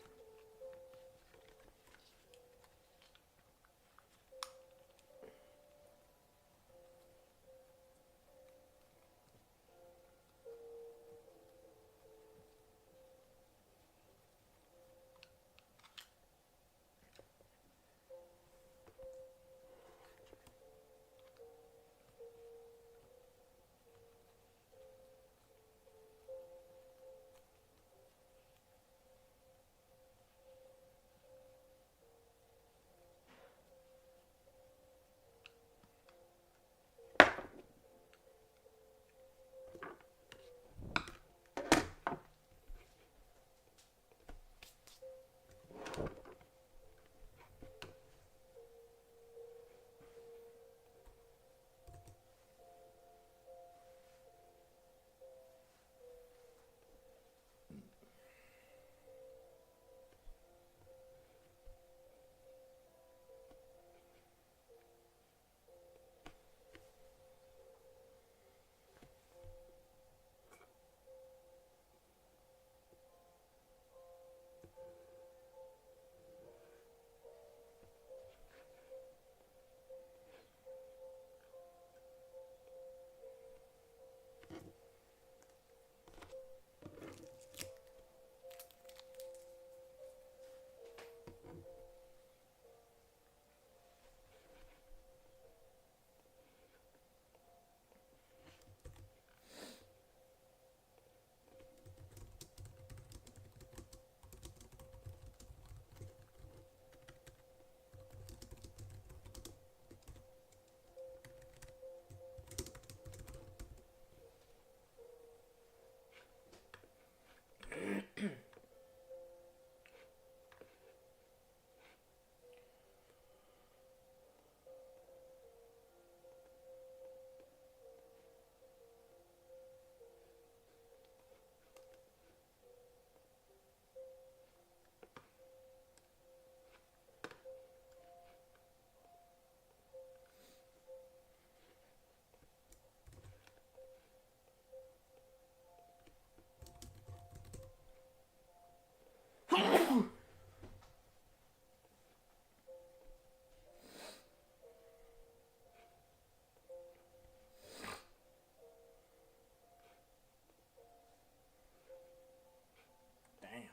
Damn.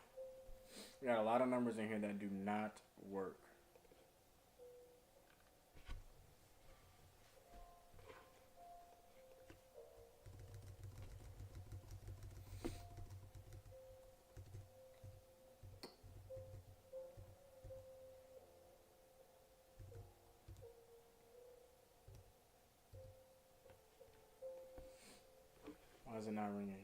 We got a lot of numbers in here that do not work. Why is it not ringing?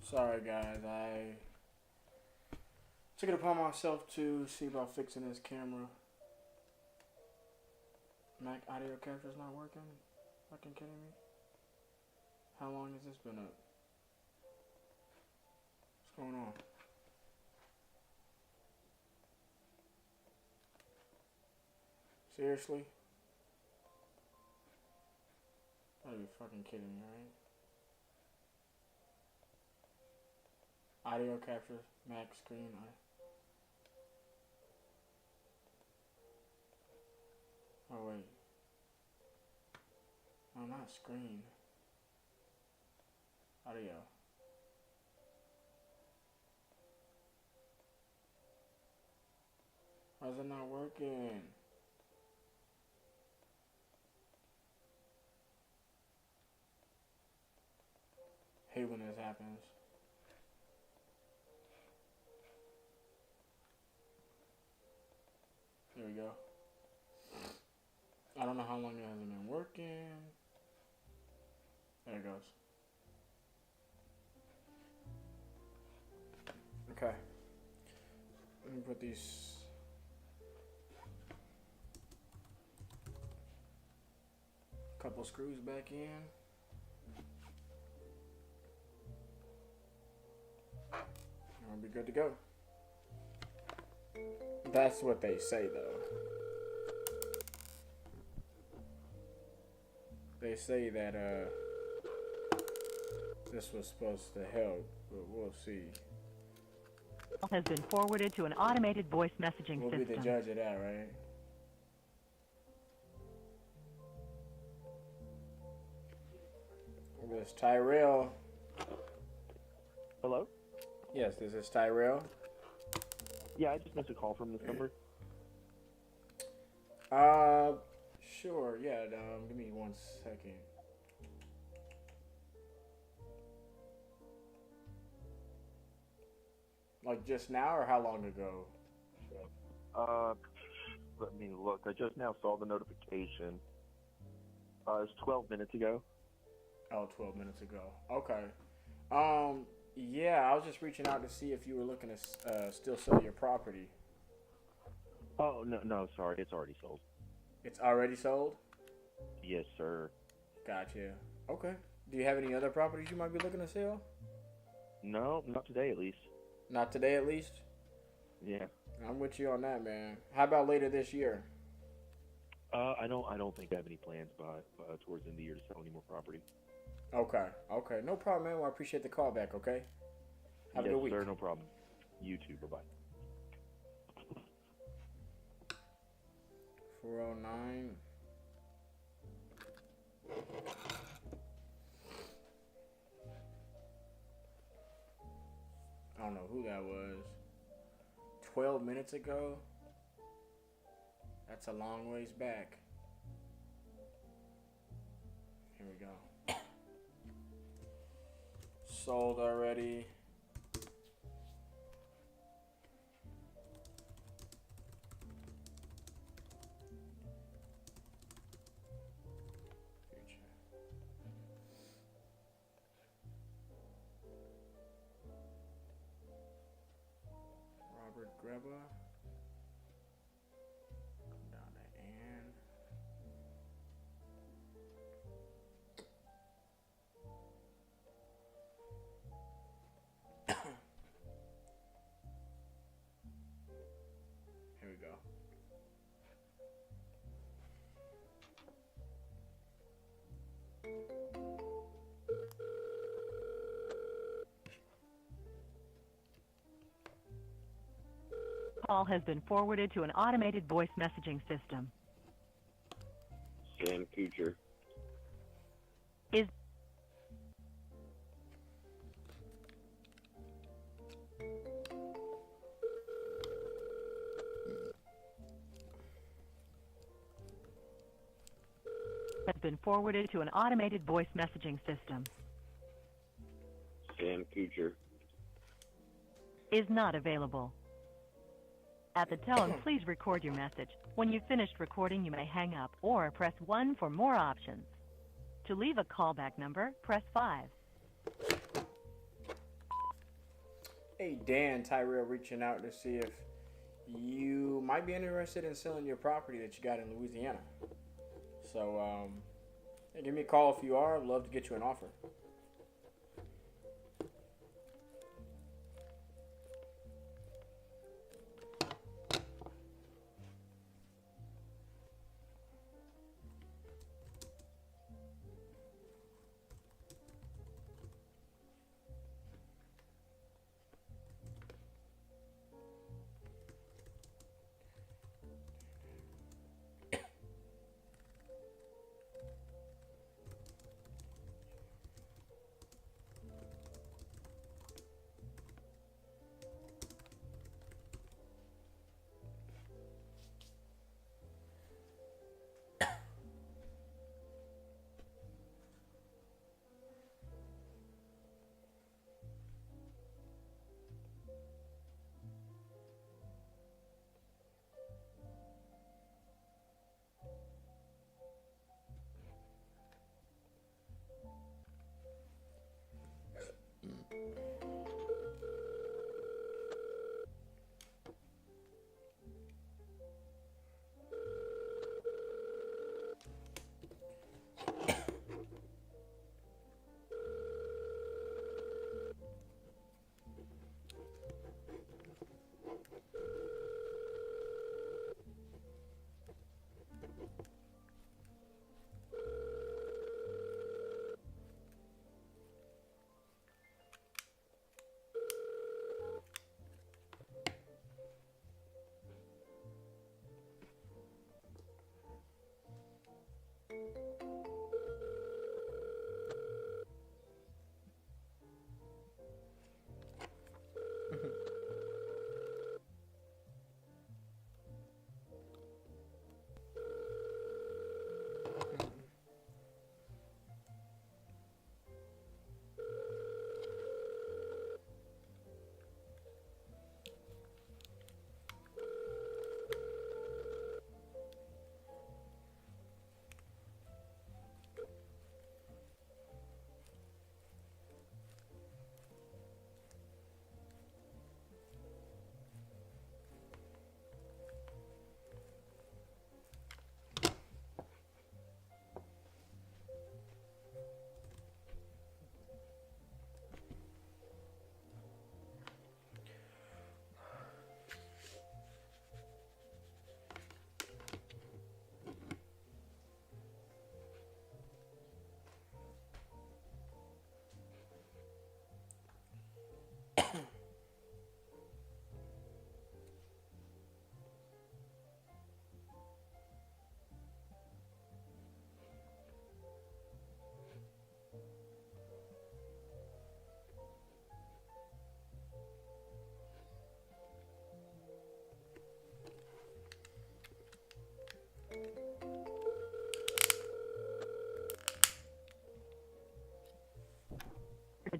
Sorry, guys. I took it upon myself to see about fixing this camera. Mac audio capture's not working? Fucking kidding me? How long has this been up? What's going on? Seriously? Gotta be fucking kidding me, right? Audio capture, Mac screen. Oh wait. No, not screen. Audio. Why is it not working? Hate when this happens. There we go. I don't know how long it hasn't been working. There it goes. Okay. Let me put these. Couple screws back in. And we'll be good to go. That's what they say, though. They say that this was supposed to help, but we'll see. Has been forwarded to an automated voice messaging We'll system. be the judge of that, right? This is Tyrell. Hello? Yes, this is Tyrell. Yeah, I just missed a call from this number. Sure, yeah, give me 1 second. Like just now or how long ago? Let me look. I just now saw the notification. It was 12 minutes ago. Oh, 12 minutes ago. Okay. Yeah, I was just reaching out to see if you were looking to still sell your property. Oh, no, sorry. It's already sold. It's already sold? Yes, sir. Gotcha. Okay. Do you have any other properties you might be looking to sell? No, not today at least. Not today at least? Yeah. I'm with you on that, man. How about later this year? I don't think I have any plans by towards the end of the year to sell any more property. Okay. Okay. No problem, man. Well, I appreciate the call back, okay? Have a good week. Yes, sir. No problem. You too. Bye-bye. 409. I don't know who that was. 12 minutes ago? That's a long ways back. Here we go. Sold already. Robert Greba. Come down to Ann. Here we go. Call has been forwarded to an automated voice messaging system. Sam Kucher. Is has been forwarded to an automated voice messaging system. Sam Kucher. Is not available. At the tone, please record your message. When you've finished recording, you may hang up or press 1 for more options. To leave a callback number, press 5. Hey Dan, Tyrell reaching out to see if you might be interested in selling your property that you got in Louisiana. So, hey, give me a call if you are. I'd love to get you an offer.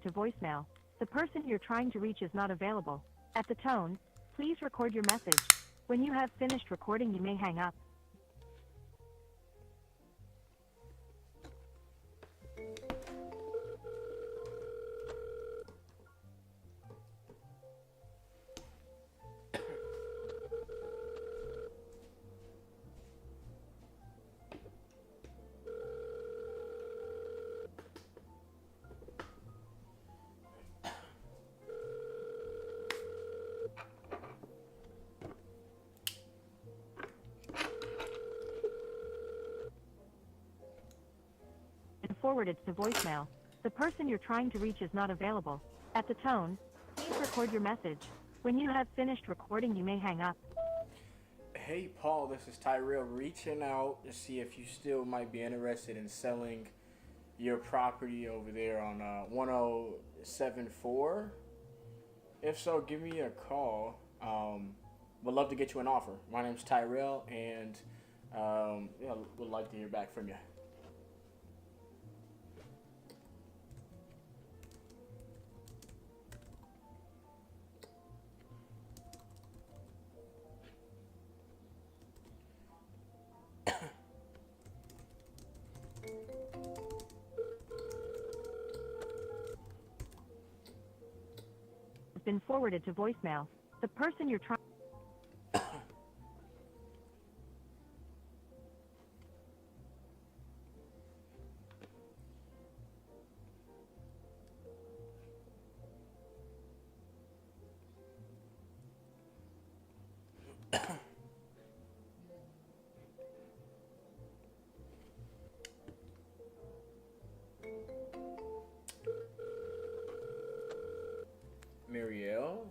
To voicemail. The person you're trying to reach is not available. At the tone, please record your message. When you have finished recording, you may hang up. Forwarded to voicemail. The person you're trying to reach is not available. At the tone, please record your message. When you have finished recording, you may hang up. Hey Paul, this is Tyrell reaching out to see if you still might be interested in selling your property over there on 1074. If so, give me a call. Would love to get you an offer. My name's Tyrell, and would like to hear back from you. been forwarded to voicemail. The person you're trying Muriel.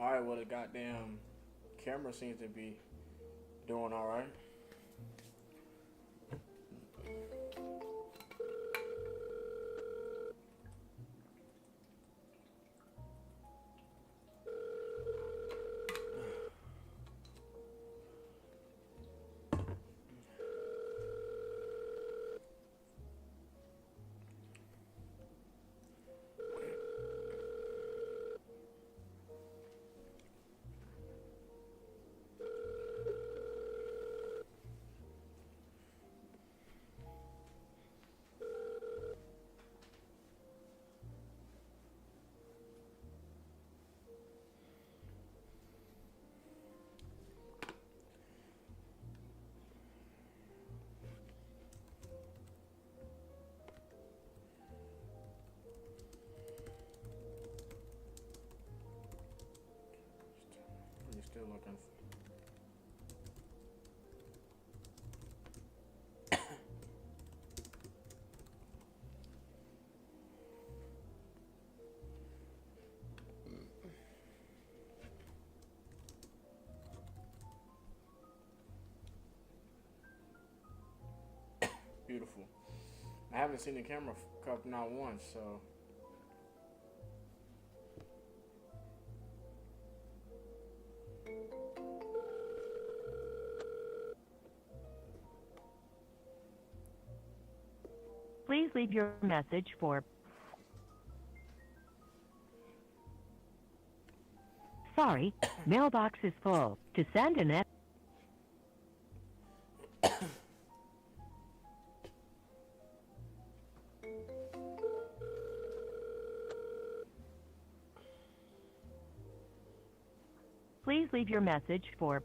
All right, well, the goddamn camera seems to be doing all right. You're still looking. Beautiful. I haven't seen the camera cup not once, so. Please leave your message for Sorry, mailbox is full. To send an Please leave your message for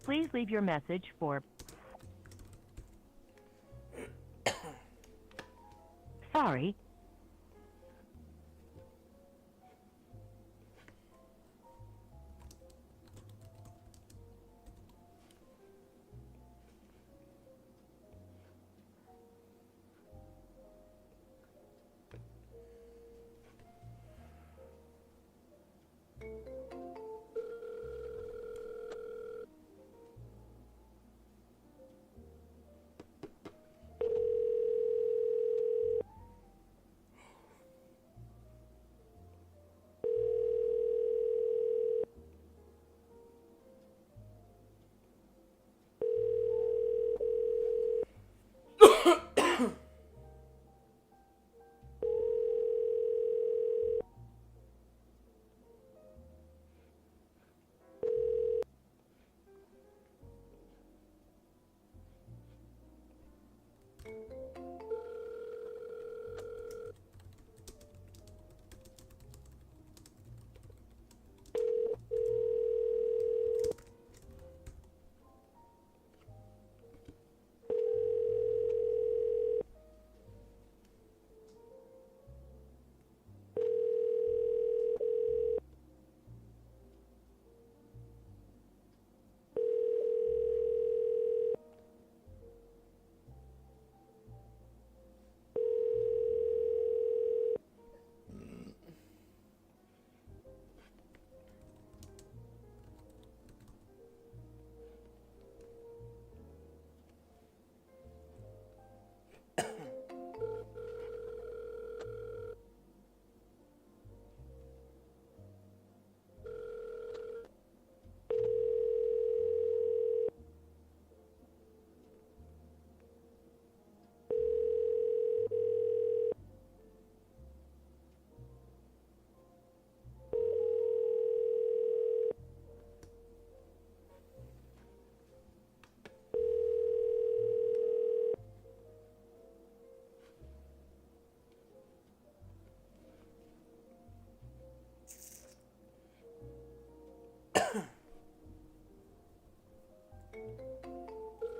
Please leave your message for Sorry.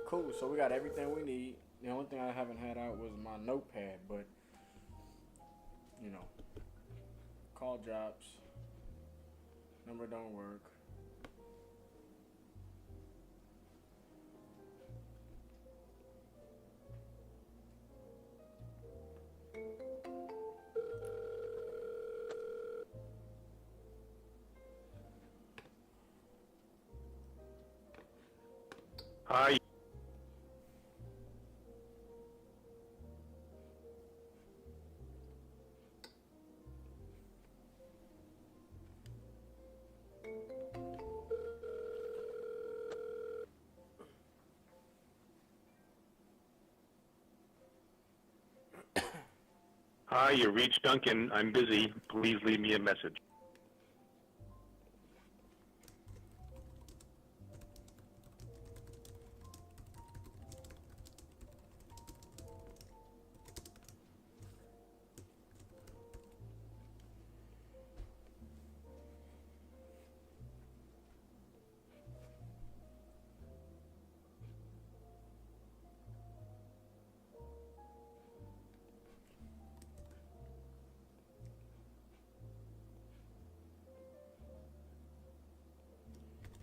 Cool, so we got everything we need. The only thing I haven't had out was my notepad, but you know, call drops, number don't work. Hi. Hi, you reached Duncan. I'm busy. Please leave me a message.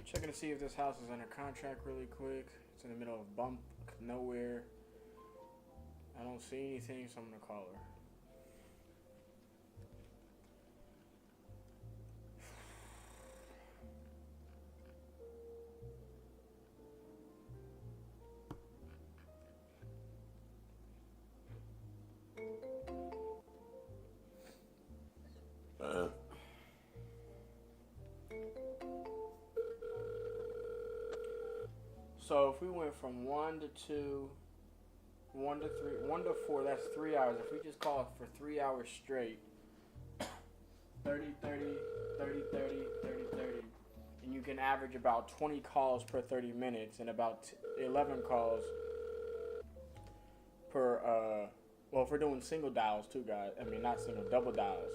Checking to see if this house is under contract really quick. It's in the middle of bump nowhere. I don't see anything, so I'm gonna call her. So if we went from 1 to 2, 1 to 3, 1 to 4, that's 3 hours. If we just call for 3 hours straight, 30, 30, 30, 30, 30, 30. and you can average about 20 calls per 30 minutes and about 11 calls per well, if we're doing single dials too, guys, I mean not single, double dials,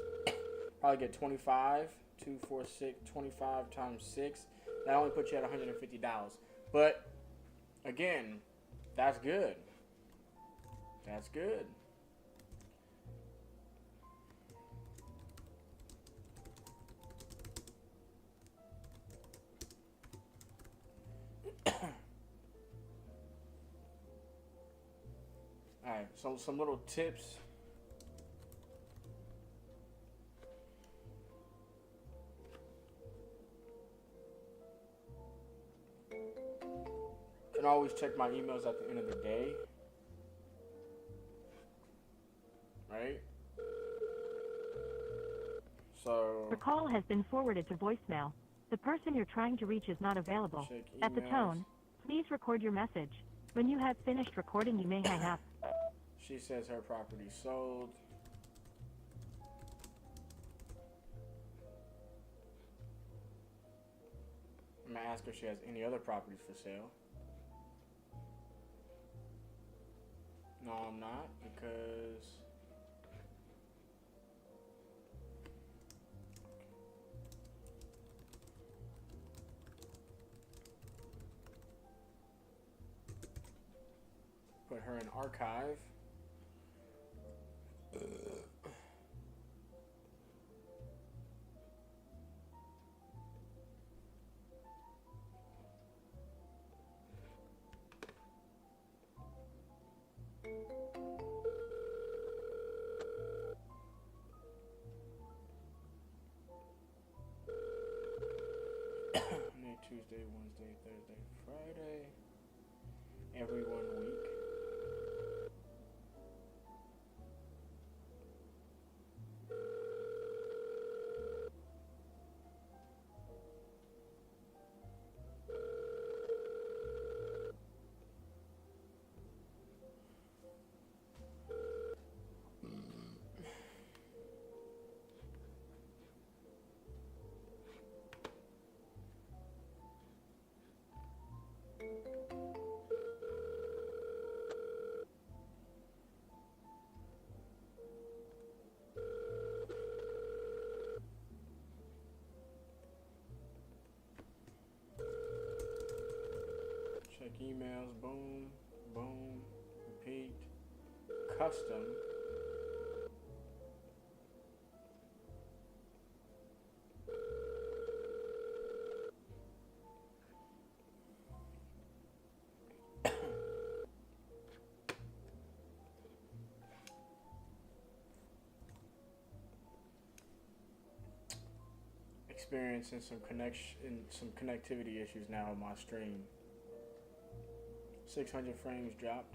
probably get 25, 2, 4, 6, 25 times 6. That only puts you at 150 dials. But again, that's good. That's good. Alright, so some little tips. Can always check my emails at the end of the day. Right? So Your call has been forwarded to voicemail. The person you're trying to reach is not available. check At the emails. tone, please record your message. When you have finished recording, you may hang up. She says her property sold. I'm gonna ask her if she has any other properties for sale. No, I'm not, because put her in archive. Monday, Tuesday, Wednesday, Thursday, Friday. Every 1 week. Check emails, boom, boom, repeat, custom. Experiencing some connectivity issues now on my stream. 600 frames dropped.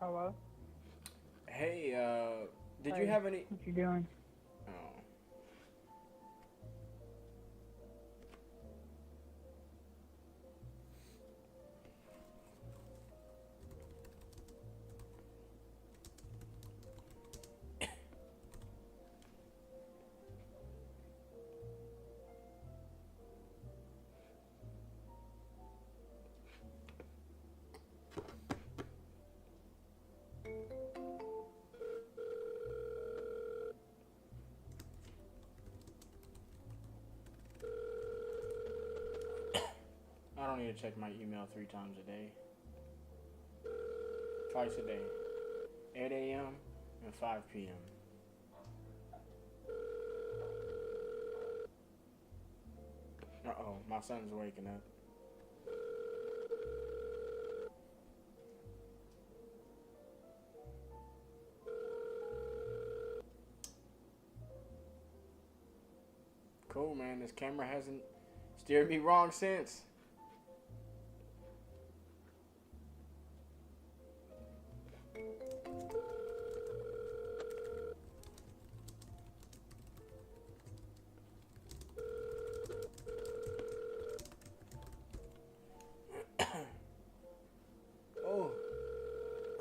Hello? Hey, did you Hey, have any? What you doing? Oh. I don't need to check my email 3 times a day. Twice a day. 8 a.m. and 5 p.m. Uh-oh, my son's waking up. Cool, man. This camera hasn't steered me wrong since.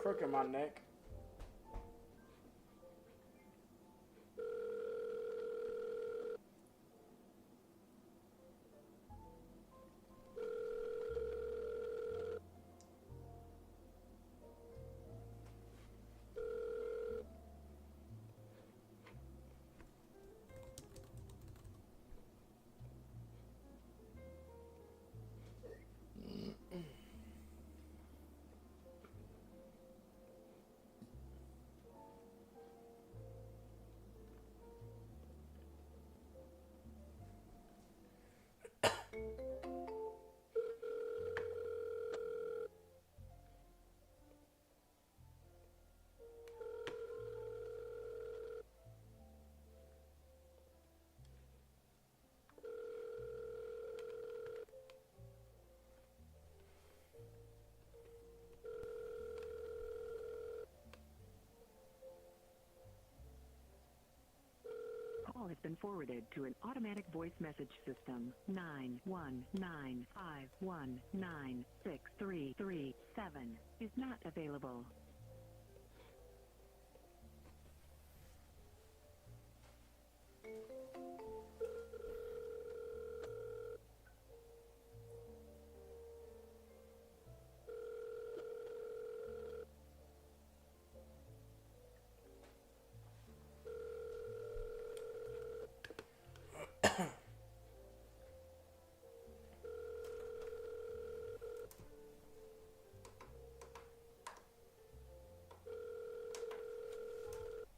crook in my neck. Call has been forwarded to an automatic voice message system. 91951963337 is not available.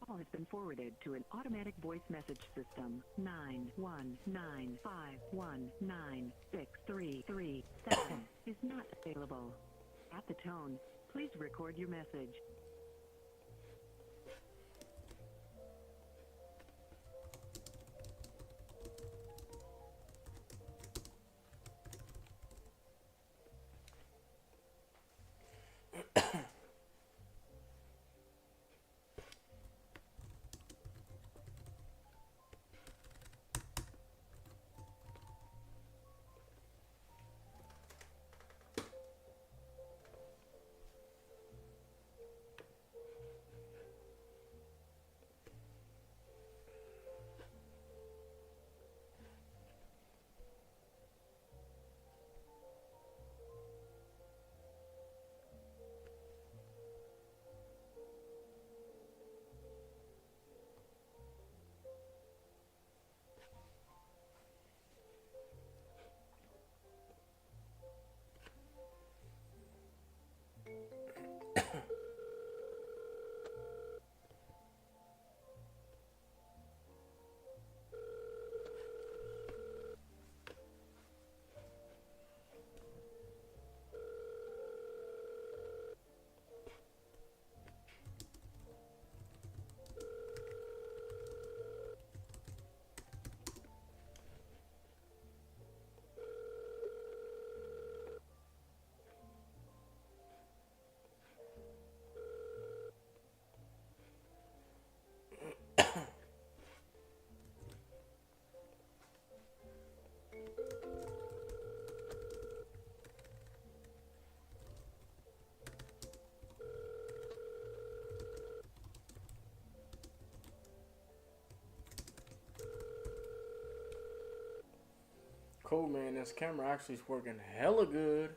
Call has been forwarded to an automatic voice message system. 91951963337 is not available. At the tone, please record your message. Cool, man. This camera actually is working hella good.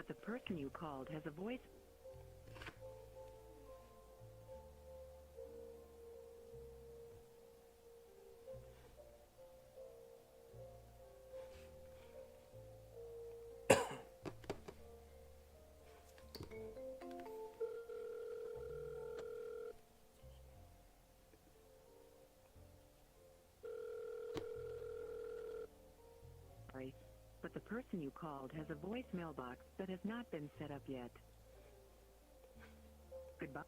but the person you called has a voice. Sorry, but the person you called has a voicemail box that has not been set up yet. Goodbye.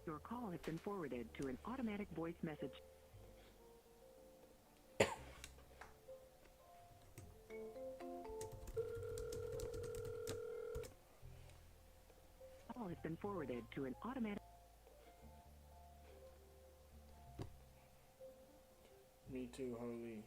Your call has been forwarded to an automatic voice message. Call has been forwarded to an automatic. Me too, holy.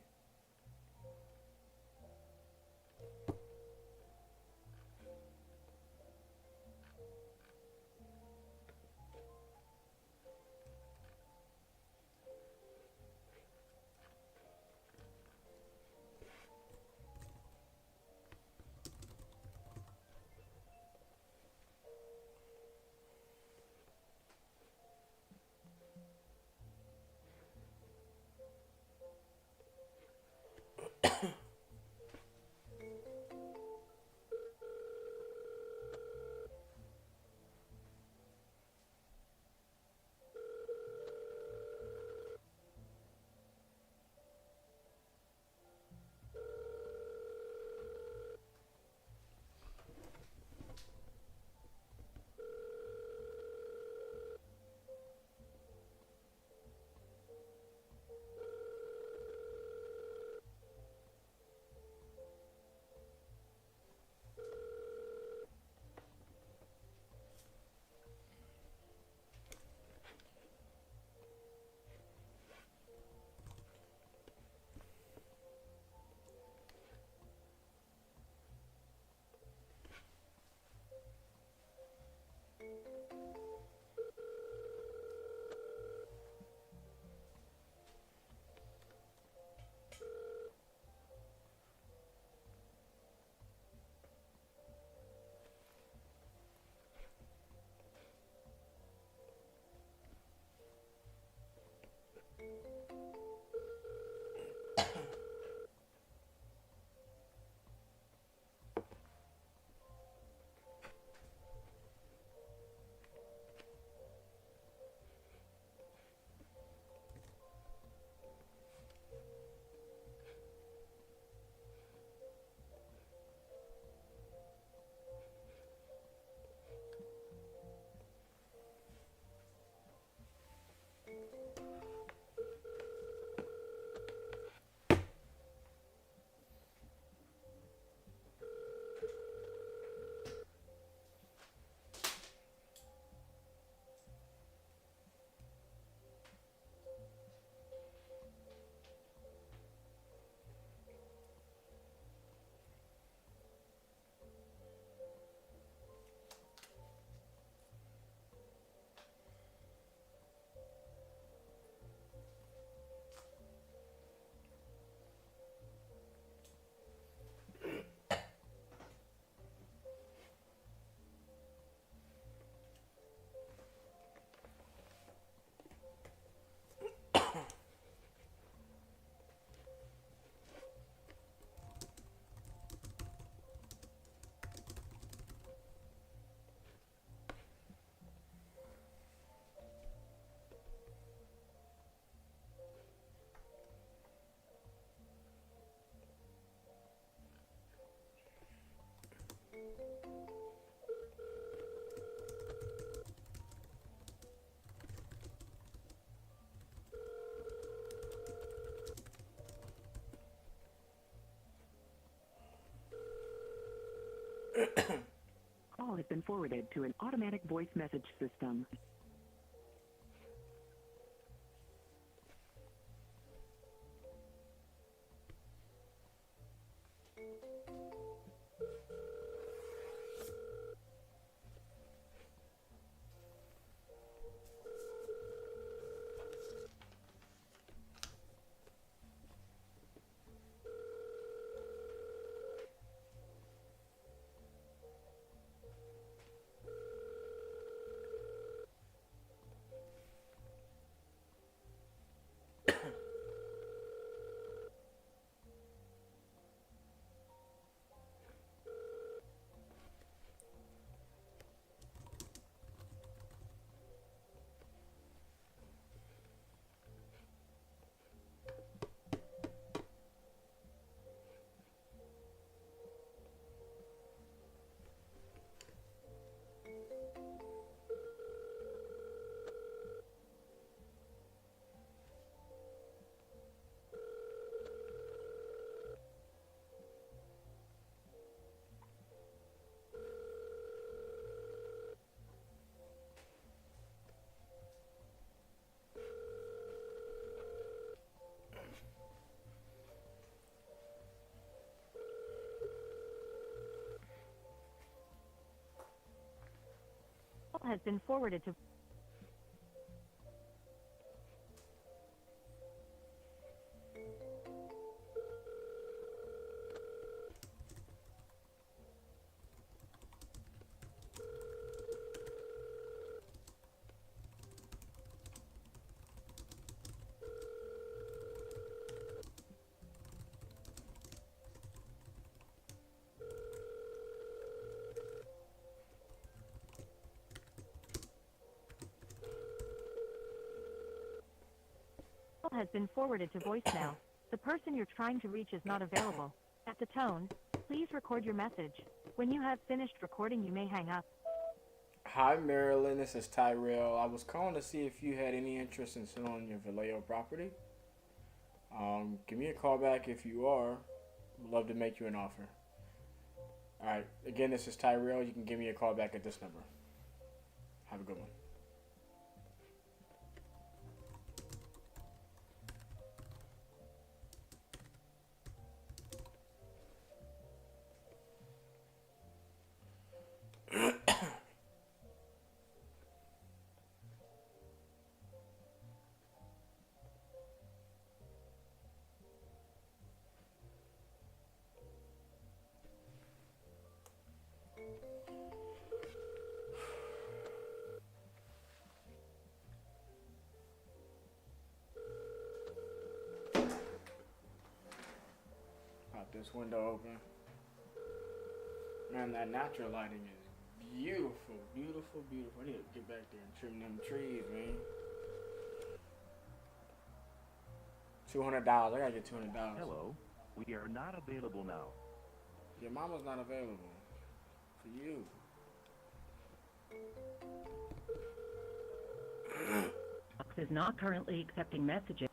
Call has been forwarded to an automatic voice message system. Has been forwarded to. Has been forwarded to voicemail. The person you're trying to reach is not available. At the tone, please record your message. When you have finished recording, you may hang up. Hi, Marilyn. This is Tyrell. I was calling to see if you had any interest in selling your Vallejo property. Give me a call back if you are. Would love to make you an offer. All right. Again, this is Tyrell. You can give me a call back at this number. Have a good one. Pop this window open. Man, that natural lighting is beautiful, beautiful, beautiful. I need to get back there and trim them trees, man. $200. I gotta get $200. Hello, we are not available now. Your mama's not available. For you. Box is not currently accepting messages.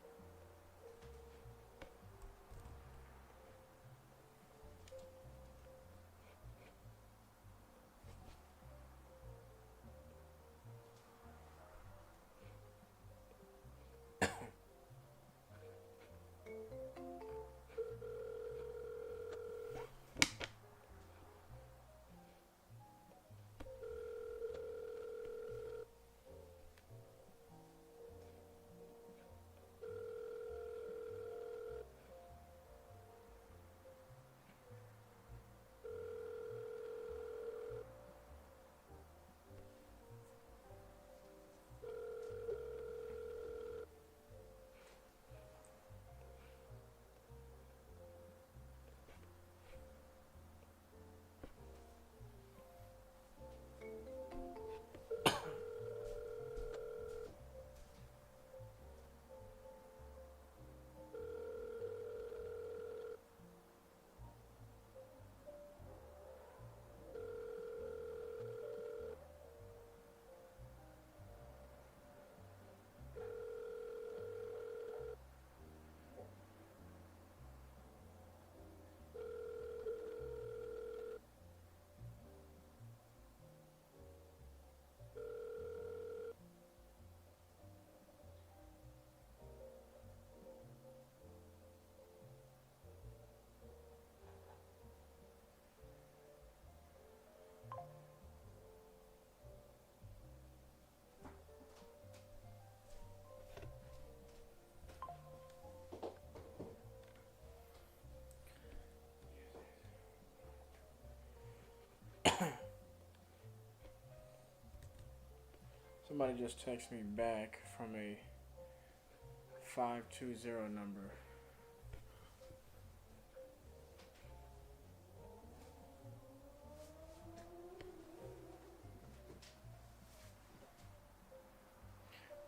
Somebody just texted me back from a 520 number.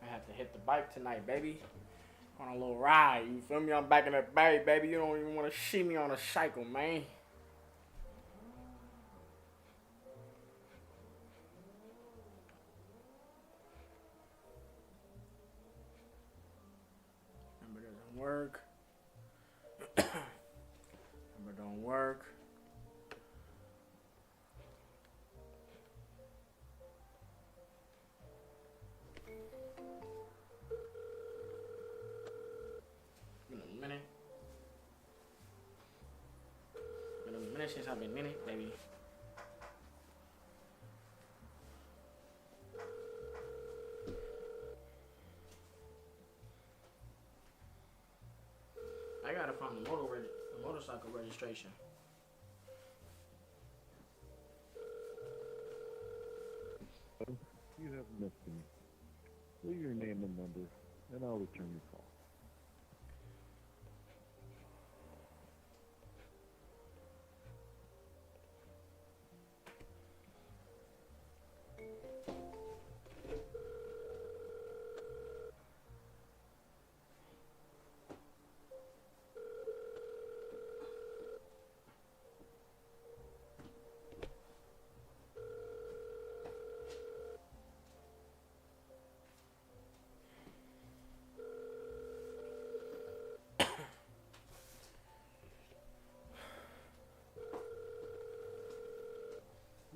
I have to hit the bike tonight, baby. On a little ride, you feel me? I'm back in the bay, baby. You don't even want to see me on a cycle, man. Number doesn't work. Number don't work. Since I've been in it, baby. frustration. You have missed me. Leave your name and number, and I'll return your call.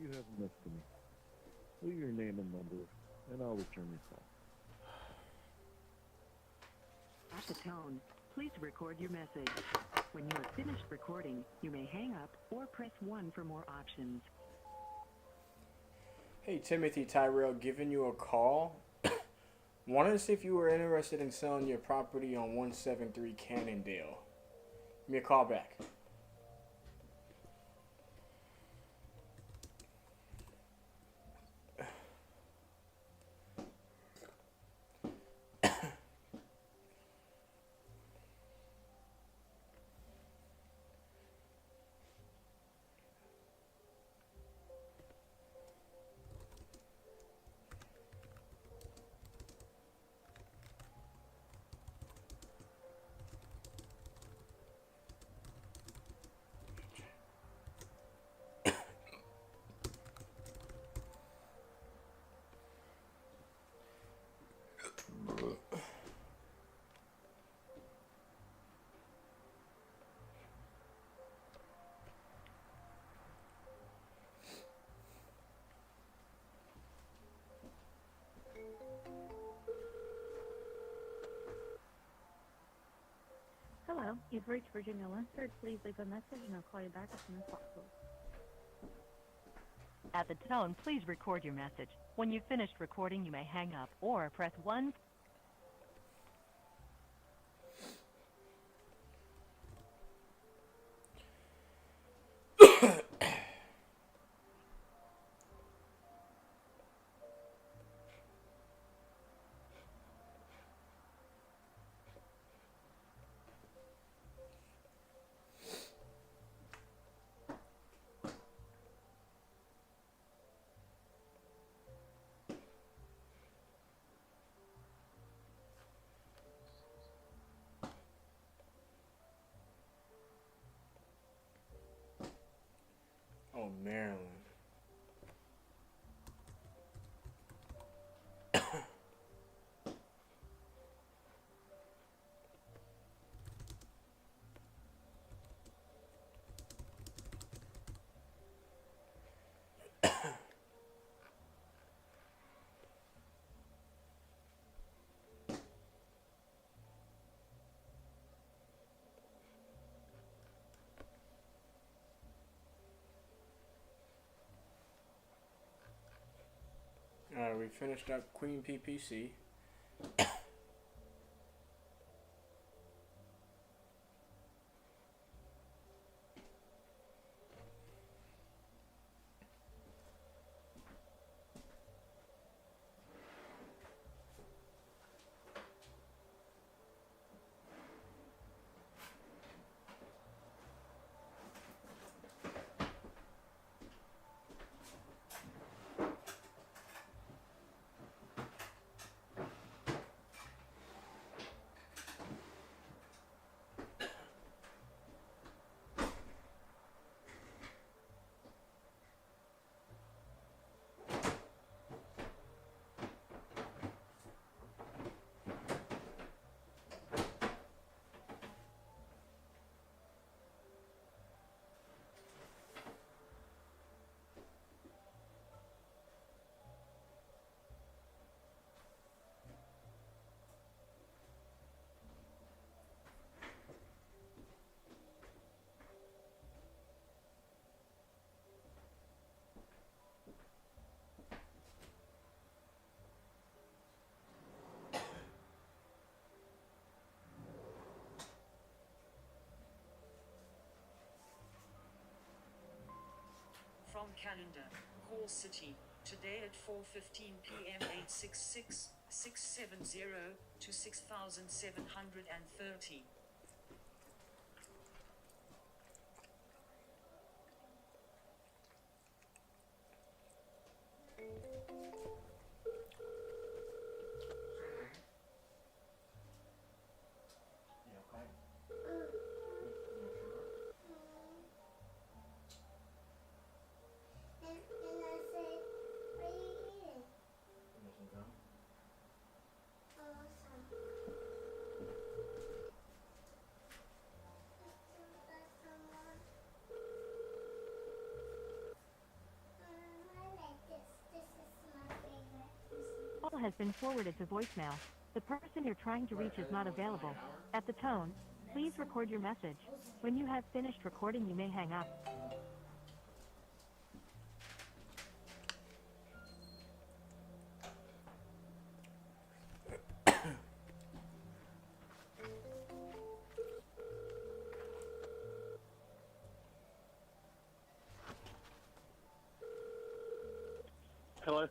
You have missed me. Leave your name and number, and I'll return your call. At the tone, please record your message. When you have finished recording, you may hang up or press 1 for more options. Hey, Timothy Tyrell, giving you a call. Wanted to see if you were interested in selling your property on 173 Cannondale. Give me a call back. Hello, you've reached Virginia Lunsford. Please leave a message and I'll call you back as soon as possible. At the tone, please record your message. When you've finished recording, you may hang up or press 1. Oh, Maryland. Alright, we finished up Queen PPC. from calendar. Call City. Today at 4:15 p.m. 866-670 to 6730. Call has been forwarded to voicemail. The person you're trying to reach is not available. At the tone, please record your message. When you have finished recording, you may hang up. Hello?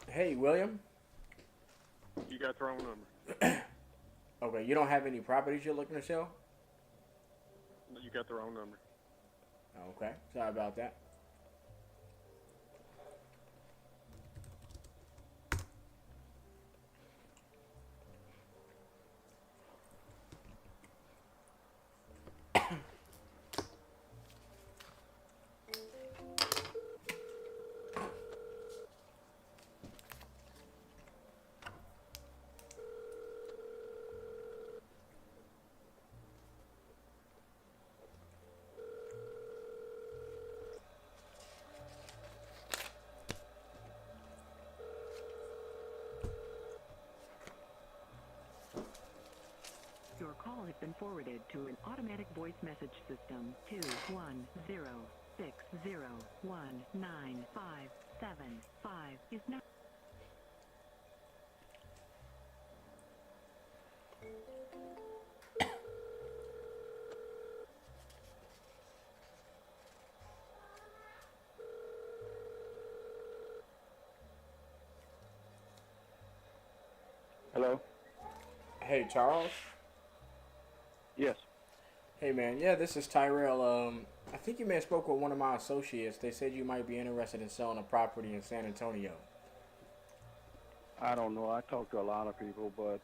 Hey, William? You got the wrong number. Okay, you don't have any properties you're looking to sell? You got the wrong number. Okay, sorry about that. Your call has been forwarded to an automatic voice message system. 21060195575 is now. Hello? Hey, Charles? Yes. Hey, man. Yeah, this is Tyrell. I think you may have spoke with one of my associates. They said you might be interested in selling a property in San Antonio. I don't know. I talk to a lot of people, but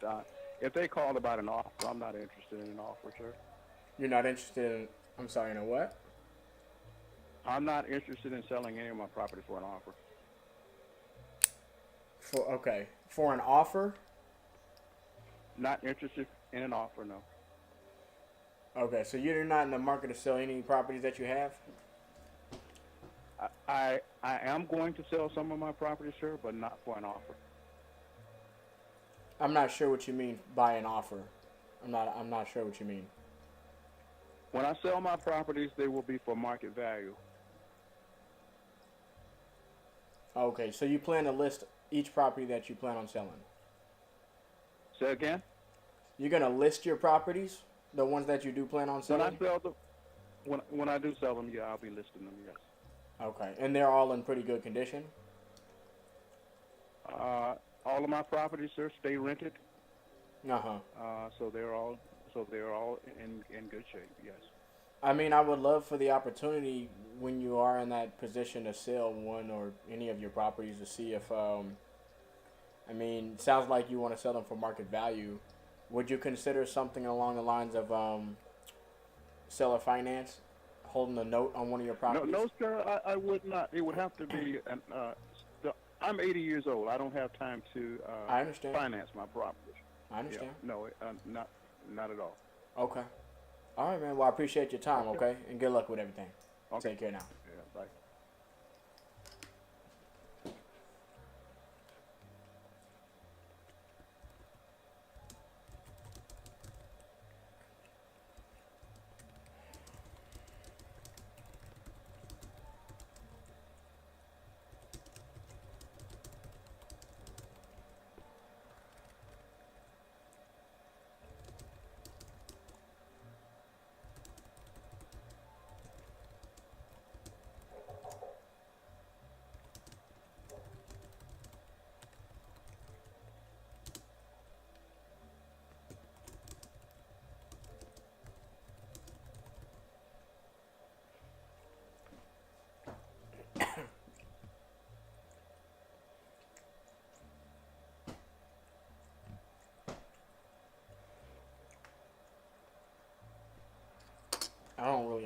if they called about an offer, I'm not interested in an offer, sir. You're not interested in... I'm sorry, in a what? I'm not interested in selling any of my property for an offer. Okay. For an offer? Not interested in an offer, no. Okay, so you're not in the market to sell any properties that you have? I am going to sell some of my property, sir, but not for an offer. I'm not sure what you mean by an offer. I'm not sure what you mean. When I sell my properties, they will be for market value. Okay, so you plan to list each property that you plan on selling? Say again? You're going to list your properties? The ones that you do plan on selling? When I sell them, when I do sell them, yeah, I'll be listing them, yes. Okay, and they're all in pretty good condition? All of my properties, sir, stay rented. Uh-huh. So they're all in good shape, yes. I mean, I would love for the opportunity when you are in that position to sell one or any of your properties to see if, I mean, it sounds like you want to sell them for market value. Would you consider something along the lines of seller finance, holding a note on one of your properties? No, sir, I would not. It would have to be, I'm 80 years old. I don't have time to I understand. Finance my properties. I understand. Yeah, no, not at all. Okay. All right, man. Well, I appreciate your time, okay? And good luck with everything. Okay. Take care now. Yeah, bye.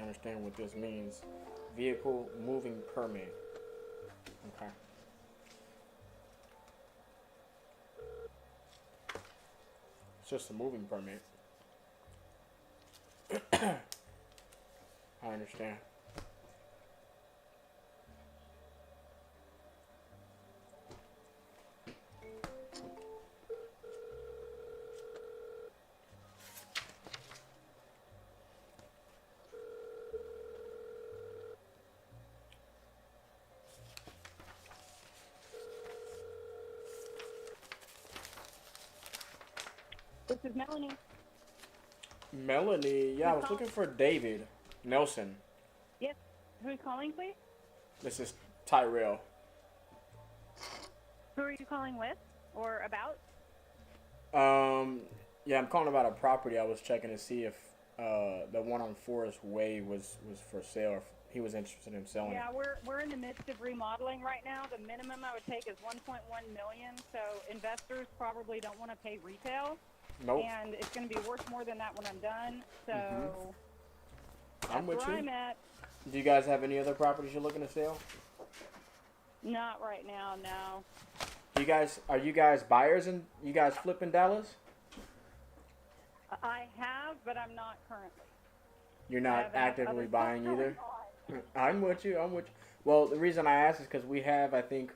understand what this means. Vehicle moving permit. Okay. It's just a moving permit. I understand. This is Melanie. Melanie, yeah, I was looking for David Nelson. Yes. Who's calling, please? This is Tyrell. Who are you calling with or about? Yeah, I'm calling about a property. I was checking to see if the one on Forest Way was for sale, or if he was interested in selling. Yeah, we're in the midst of remodeling right now. The minimum I would take is 1.1 million. So investors probably don't want to pay retail. Nope. And it's going to be worth more than that when I'm done. So I'm with that's where you. I'm at. Do you guys have any other properties you're looking to sell? Not right now, no. Are you guys buyers and you guys flip in Dallas? I have, but I'm not currently. You're I not have actively other buying stuff either? going I'm with you. Well, the reason I asked is because we have, I think,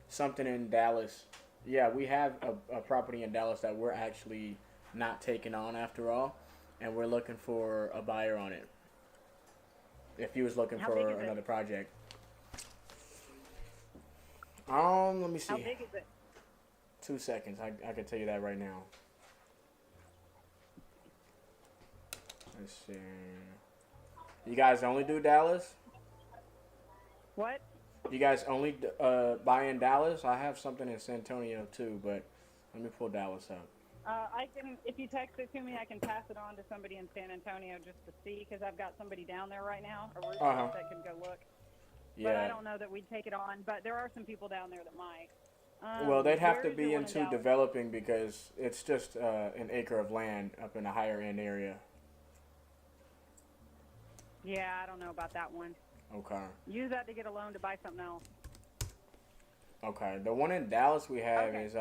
something in Dallas. Yeah, we have a property in Dallas that we're actually not taking on after all, and we're looking for a buyer on it. If he was looking How for big is it? another project. Let me see. How big is it? 2 seconds. I can tell you that right now. Let's see. You guys only do Dallas? What? You guys only buy in Dallas? I have something in San Antonio too, but let me pull Dallas up. I can, if you text it to me, I can pass it on to somebody in San Antonio just to see, because I've got somebody down there right now, a roofer that can go look. Yeah. But I don't know that we'd take it on, but there are some people down there that might. Well, they'd have where to is be your one in into Dallas? developing because it's just an acre of land up in a higher end area. Yeah, I don't know about that one. Okay. Use that to get a loan to buy something else. Okay. The one in Dallas we have is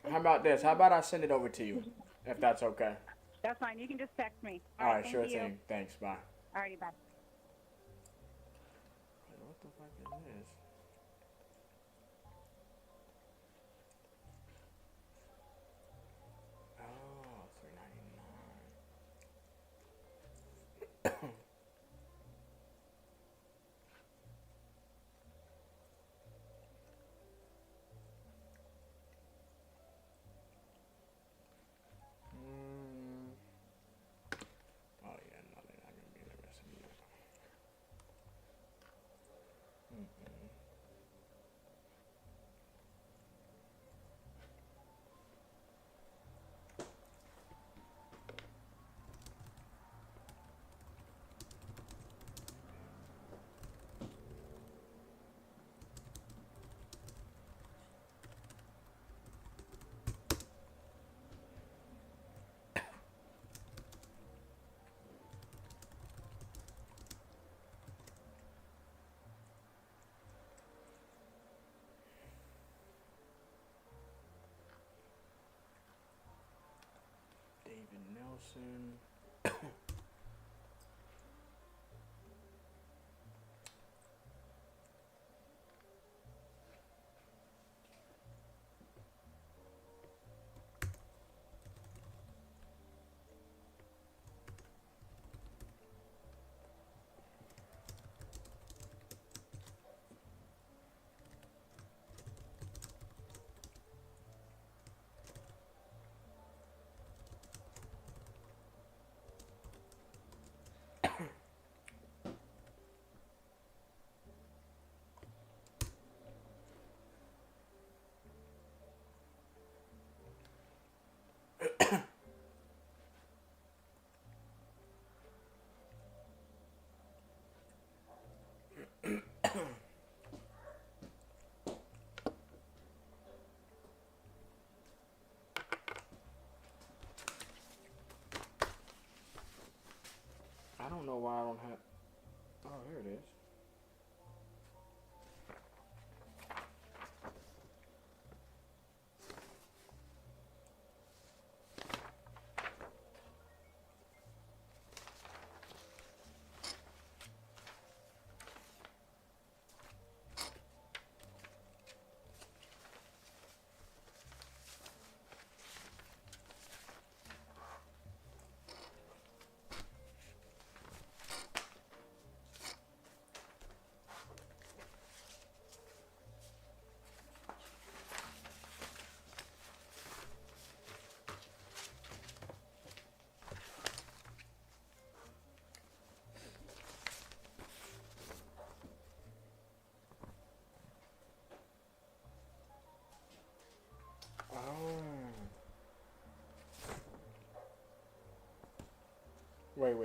How about this? How about I send it over to you, if that's okay? That's fine. You can just text me. All right, thank sure you. thing. Thanks. Bye. Alrighty, bye. What the fuck is this? Oh, $3.99. Oh yeah, no, they're not gonna be interested in that. David Nelson. know why I don't have. Oh, here it is. Wait.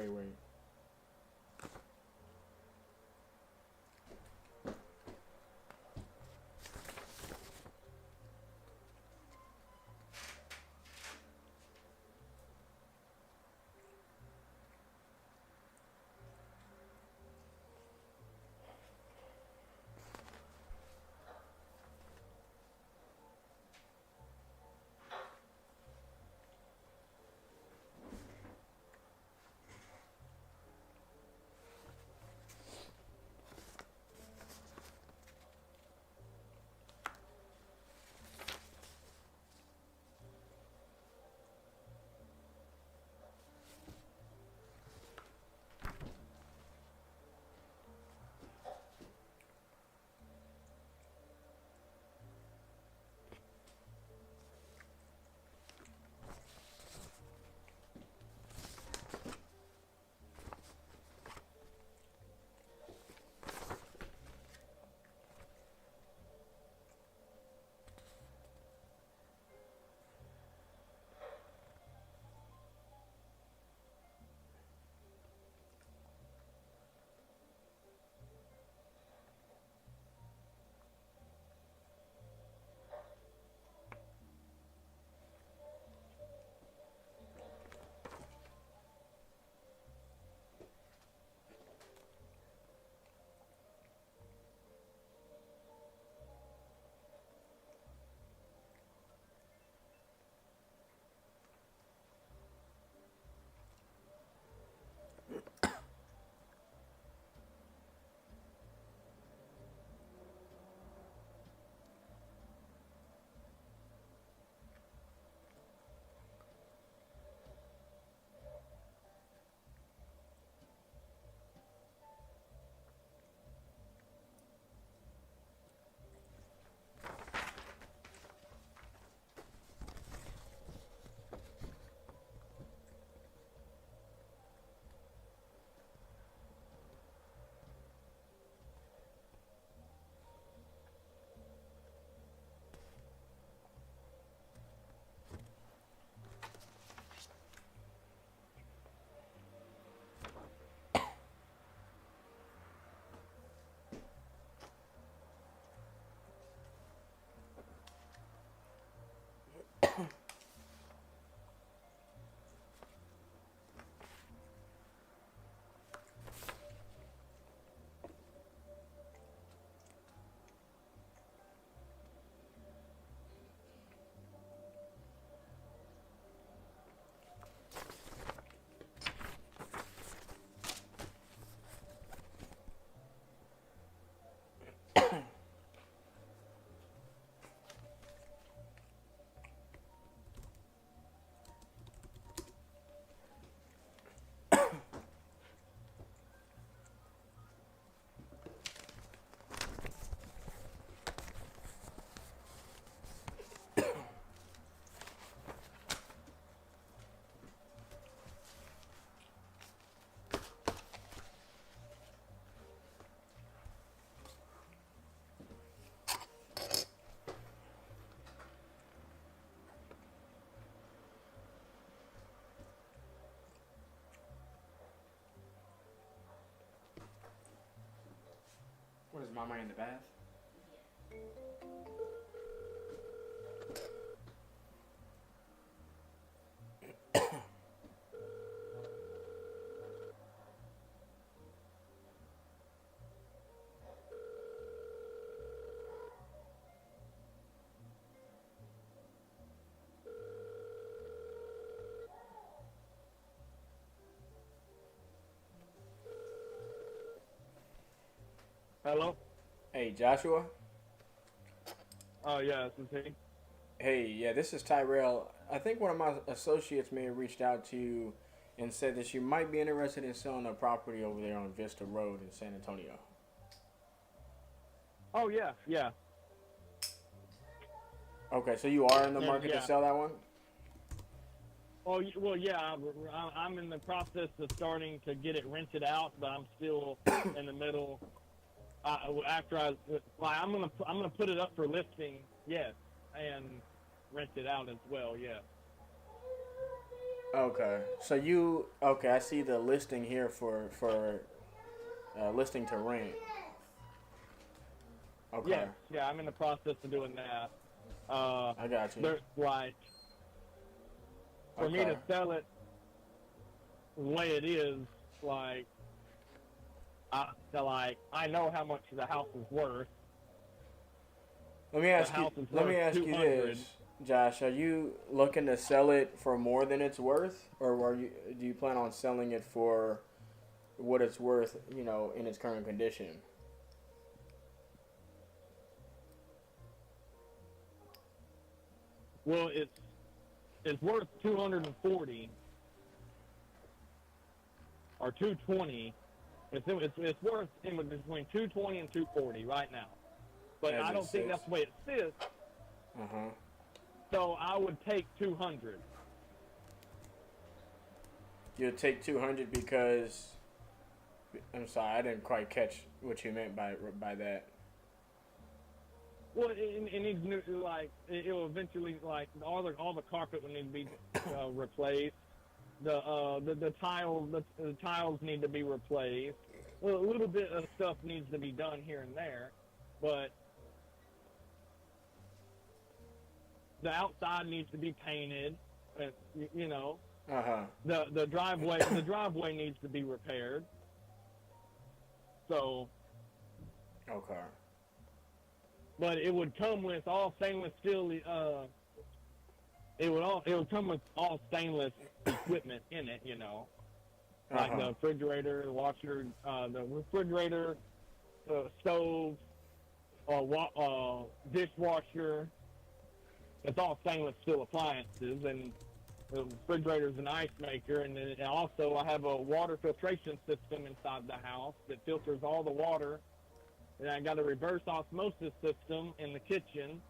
What is Mama in the bath? Hello? Hey, Joshua? Oh, yeah, this is he. Hey, yeah, this is Tyrell. I think one of my associates may have reached out to you and said that you might be interested in selling a property over there on Vista Road in San Antonio. Oh, yeah, yeah. Okay, so you are in the market Yeah. to sell that one? Oh, well, yeah, I'm in the process of starting to get it rented out, but I'm still in the middle. I'm gonna put it up for listing, yes, and rent it out as well, yes. Okay, so I see the listing here for listing to rent. Okay. Yeah, I'm in the process of doing that. I got you. There's like, for me to sell it the way it is, like, I know how much the house is worth. Let me ask you this, Josh. Are you looking to sell it for more than it's worth, or do you plan on selling it for what it's worth, in its current condition? Well, it's worth 240 or 220. It's worth in between 220 and 240 right now. But I don't think that's the way it sits. So I would take 200. You'll take 200 because I'm sorry, I didn't quite catch what you meant by that. Well, it needs new, like it will eventually, like all the carpet will need to be replaced. The tiles need to be replaced. Well, a little bit of stuff needs to be done here and there, but the outside needs to be painted. The driveway needs to be repaired. So. Okay. But it would come with all stainless steel. It would come with all stainless equipment in it, like the refrigerator, the washer, the refrigerator, stove, dishwasher. It's all stainless steel appliances, and the refrigerator is an ice maker, and then also I have a water filtration system inside the house that filters all the water. And I got a reverse osmosis system in the kitchen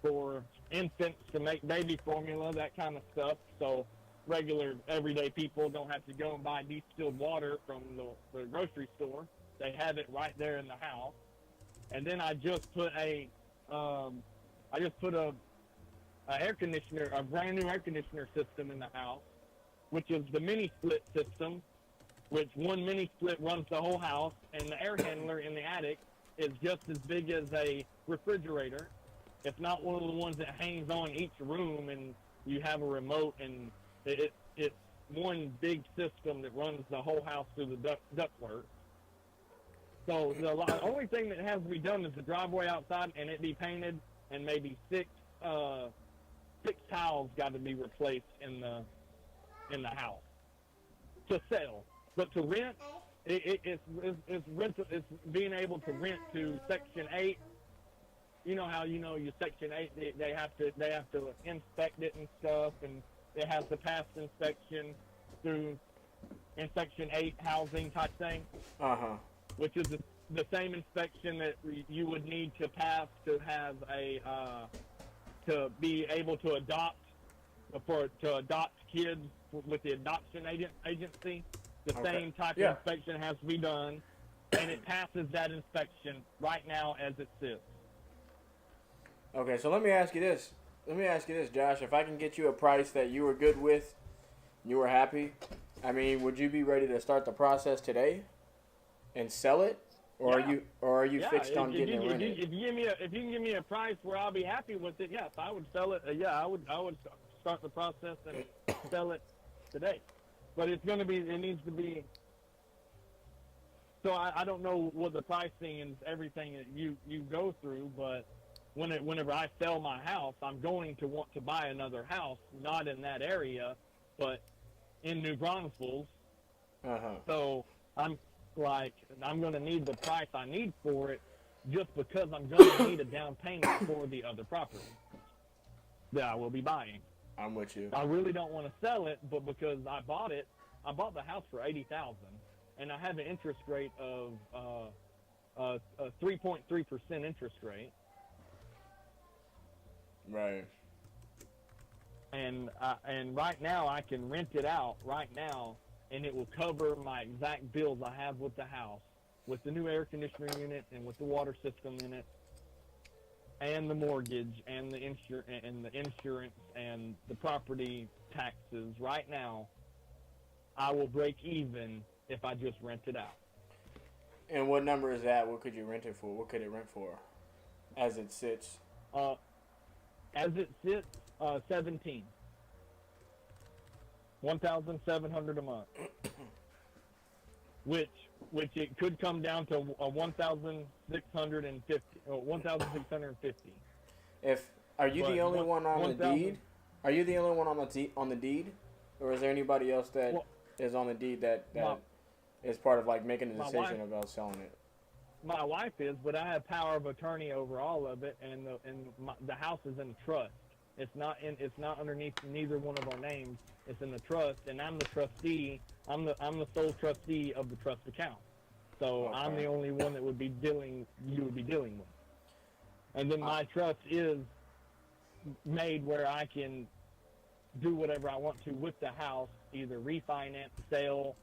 for infants to make baby formula, that kind of stuff. So regular, everyday people don't have to go and buy distilled water from the grocery store. They have it right there in the house. And then I just put a air conditioner, a brand new air conditioner system in the house, which is the mini split system, which one mini split runs the whole house, and the air handler in the attic is just as big as a refrigerator. It's not one of the ones that hangs on each room and you have a remote, and it's one big system that runs the whole house through the ductwork. So the only thing that has to be done is the driveway outside, and it be painted, and maybe six tiles got to be replaced in the house to sell. But to rent, it's being able to rent to Section 8. You know how your Section 8 they have to inspect it and stuff, and it has to pass inspection through in Section 8 housing type thing. Which is the same inspection that you would need to pass to have to be able to adopt kids with the adoption agency. The same type of inspection has to be done, and it passes that inspection right now as it sits. Okay, so let me ask you this, Josh. If I can get you a price that you were good with, you were happy, I mean, would you be ready to start the process today and sell it, or are you fixed on getting it rented? If you can give me a price where I'll be happy with it, yes, I would sell it. I would start the process and sell it today. But it needs to be. So I don't know what the pricing and everything that you go through, but whenever I sell my house, I'm going to want to buy another house, not in that area, but in New Braunfels. So like I'm going to need the price I need for it just because I'm going to need a down payment for the other property that I will be buying. I'm with you. I really don't want to sell it, but because I bought the house for $80,000, and I have an interest rate of a 3.3% interest rate. Right. And right now I can rent it out right now, and it will cover my exact bills I have with the house, with the new air conditioner unit, and with the water system in it, and the mortgage, and the insurance, and the property taxes. Right now, I will break even if I just rent it out. And what number is that? What could you rent it for? What could it rent for, as it sits? As it sits, 17. 1,700 a month. which it could come down to 1,650. 1,650. Are you the only one on the deed? Are you the only one on the deed, or is there anybody else that is on the deed that is part of like making a decision about selling it? My wife is, but I have power of attorney over all of it, and the house is in trust. It's not underneath neither one of our names. It's in the trust, and I'm the trustee. I'm the sole trustee of the trust account. So Okay. I'm the only one that you would be dealing with. And then my trust is made where I can do whatever I want to with the house, either refinance, sell,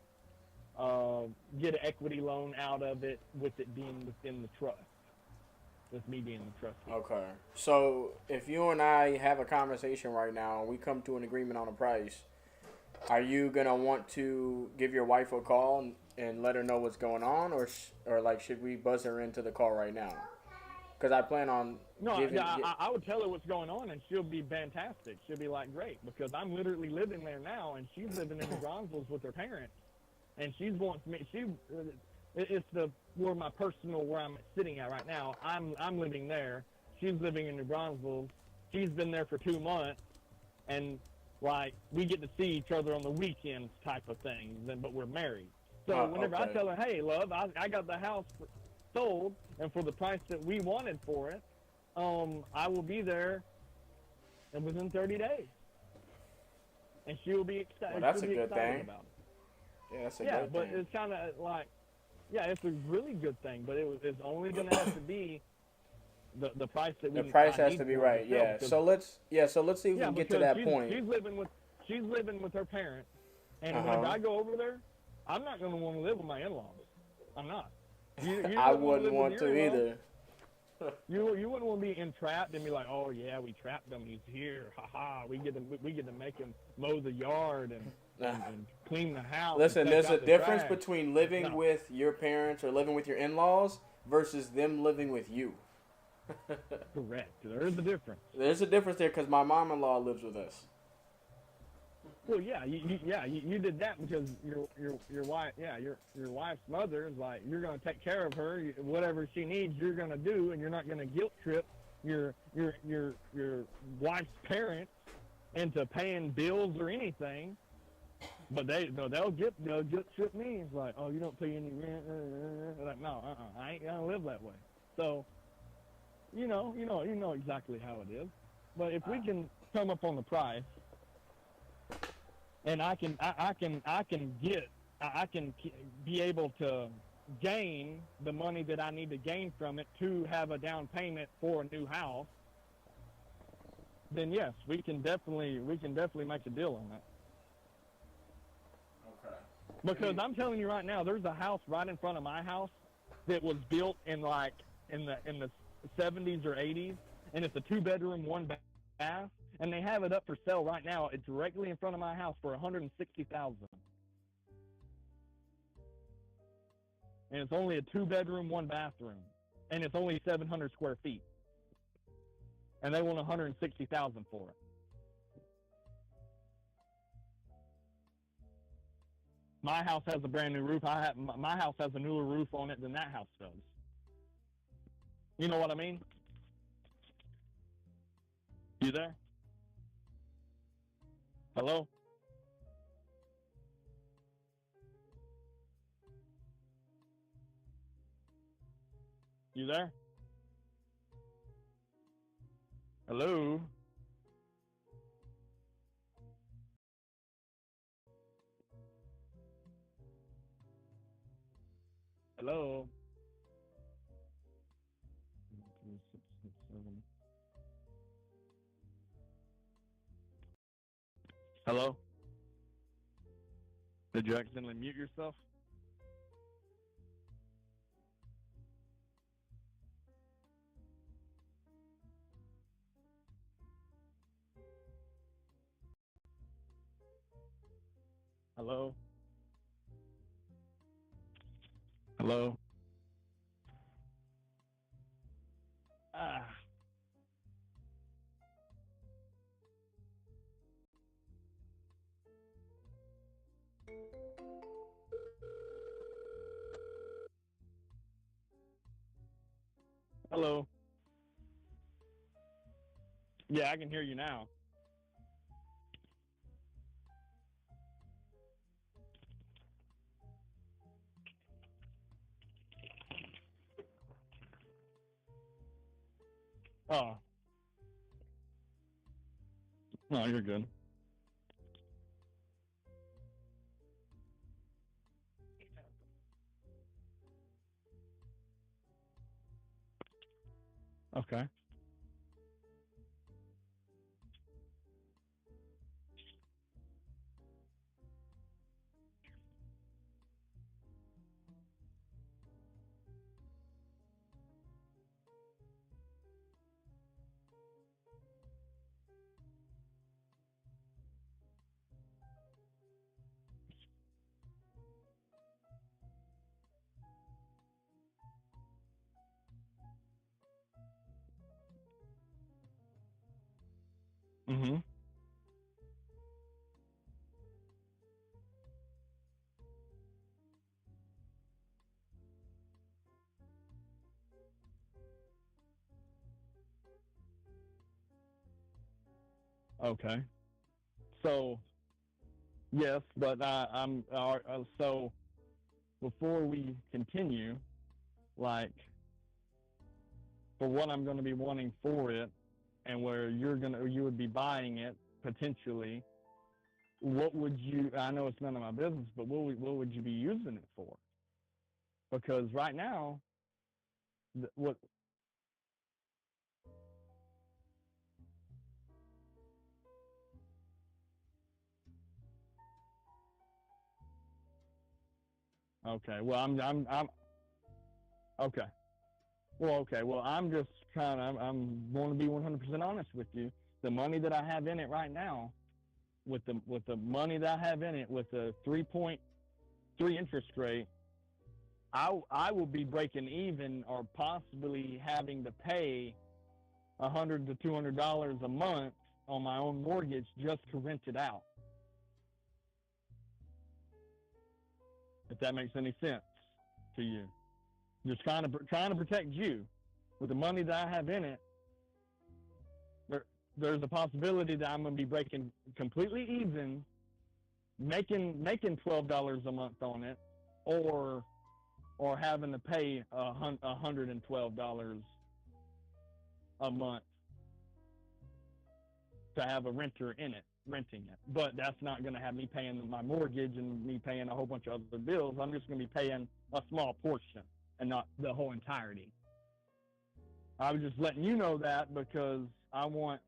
get an equity loan out of it, with it being within the trust. With me being the trustee. Okay. So if you and I have a conversation right now and we come to an agreement on a price, are you going to want to give your wife a call and let her know what's going on, or like should we buzz her into the call right now? Because I plan on I would tell her what's going on, and she'll be fantastic. She'll be like, great, because I'm literally living there now, and she's living in the Bronzeville's with her parents, and she wants me. It's where I'm sitting at right now. I'm living there. She's living in New Bronzeville. She's been there for 2 months, and like we get to see each other on the weekends type of thing. But we're married. So whenever I tell her, hey, love, I got the house sold, and for the price that we wanted for it, I will be there, and within 30 days, and she will be excited. Well, that's a good thing. About it. Yeah, that's a good thing. Yeah, but it's kind of like. Yeah, it's a really good thing, but it's only going to have to be the price that we. The price has to be right. Yeah. So let's see if we can get to that point. She's living with her parents, and whenever I go over there, I'm not going to want to live with my in-laws. I'm not. I wouldn't want to either. You wouldn't want to be entrapped and be like, oh yeah, we trapped him. He's here. Ha ha. We get to make him mow the yard and clean the house. Listen, there's a difference between living with your parents or living with your in-laws versus them living with you. Correct. There is a difference. There's a difference there because my mom-in-law lives with us. Well, yeah, you did that because your wife, your wife's mother is like, you're going to take care of her, whatever she needs, you're going to do, and you're not going to guilt trip your wife's parents into paying bills or anything. But they'll guilt trip me. It's like, oh, you don't pay any rent. Like, no, I ain't gonna live that way. So, you know exactly how it is. But if we can come up on the price, and I can be able to gain the money that I need to gain from it to have a down payment for a new house, then yes, we can definitely make a deal on that. Okay. Because I'm telling you right now, there's a house right in front of my house that was built in the 70s or 80s, and it's a 2-bedroom, 1 bath, and they have it up for sale right now. It's directly in front of my house for $160,000, and it's only a 2-bedroom, 1 bathroom, and it's only 700 square feet, and they want $160,000 for it. My house has a brand new roof. My house has a newer roof on it than that house does. You know what I mean? You there? Hello? You there? Hello? Hello? 1, 2, 6, 7. Hello? Did you accidentally mute yourself? Hello? Hello? Ah. Hello? Yeah, I can hear you now. Oh. No, you're good. Okay. Mm-hmm. Okay. So, yes, but so before we continue, like, for what I'm going to be wanting for it, and where you would be buying it potentially, what would you? I know it's none of my business, but what would you be using it for? Because right now, what? Okay. Well, I'm okay. Well, okay. Well, I'm just I'm going to be 100% honest with you. The money that I have in it right now, with the money that I have in it, with the 3.3 interest rate, I will be breaking even, or possibly having to pay $100 to $200 a month on my own mortgage just to rent it out. If that makes any sense to you. Just trying to protect you with the money that I have in it. There's a possibility that I'm going to be breaking completely even, making $12 a month on it, or having to pay $112 a month to have a renter in it, renting it. But that's not going to have me paying my mortgage and me paying a whole bunch of other bills. I'm just going to be paying a small portion and not the whole entirety. I was just letting you know that, because I want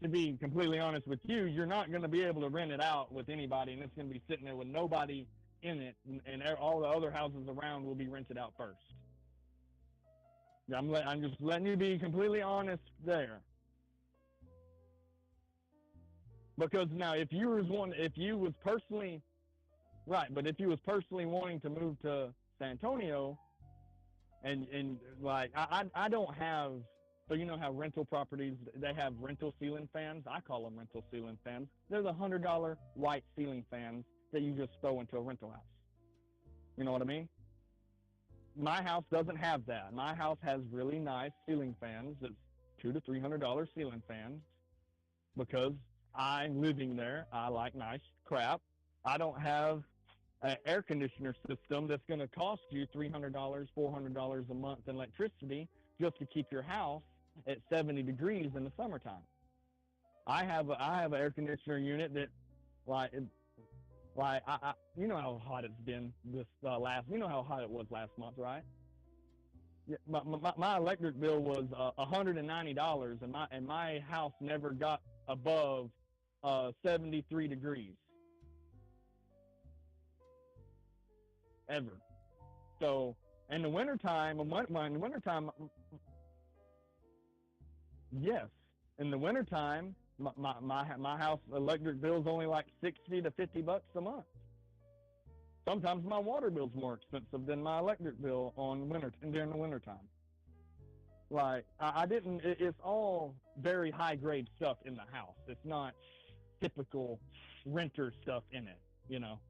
to be completely honest with you. You're not going to be able to rent it out with anybody, and it's going to be sitting there with nobody in it, and all the other houses around will be rented out first. I'm just letting you be completely honest there. Because now, if you was personally wanting to move to San Antonio, and like I don't have, so you know how rental properties, they have rental ceiling fans. I call them rental ceiling fans. They're the $100 white ceiling fans that you just throw into a rental house. You know what I mean? My house doesn't have that. My house has really nice ceiling fans. It's $200 to $300 ceiling fans, because I'm living there. I like nice crap. I don't have an air conditioner system that's going to cost you $300, $400 a month in electricity just to keep your house at 70 degrees in the summertime. I have an air conditioner unit that, you know how hot it's been this you know how hot it was last month, right? Yeah, my electric bill was $190, and my house never got above 73 degrees ever. So in the wintertime, yes, in the wintertime, my house electric bill is only like $60 to $50 a month. Sometimes my water bill's more expensive than my electric bill during the wintertime. Like, it's all very high grade stuff in the house. It's not typical renter stuff in it, you know.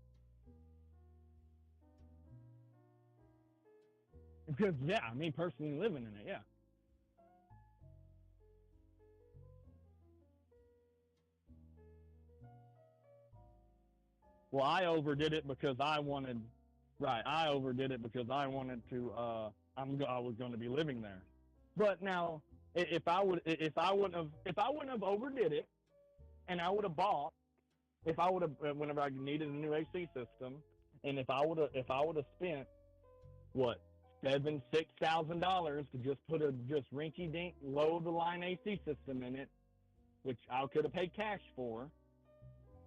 Because, yeah, me personally living in it, yeah. Well, I overdid it because I wanted to, I was going to be living there. But now, if I wouldn't have overdid it, and I would have bought, whenever I needed a new AC system, and if I would have spent, what, $6,000 to just put a rinky-dink low-the-line AC system in it, which I could have paid cash for,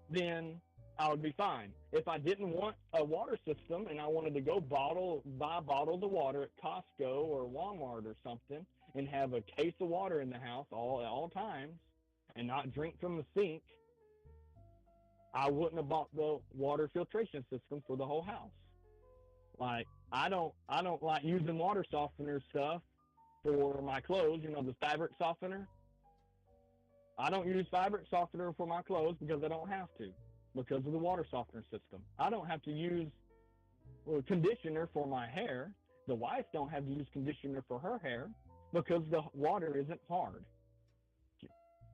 then I would be fine. If I didn't want a water system and I wanted to go buy bottled water at Costco or Walmart or something and have a case of water in the house at all times and not drink from the sink, I wouldn't have bought the water filtration system for the whole house. Like, I don't like using water softener stuff for my clothes, you know, the fabric softener. I don't use fabric softener for my clothes because I don't have to, because of the water softener system. I don't have to use conditioner for my hair. The wife don't have to use conditioner for her hair because the water isn't hard.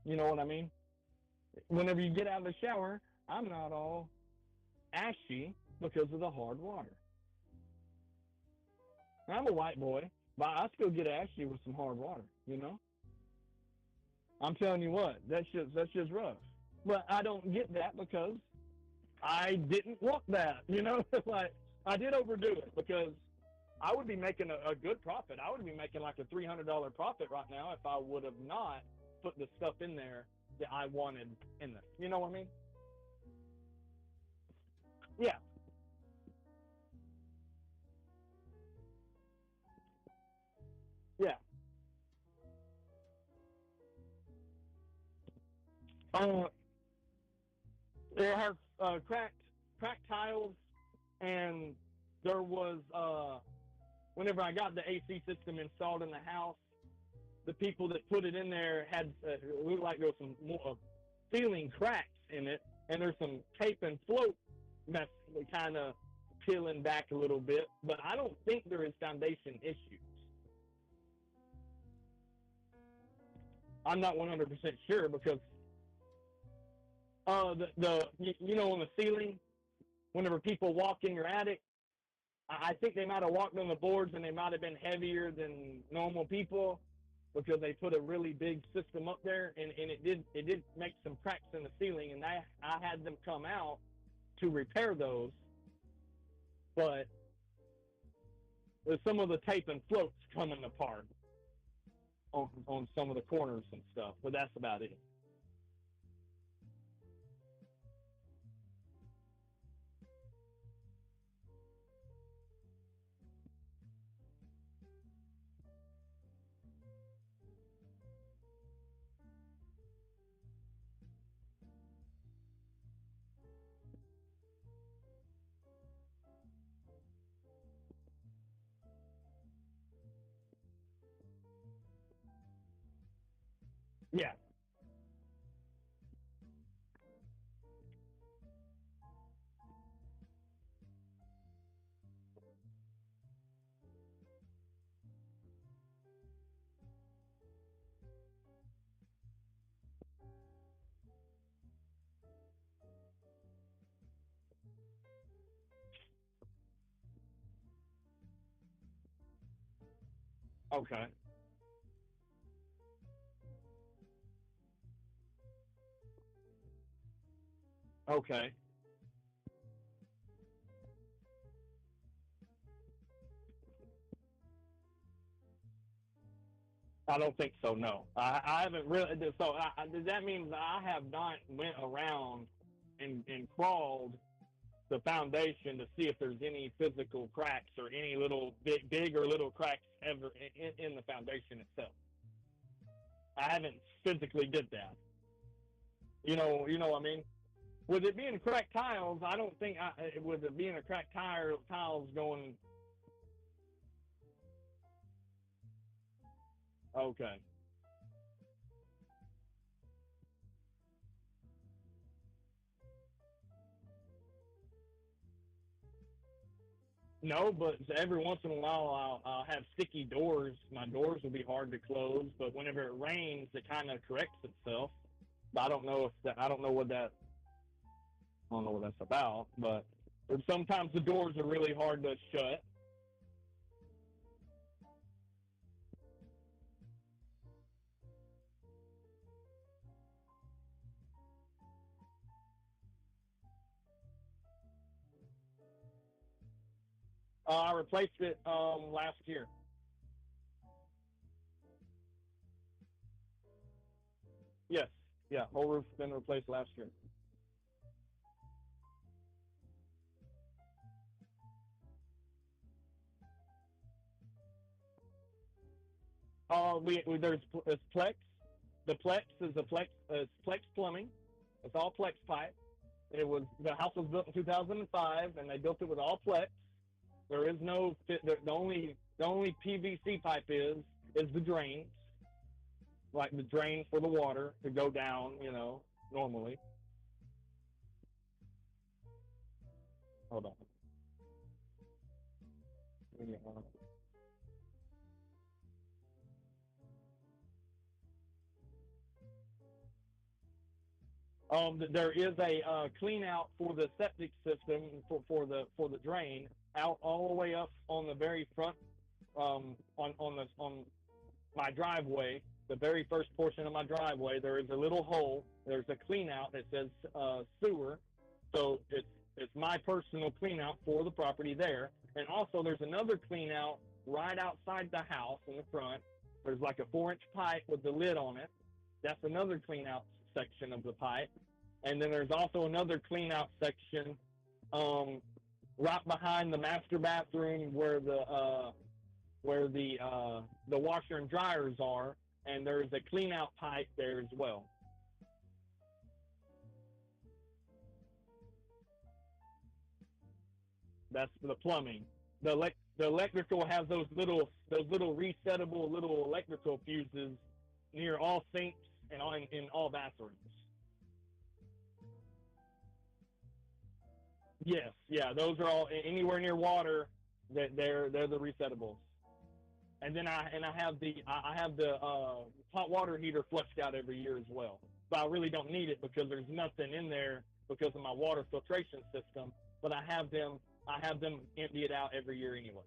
You know what I mean? Whenever you get out of the shower, I'm not all ashy because of the hard water. I'm a white boy, but I still get ashy with some hard water, you know? I'm telling you what, that's just rough. But I don't get that because I didn't want that, you know? Like, I did overdo it because I would be making a good profit. I would be making like a $300 profit right now if I would have not put the stuff in there that I wanted in there. You know what I mean? Yeah. Yeah. It has cracked tiles, and there was whenever I got the AC system installed in the house, the people that put it in there had looked like there was some more ceiling cracks in it, and there's some tape and float mess kind of peeling back a little bit, but I don't think there is foundation issues. I'm not 100% sure because you know, on the ceiling, whenever people walk in your attic, I think they might have walked on the boards and they might have been heavier than normal people because they put a really big system up there, and it did make some cracks in the ceiling, and I had them come out to repair those, but some of the tape and floats coming apart on some of the corners and stuff, but that's about it. Yeah. Okay. Okay. I don't think so. No, I haven't really. So that means I have not went around and crawled the foundation to see if there's any physical cracks or any little big or little cracks ever in the foundation itself. I haven't physically did that. You know what I mean? With it being cracked tiles, I don't think with it being a cracked tiles going. Okay. No, but every once in a while I'll have sticky doors. My doors will be hard to close, but whenever it rains, it kind of corrects itself. But I don't know if that. I don't know what that. I don't know what that's about. But sometimes the doors are really hard to shut. I replaced it last year. Yes, yeah, whole roof's been replaced last year. There's Plex. The Plex is a Plex. It's Plex plumbing. It's all Plex pipe. The house was built in 2005, and they built it with all Plex. There is no the only PVC pipe is the drains, like the drains for the water to go down. Normally. Hold on. Yeah. There is a clean out for the septic system for the drain out all the way up on the very front on my driveway. The very first portion of my driveway, there is a little hole. There's a clean out that says sewer, so it's my personal clean out for the property there. And also there's another clean out right outside the house in the front. There's like a 4-inch pipe with the lid on it. That's another clean out section of the pipe. And then there's also another clean out section right behind the master bathroom where the washer and dryers are, and there's a clean out pipe there as well. That's the plumbing. The electrical has those little resettable little electrical fuses near all sinks and in all bathrooms. Yes, yeah, those are all anywhere near water. They're the resettables. And then I have the hot water heater flushed out every year as well. But I really don't need it because there's nothing in there because of my water filtration system. But I have them empty it out every year anyways.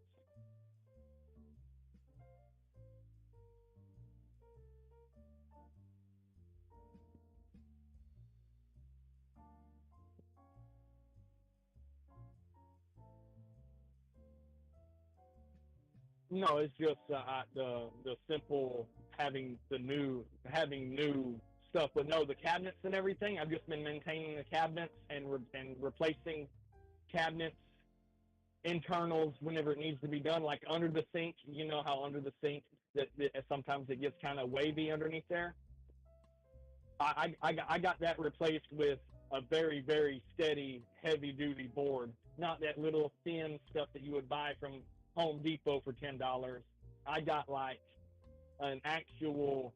No, it's just the simple having new stuff. But no, the cabinets and everything. I've just been maintaining the cabinets and replacing cabinets internals whenever it needs to be done. Like under the sink, you know how under the sink that sometimes it gets kind of wavy underneath there. I got that replaced with a very, very steady, heavy duty board, not that little thin stuff that you would buy from Home Depot for $10. I got like an actual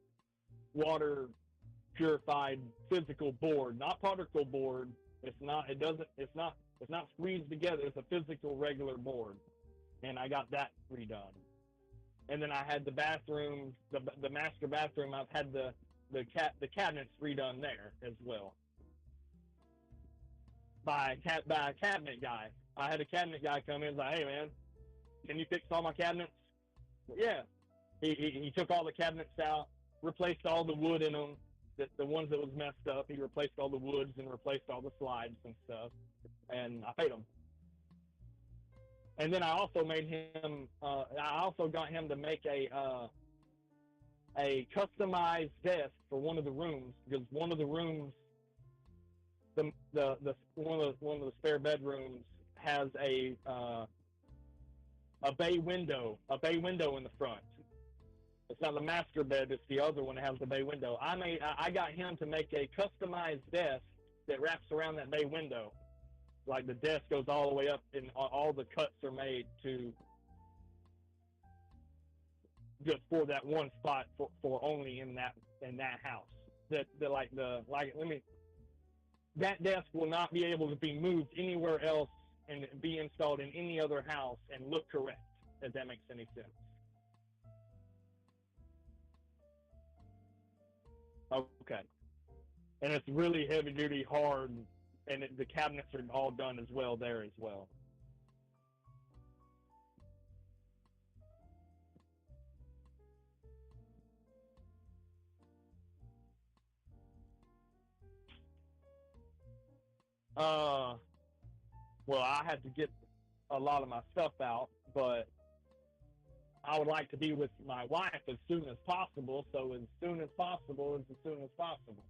water purified physical board, not particle board. It's not squeezed together. It's a physical regular board, and I got that redone. And then I had the bathroom, the master bathroom. I've had the cabinets redone there as well by a cabinet guy. I had a cabinet guy come in and was like, "Hey man, can you fix all my cabinets?" Yeah. He took all the cabinets out, replaced all the wood in them, the ones that was messed up. He replaced all the woods and replaced all the slides and stuff, and I paid him. And then I also made him. I also got him to make a customized desk for one of the rooms, because one of the rooms, one of the spare bedrooms has a bay window in the front. It's not the master bed; it's the other one that has the bay window. I got him to make a customized desk that wraps around that bay window. Like the desk goes all the way up, and all the cuts are made to just for that one spot for only in that house. That desk will not be able to be moved anywhere else and be installed in any other house and look correct, if that makes any sense. Okay. And it's really heavy duty, hard, and the cabinets are all done as well there as well. Well, I had to get a lot of my stuff out, but I would like to be with my wife as soon as possible. So as soon as possible is as soon as possible.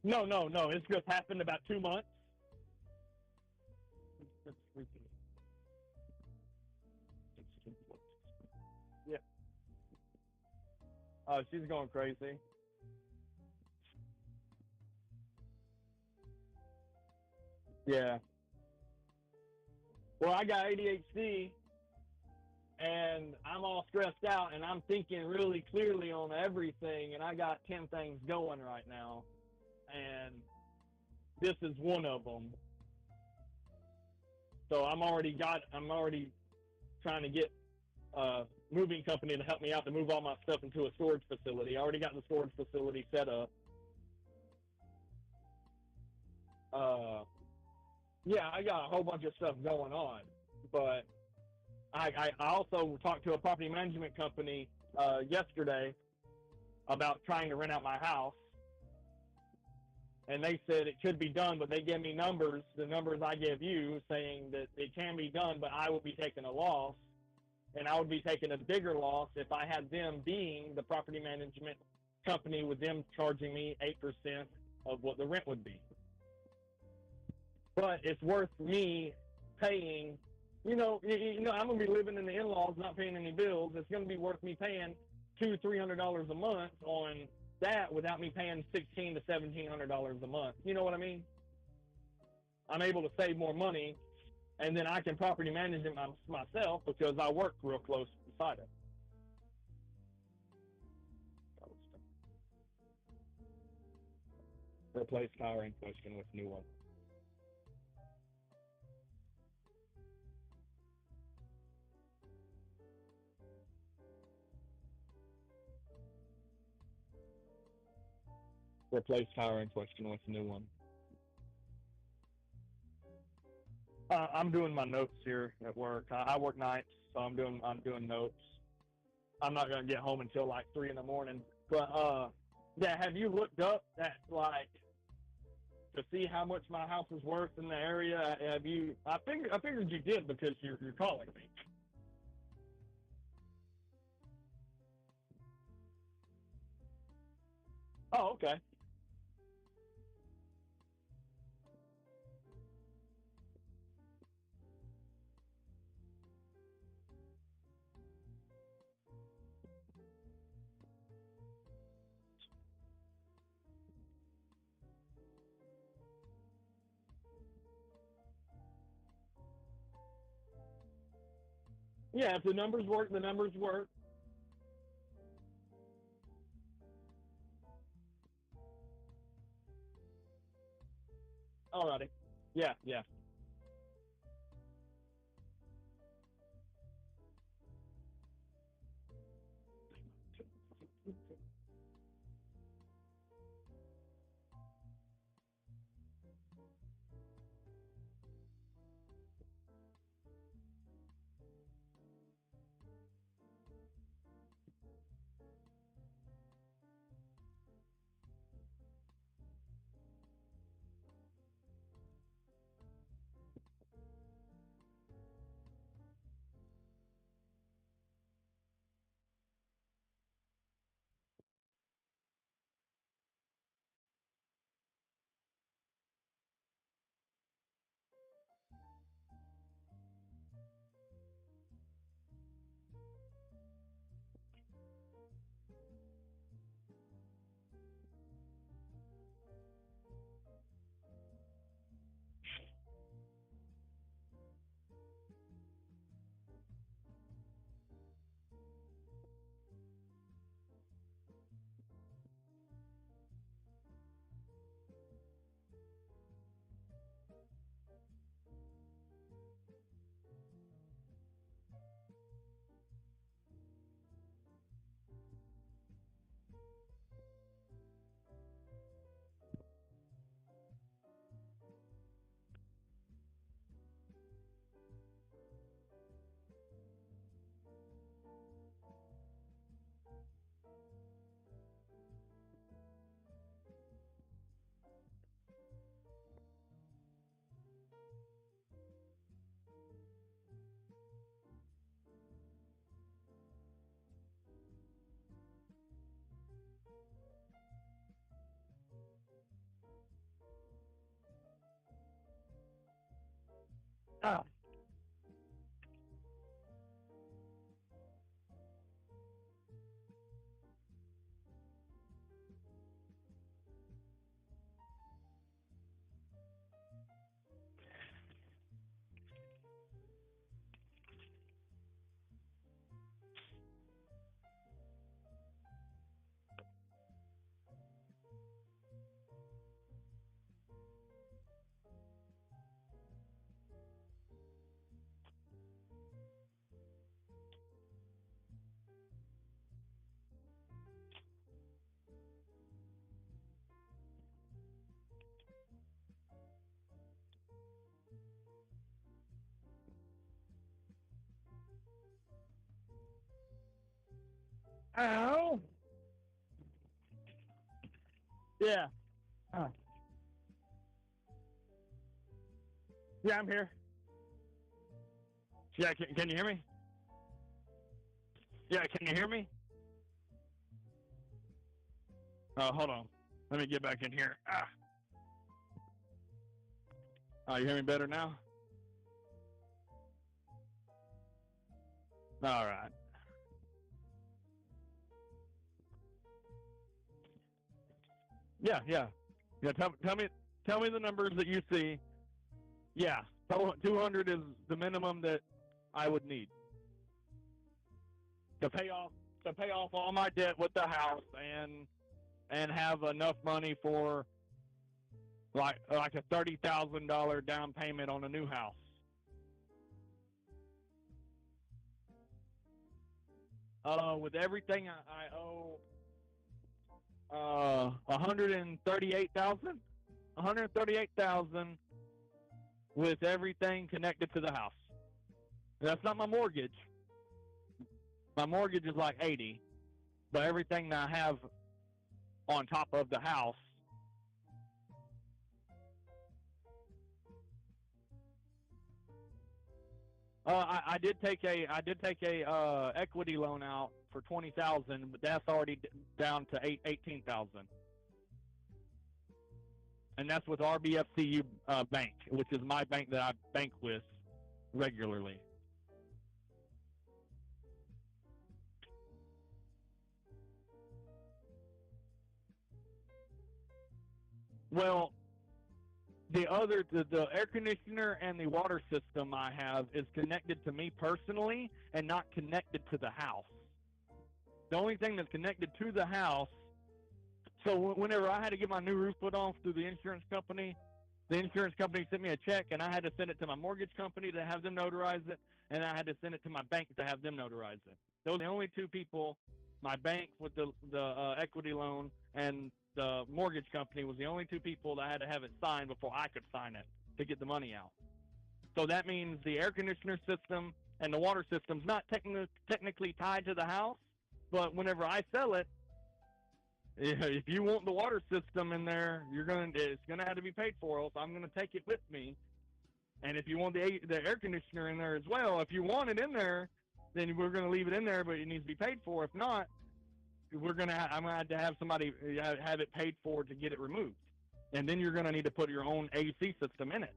No. It's just happened about 2 months. Yeah. Oh, she's going crazy. Yeah. Well, I got ADHD, and I'm all stressed out, and I'm thinking really clearly on everything, and I got 10 things going right now, and this is one of them. So I'm already trying to get a moving company to help me out to move all my stuff into a storage facility. I already got the storage facility set up. Yeah, I got a whole bunch of stuff going on, but I also talked to a property management company yesterday about trying to rent out my house, and they said it could be done, but they gave me numbers, the numbers I gave you, saying that it can be done, but I would be taking a loss, and I would be taking a bigger loss if I had them being the property management company with them charging me 8% of what the rent would be. But it's worth me paying, I'm going to be living in the in-laws, not paying any bills. It's going to be worth me paying $200-300 a month on that without me paying $1,600 to $1,700 a month. You know what I mean? I'm able to save more money, and then I can property manage it myself because I work real close beside it. Replace power in question with new one. Replace power in question with a new one. I'm doing my notes here at work. I work nights, so I'm doing notes. I'm not gonna get home until like 3 in the morning. But yeah, have you looked up that to see how much my house is worth in the area? Have you? I figured you did because you're calling me. Oh, okay. Yeah, if the numbers work, the numbers work. Alrighty. Yeah. Ow! Yeah. Yeah, I'm here. Yeah, can you hear me? Yeah, can you hear me? Oh, hold on. Let me get back in here. Oh, you hear me better now? All right. Yeah. Tell me the numbers that you see. Yeah, 200 is the minimum that I would need to pay off all my debt with the house and have enough money for like a $30,000 down payment on a new house. With everything I owe $138,000. $138,000 with everything connected to the house. That's not my mortgage. My mortgage is like $80,000, but everything that I have on top of the house. I did take a equity loan out for $20,000, but that's already down to $18,000, and that's with RBFCU Bank, which is my bank that I bank with regularly. Well, the air conditioner and the water system I have is connected to me personally and not connected to the house. The only thing that's connected to the house, so whenever I had to get my new roof put on through the insurance company sent me a check, and I had to send it to my mortgage company to have them notarize it, and I had to send it to my bank to have them notarize it. Those are the only two people. My bank with the equity loan and the mortgage company was the only two people that had to have it signed before I could sign it to get the money out. So that means the air conditioner system and the water system's not technically tied to the house, but whenever I sell it, if you want the water system in there, it's gonna have to be paid for, else I'm gonna take it with me. And if you want the air conditioner in there as well, if you want it in there, then we're gonna leave it in there, but it needs to be paid for. If not, I'm gonna have to have somebody have it paid for to get it removed, and then you're gonna need to put your own AC system in it.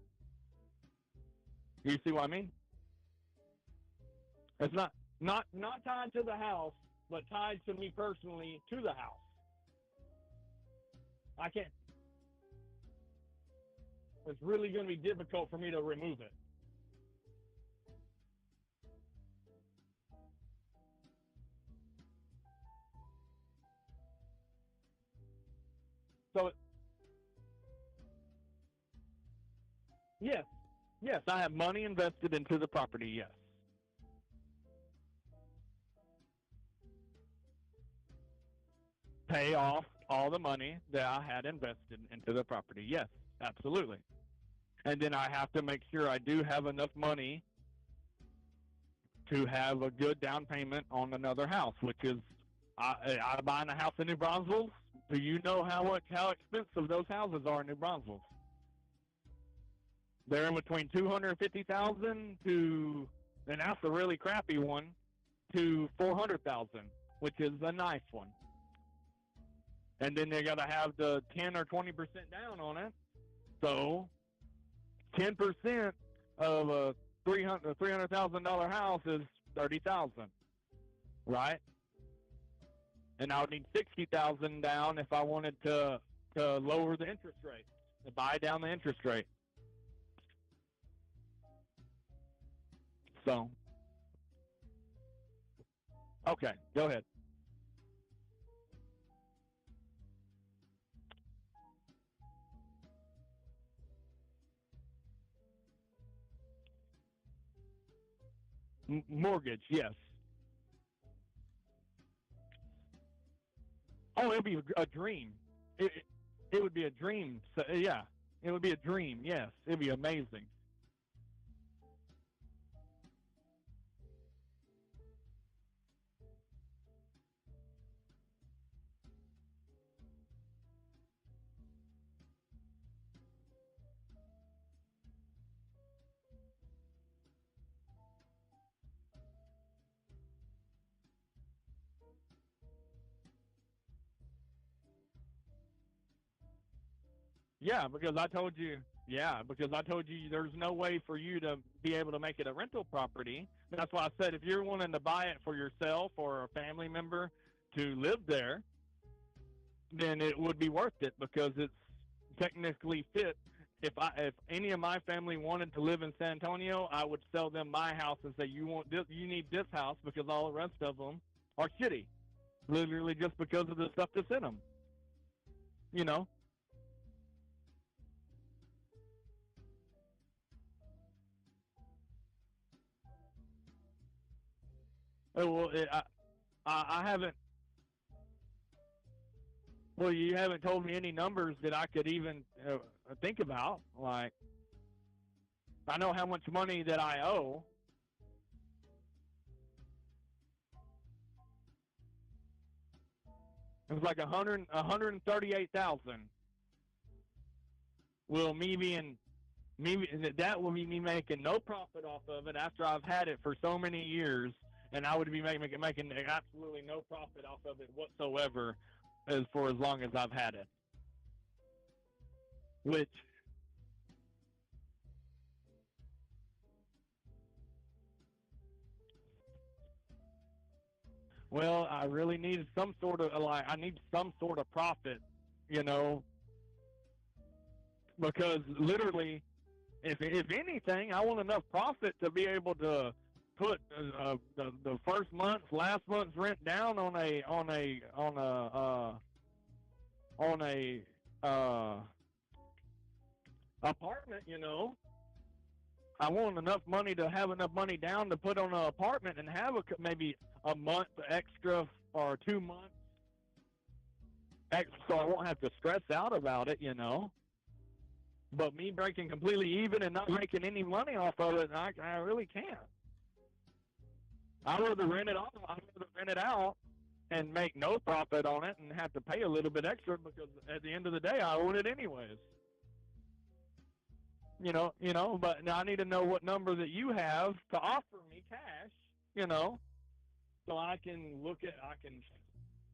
You see what I mean? It's not tied to the house, but tied to me personally to the house. I can't. It's really going to be difficult for me to remove it. So, yes, I have money invested into the property, yes. Pay off all the money that I had invested into the property, yes, absolutely. And then I have to make sure I do have enough money to have a good down payment on another house, which is I'm buying a house in New Braunfels. Do you know how expensive those houses are in New Braunfels? They're in between $250,000 to, and that's a really crappy one, to $400,000, which is a nice one. And then they got to have the 10 or 20% down on it. So 10% of a $300,000 house is $30,000, right? And I would need $60,000 down if I wanted to lower the interest rate, to buy down the interest rate. So, okay, go ahead. Mortgage, yes. Oh, it'd be a dream. It would be a dream. So, yeah, it would be a dream. Yes, it'd be amazing. Yeah, because I told you. Yeah, because I told you there's no way for you to be able to make it a rental property. That's why I said if you're wanting to buy it for yourself or a family member to live there, then it would be worth it because it's technically fit. If any of my family wanted to live in San Antonio, I would sell them my house and say you need this house because all the rest of them are shitty, literally just because of the stuff that's in them. You know. Well, I haven't. Well, you haven't told me any numbers that I could even think about. Like, I know how much money that I owe. It was like 138,000. Will that will be me making no profit off of it after I've had it for so many years, and I would be making absolutely no profit off of it whatsoever, for as long as I've had it. Which, well, I really need some sort of I need some sort of profit, you know, because literally, if anything, I want enough profit to be able to put the last month's rent down on a apartment. You know, I want enough money to have enough money down to put on an apartment and have maybe a month extra or 2 months extra, so I won't have to stress out about it. You know. But me breaking completely even and not making any money off of it, I really can't. I'd rather rent it off. I'd rather rent it out and make no profit on it and have to pay a little bit extra because at the end of the day, I own it anyways. You know. But now I need to know what number that you have to offer me cash. You know, so I can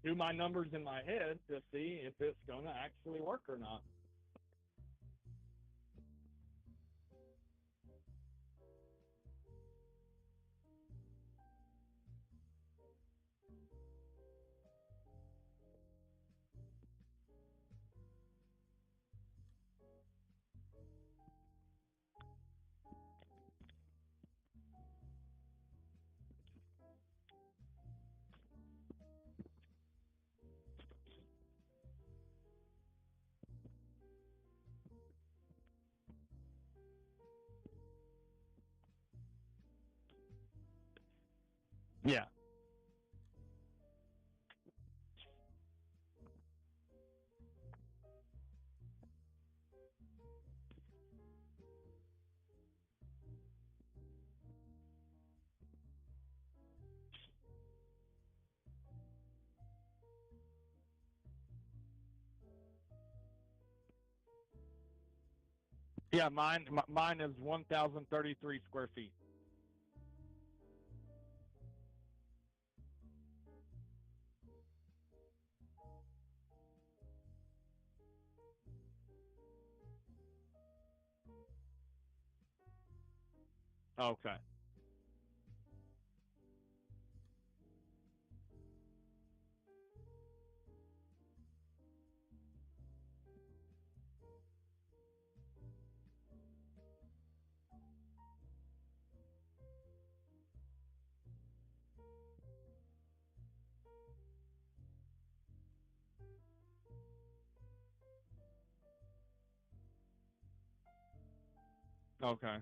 do my numbers in my head to see if it's going to actually work or not. Yeah. Yeah, mine is 1,033 square feet. Okay. Okay.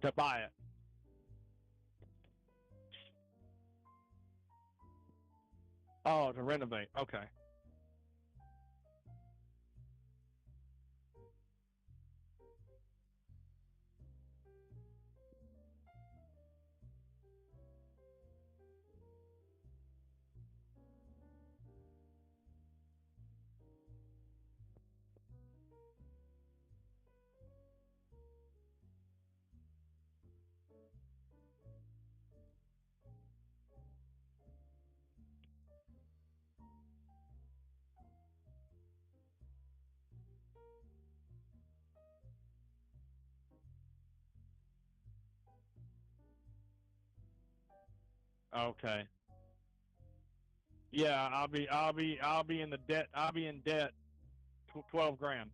To buy it. Oh, to renovate. Okay. Okay. Yeah, I'll be in the debt. I'll be in debt. 12 grand.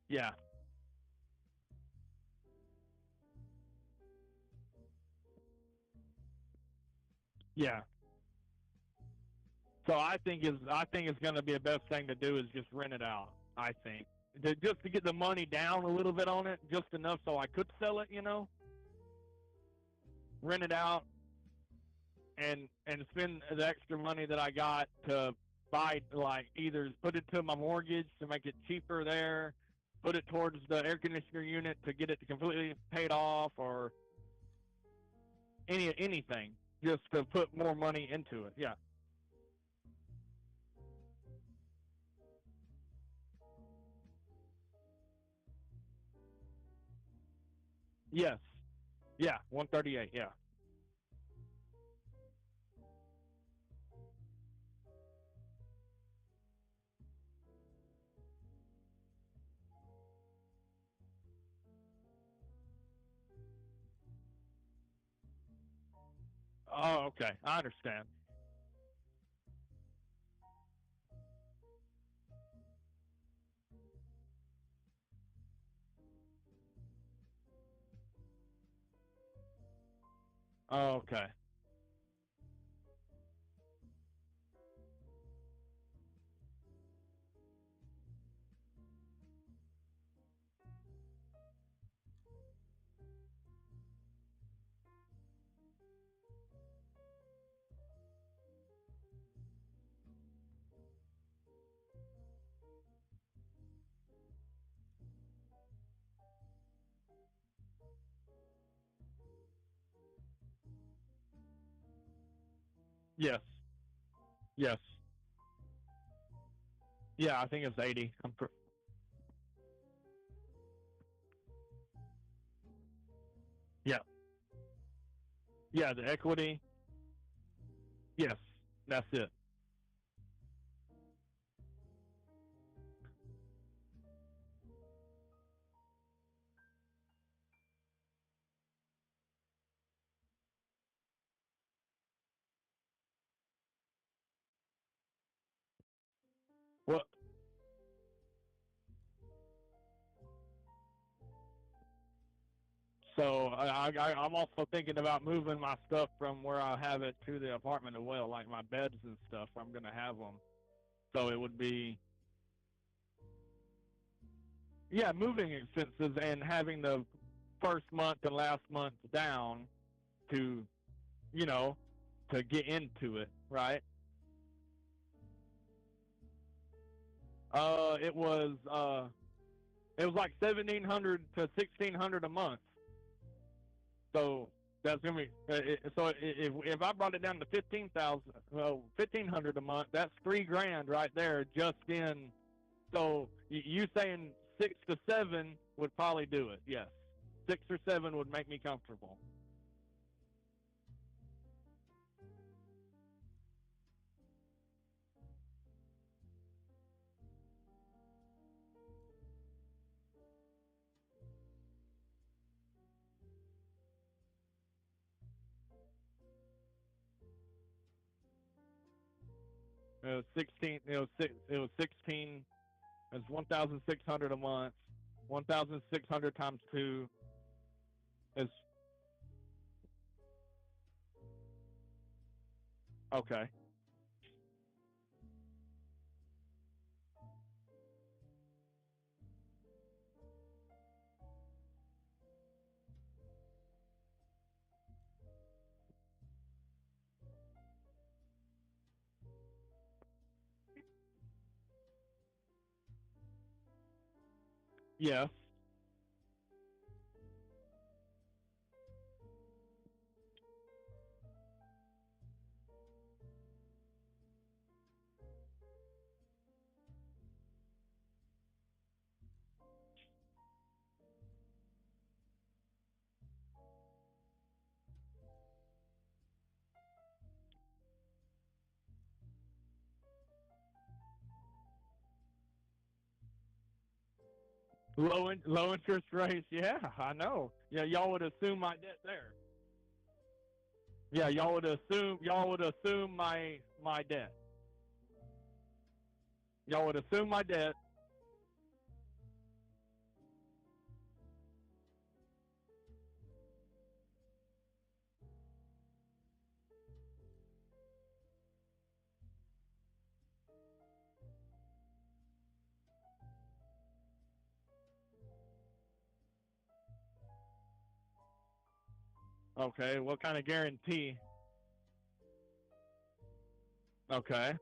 Yeah. Yeah. So I think it's going to be the best thing to do is just rent it out. I think just to get the money down a little bit on it, just enough so I could sell it. Rent it out and spend the extra money that I got to buy, like either put it to my mortgage to make it cheaper there, put it towards the air conditioner unit to get it completely paid off, or anything just to put more money into it. Yeah. Yes. Yeah. 138. Yeah. Oh, okay. I understand. Oh, okay. Yes. Yes. Yeah, I think it's 80. Yeah. Yeah, the equity. Yes. That's it. Well, so I'm also thinking about moving my stuff from where I have it to the apartment as well, like my beds and stuff. I'm gonna have them, so it would be, yeah, moving expenses and having the first month and last month down to, you know, to get into it, right? It was like 1,700 to 1,600 a month. So that's gonna be if I brought it down to 15,000, 1,500 a month, that's 3 grand right there just in. So you saying 6 to 7 would probably do it. Yes, 6 or 7 would make me comfortable. It was 16. It was 16. It's 1,600 a month. 1,600 times 2 is okay. Yes. Low interest rates. Yeah, I know. Yeah, y'all would assume my debt there. Yeah, y'all would assume my debt. Y'all would assume my debt. Okay, what kind of guarantee? Okay.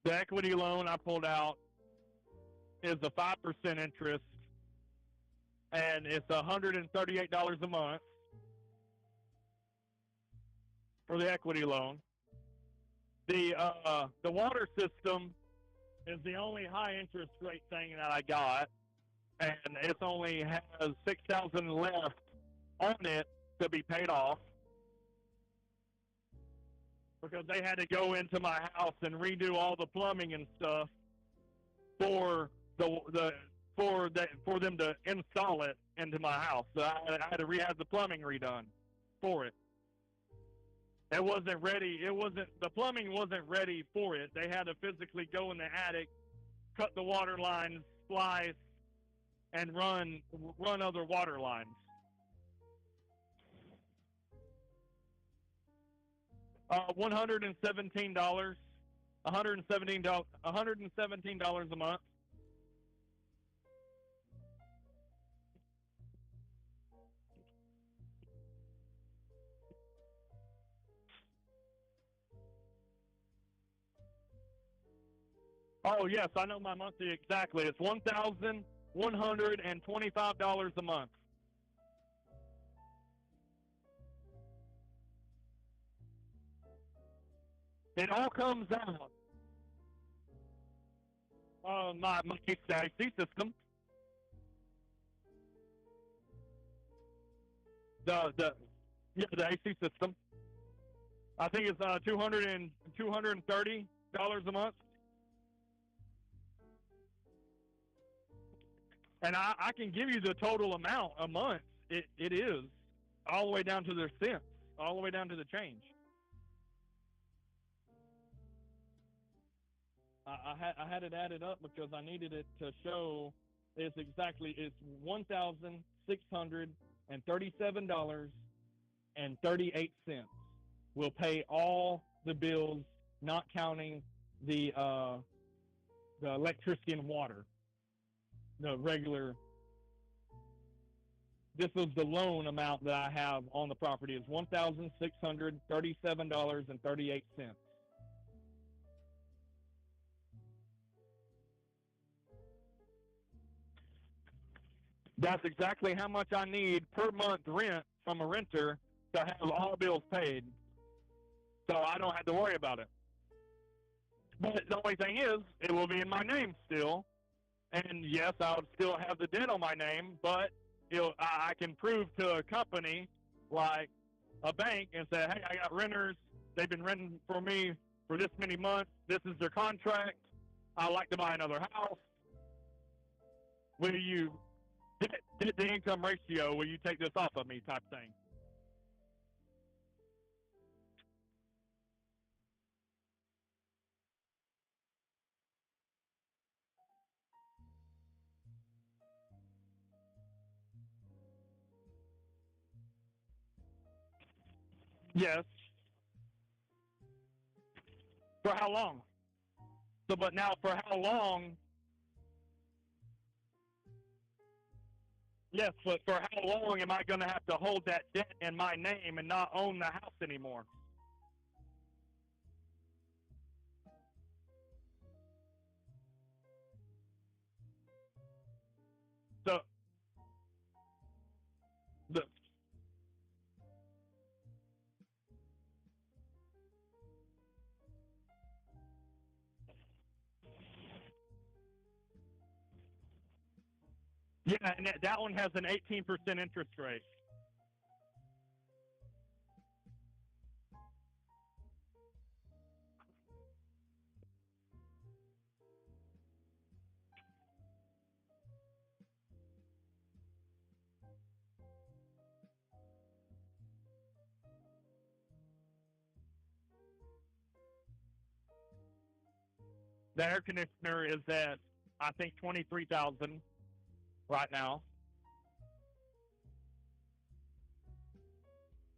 The equity loan I pulled out is a 5% interest, and it's $138 a month for the equity loan. The water system is the only high interest rate thing that I got, and it only has $6,000 left on it to be paid off because they had to go into my house and redo all the plumbing and stuff for them to install it into my house. So I had to have the plumbing redone for it. It wasn't ready. The plumbing wasn't ready for it. They had to physically go in the attic, cut the water lines, splice, and run other water lines. $117. $117 a month. Oh yes, I know my monthly exactly. It's $1,125 a month. It all comes out. My AC system. The AC system. I think it's $230 a month. And I can give you the total amount a month. It is all the way down to the cents, all the way down to the change. I had it added up because I needed it to show it's $1,637.38. We'll pay all the bills, not counting the electricity and water. The regular. This is the loan amount that I have on the property is $1,637.38. That's exactly how much I need per month rent from a renter to have all bills paid, so I don't have to worry about it. But the only thing is, it will be in my name still, and yes, I would still have the debt on my name, but I can prove to a company like a bank and say, hey, I got renters. They've been renting for me for this many months. This is their contract. I'd like to buy another house. Will you, debt to income ratio, will you take this off of me type thing? Yes. For how long? So, but now for how long? Yes, but for how long am I going to have to hold that debt in my name and not own the house anymore? So, the yeah, and that one has an 18% interest rate. The air conditioner is at, I think, 23,000 right now.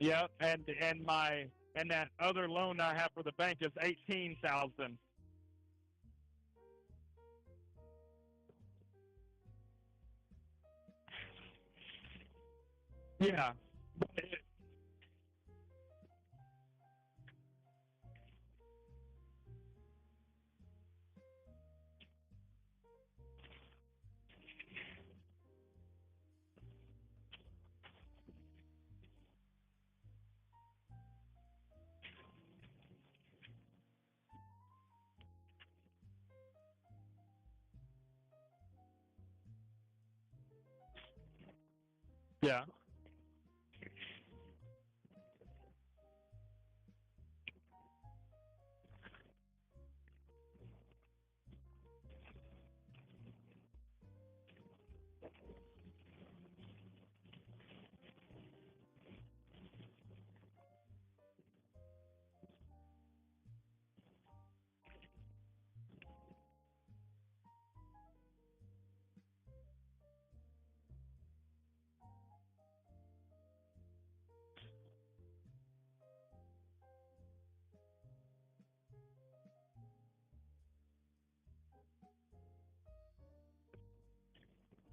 Yep, and that other loan I have for the bank is 18,000. Yeah. Yeah.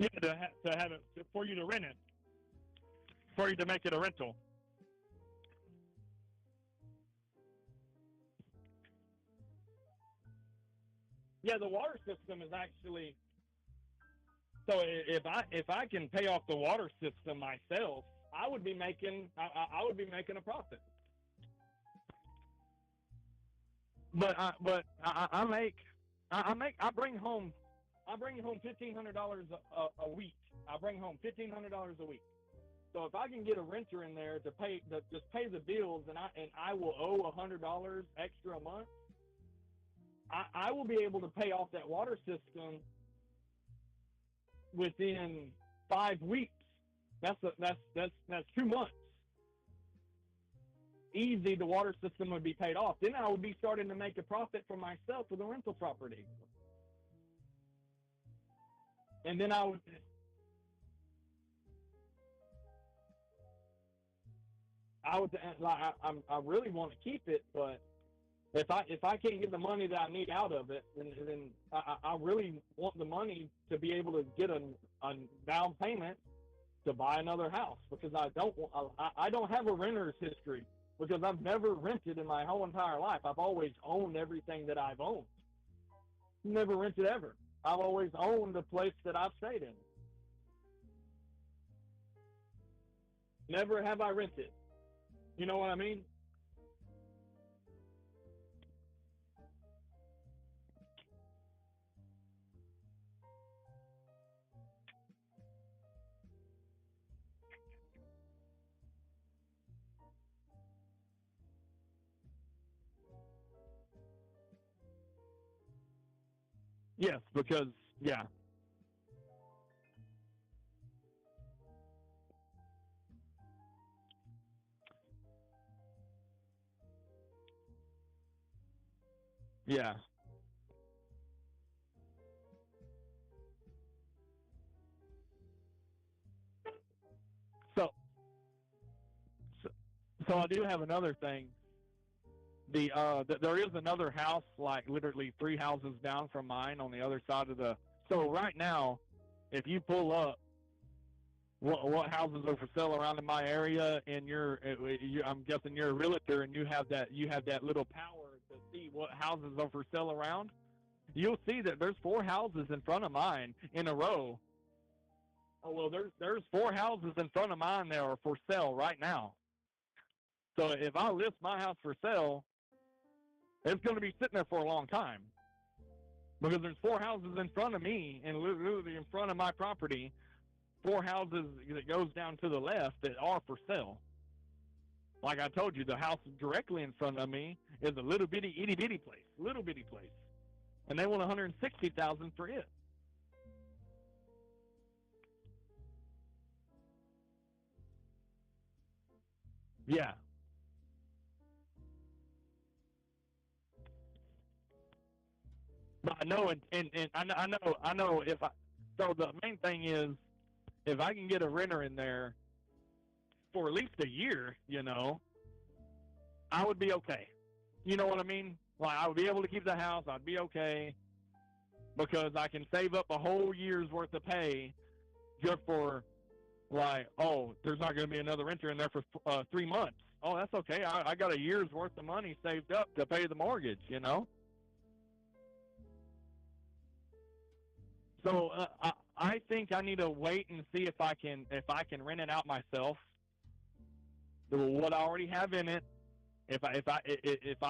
Yeah, to have it, for you to rent it, for you to make it a rental. Yeah, the water system is actually, so if I can pay off the water system myself, I would be making a profit. But I bring home $1,500 a week. I bring home $1,500 a week. So if I can get a renter in there to just pay the bills, and I will owe $100 extra a month, I will be able to pay off that water system within 5 weeks. That's 2 months. Easy, the water system would be paid off. Then I would be starting to make a profit for myself with the rental property. And then I really want to keep it, but if I can't get the money that I need out of it, then I really want the money to be able to get a down payment to buy another house, because I don't have a renter's history, because I've never rented in my whole entire life. I've always owned everything that I've owned. Never rented ever. I've always owned the place that I've stayed in. Never have I rented. You know what I mean? Yes, because, yeah. Yeah. So, so I do have another thing. There is another house, like literally 3 houses down from mine on the other side of the. So right now, if you pull up, what houses are for sale around in my area, and I'm guessing you're a realtor, and you have that little power to see what houses are for sale around. You'll see that there's 4 houses in front of mine in a row. Oh well, there's 4 houses in front of mine that are for sale right now. So if I list my house for sale, it's going to be sitting there for a long time, because there's 4 houses in front of me, and literally in front of my property, 4 houses that goes down to the left that are for sale. Like I told you, the house directly in front of me is a little bitty itty bitty place, and they want $160,000 for it. Yeah. But I know, and I know if I. So the main thing is, if I can get a renter in there for at least a year, I would be okay. You know what I mean? Like, I would be able to keep the house. I'd be okay, because I can save up a whole year's worth of pay just for, like, oh, there's not going to be another renter in there for 3 months. Oh, that's okay. I got a year's worth of money saved up to pay the mortgage. So I think I need to wait and see if I can rent it out myself. What I already have in it, if I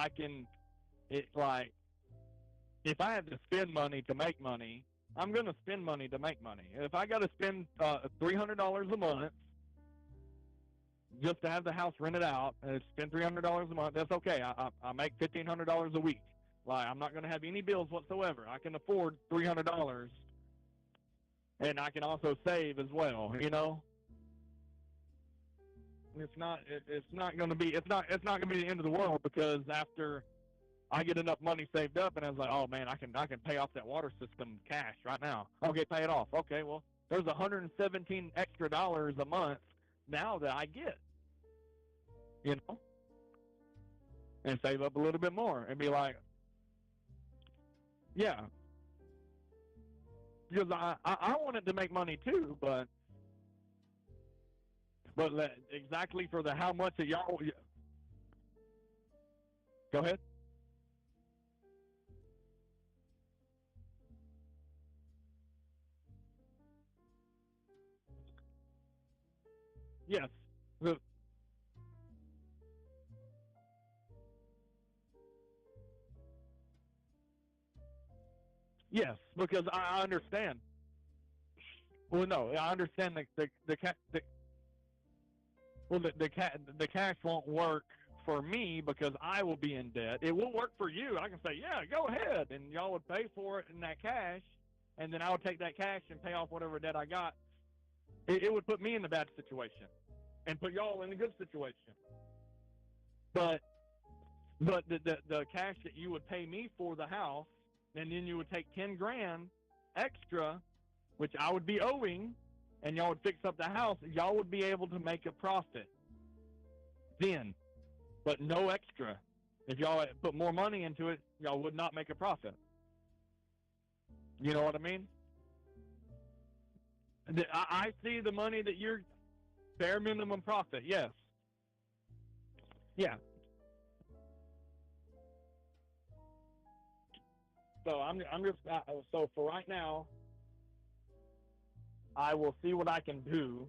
can, if I have to spend money to make money, I'm gonna spend money to make money. If I got to spend $300 a month just to have the house rented out and spend $300 a month, that's okay. I make $1,500 a week. Like, I'm not gonna have any bills whatsoever. I can afford $300. And I can also save as well, It's not going to be the end of the world, because after I get enough money saved up, and I was like, oh man, I can pay off that water system cash right now. Okay, pay it off. Okay, well, there's $117 extra a month now that I get, and save up a little bit more and be like, yeah. Because I wanted to make money too, but exactly for the how much that y'all. Go ahead. Yes. Yes, because I understand. Well, no, I understand the cash won't work for me, because I will be in debt. It will work for you. I can say, yeah, go ahead, and y'all would pay for it in that cash, and then I would take that cash and pay off whatever debt I got. It would put me in a bad situation, and put y'all in a good situation. But the cash that you would pay me for the house, and then you would take 10 grand extra, which I would be owing, and y'all would fix up the house, y'all would be able to make a profit then, but no extra. If y'all put more money into it, y'all would not make a profit. You know what I mean? I see the money that you're bare minimum profit. Yes. Yeah. So I'm just so for right now, I will see what I can do,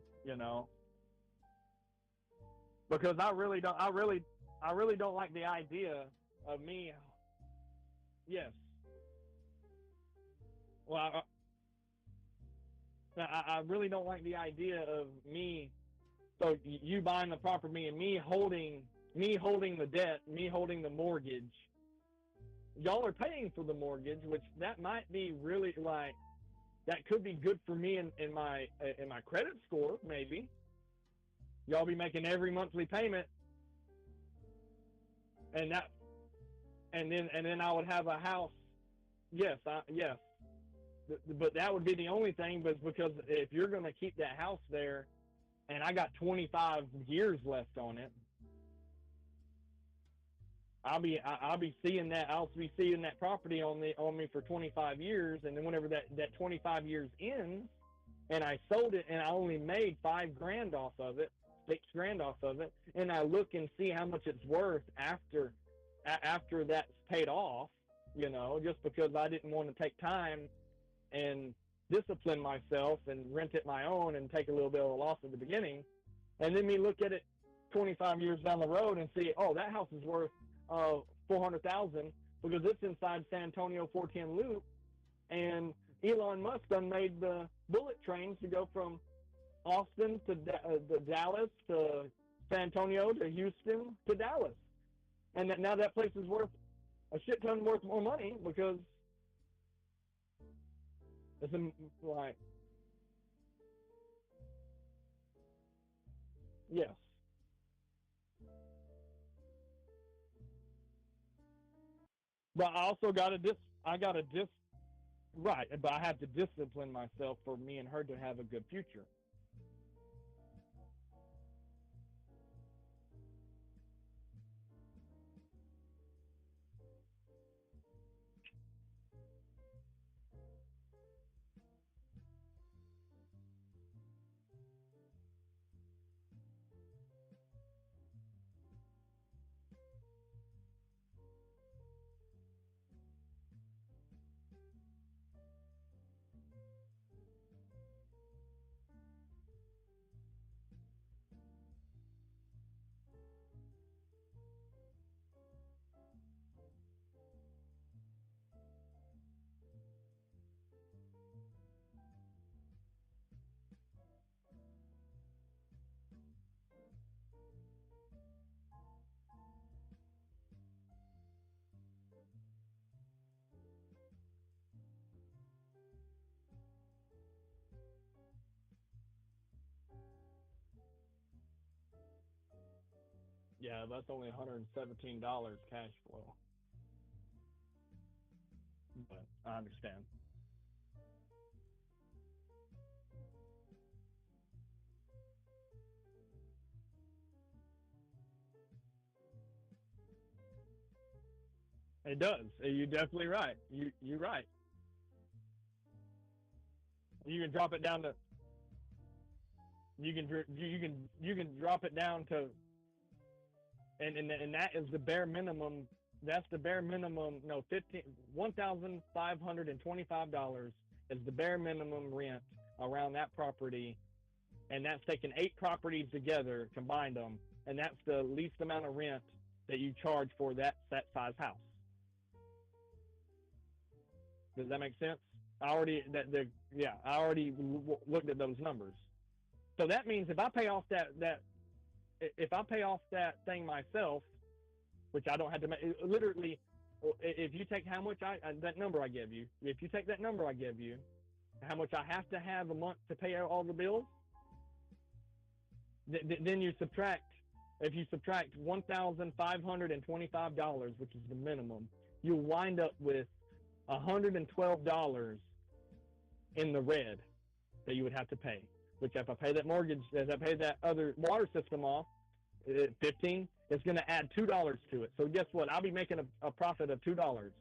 because I really don't like the idea of me. Yes. Well, I really don't like the idea of me. So you buying the property and me holding the debt, me holding the mortgage. Y'all are paying for the mortgage, which that might be really like that could be good for me in my credit score, maybe. Y'all be making every monthly payment, and then I would have a house. Yes, yes. But that would be the only thing, but because if you're going to keep that house there, and I got 25 years left on it, I'll be seeing that. I'll be seeing that property on me for 25 years, and then whenever that 25 years ends, and I sold it, and I only made $5,000 off of it, $6,000 off of it, and I look and see how much it's worth after that's paid off, just because I didn't want to take time and discipline myself and rent it my own and take a little bit of a loss at the beginning, and then me look at it 25 years down the road and see, oh, that house is worth $400,000 because it's inside San Antonio 410 Loop, and Elon Musk done made the bullet trains to go from Austin to Dallas to San Antonio to Houston to Dallas, and now that place is worth a shit ton worth more money because it's like, yes. But I also got to right, but I have to discipline myself for me and her to have a good future. Yeah, that's only $117 cash flow. But I understand. It does. You're definitely right. You're right. You can drop it down to. You can drop it down to. And that is the bare minimum. That's the bare minimum. No, $1,525 is the bare minimum rent around that property, and that's taking 8 properties together, combined them, and that's the least amount of rent that you charge for that size house. Does that make sense? I already looked at those numbers. So that means if I pay off that thing myself, which I don't have to make, literally, if you take how much that number I give you, if you take that number I give you, how much I have to have a month to pay all the bills, then you subtract. If you subtract $1,525, which is the minimum, you'll wind up with $112 in the red that you would have to pay. Which if I pay that mortgage, as I pay that other water system off, 15, it's going to add $2 to it. So guess what? I'll be making a profit of $2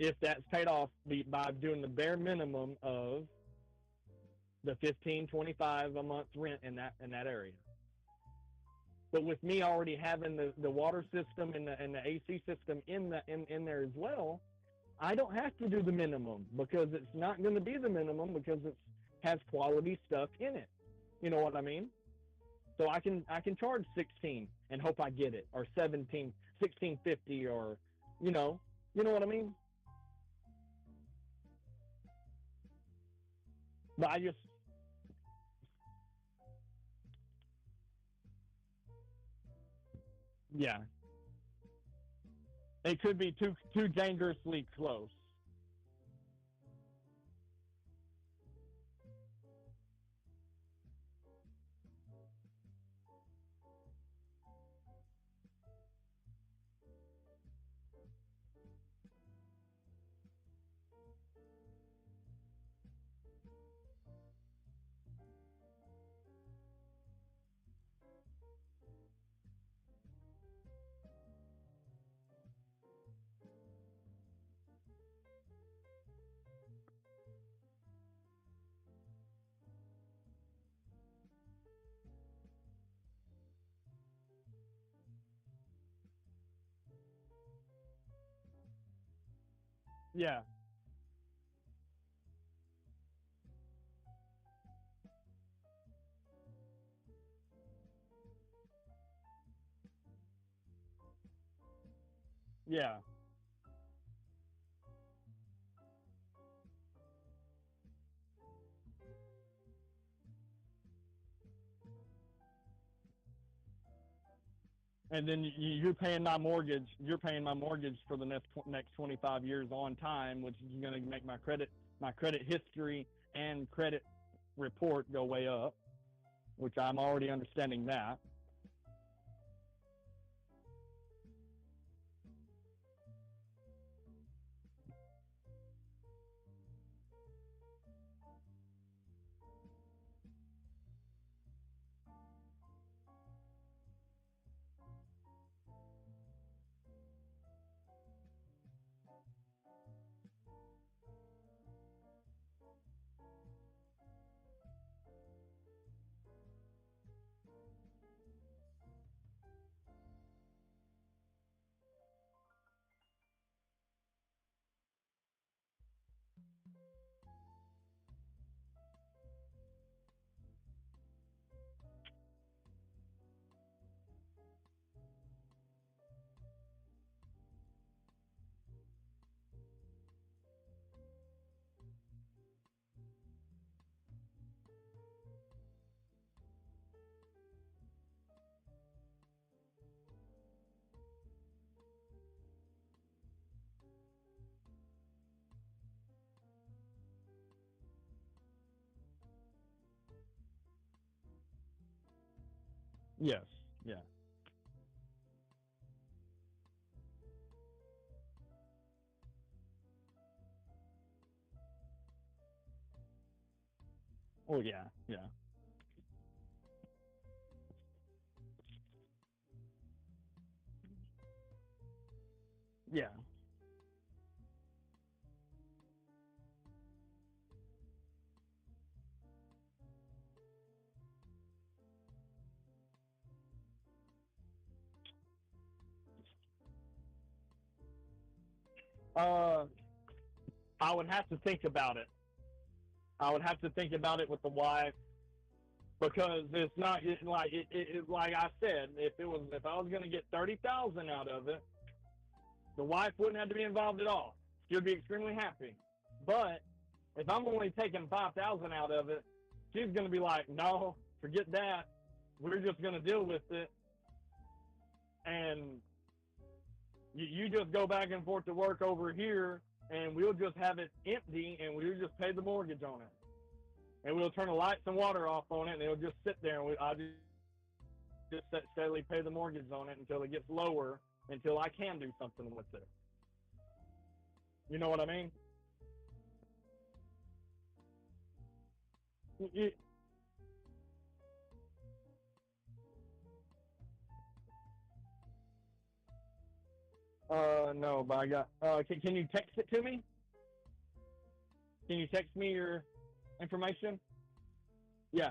if that's paid off by doing the bare minimum of the $15.25 a month rent in that area. But with me already having the water system and the AC system in there as well, I don't have to do the minimum because it's not going to be the minimum because it has quality stuff in it. You know what I mean? So I can charge 16 and hope I get it, or 1650, or you know what I mean. But I just, yeah, it could be too dangerously close. Yeah. Yeah. And then you're paying my mortgage. You're paying my mortgage for the next 25 years on time, which is going to make my credit history and credit report go way up, which I'm already understanding that. Yes. Yeah. Oh yeah. Yeah. Yeah. I would have to think about it. I would have to think about it with the wife, because it's not like I said. If I was going to get 30,000 out of it, the wife wouldn't have to be involved at all. She'd be extremely happy. But if I'm only taking 5,000 out of it, she's going to be like, no, forget that. We're just going to deal with it, and you just go back and forth to work over here, and we'll just have it empty, and we'll just pay the mortgage on it. And we'll turn the lights and water off on it, and it'll just sit there, and I'll just steadily pay the mortgage on it until it gets lower, until I can do something with it. You know what I mean? No, but I got. Can you text it to me? Can you text me your information? Yeah.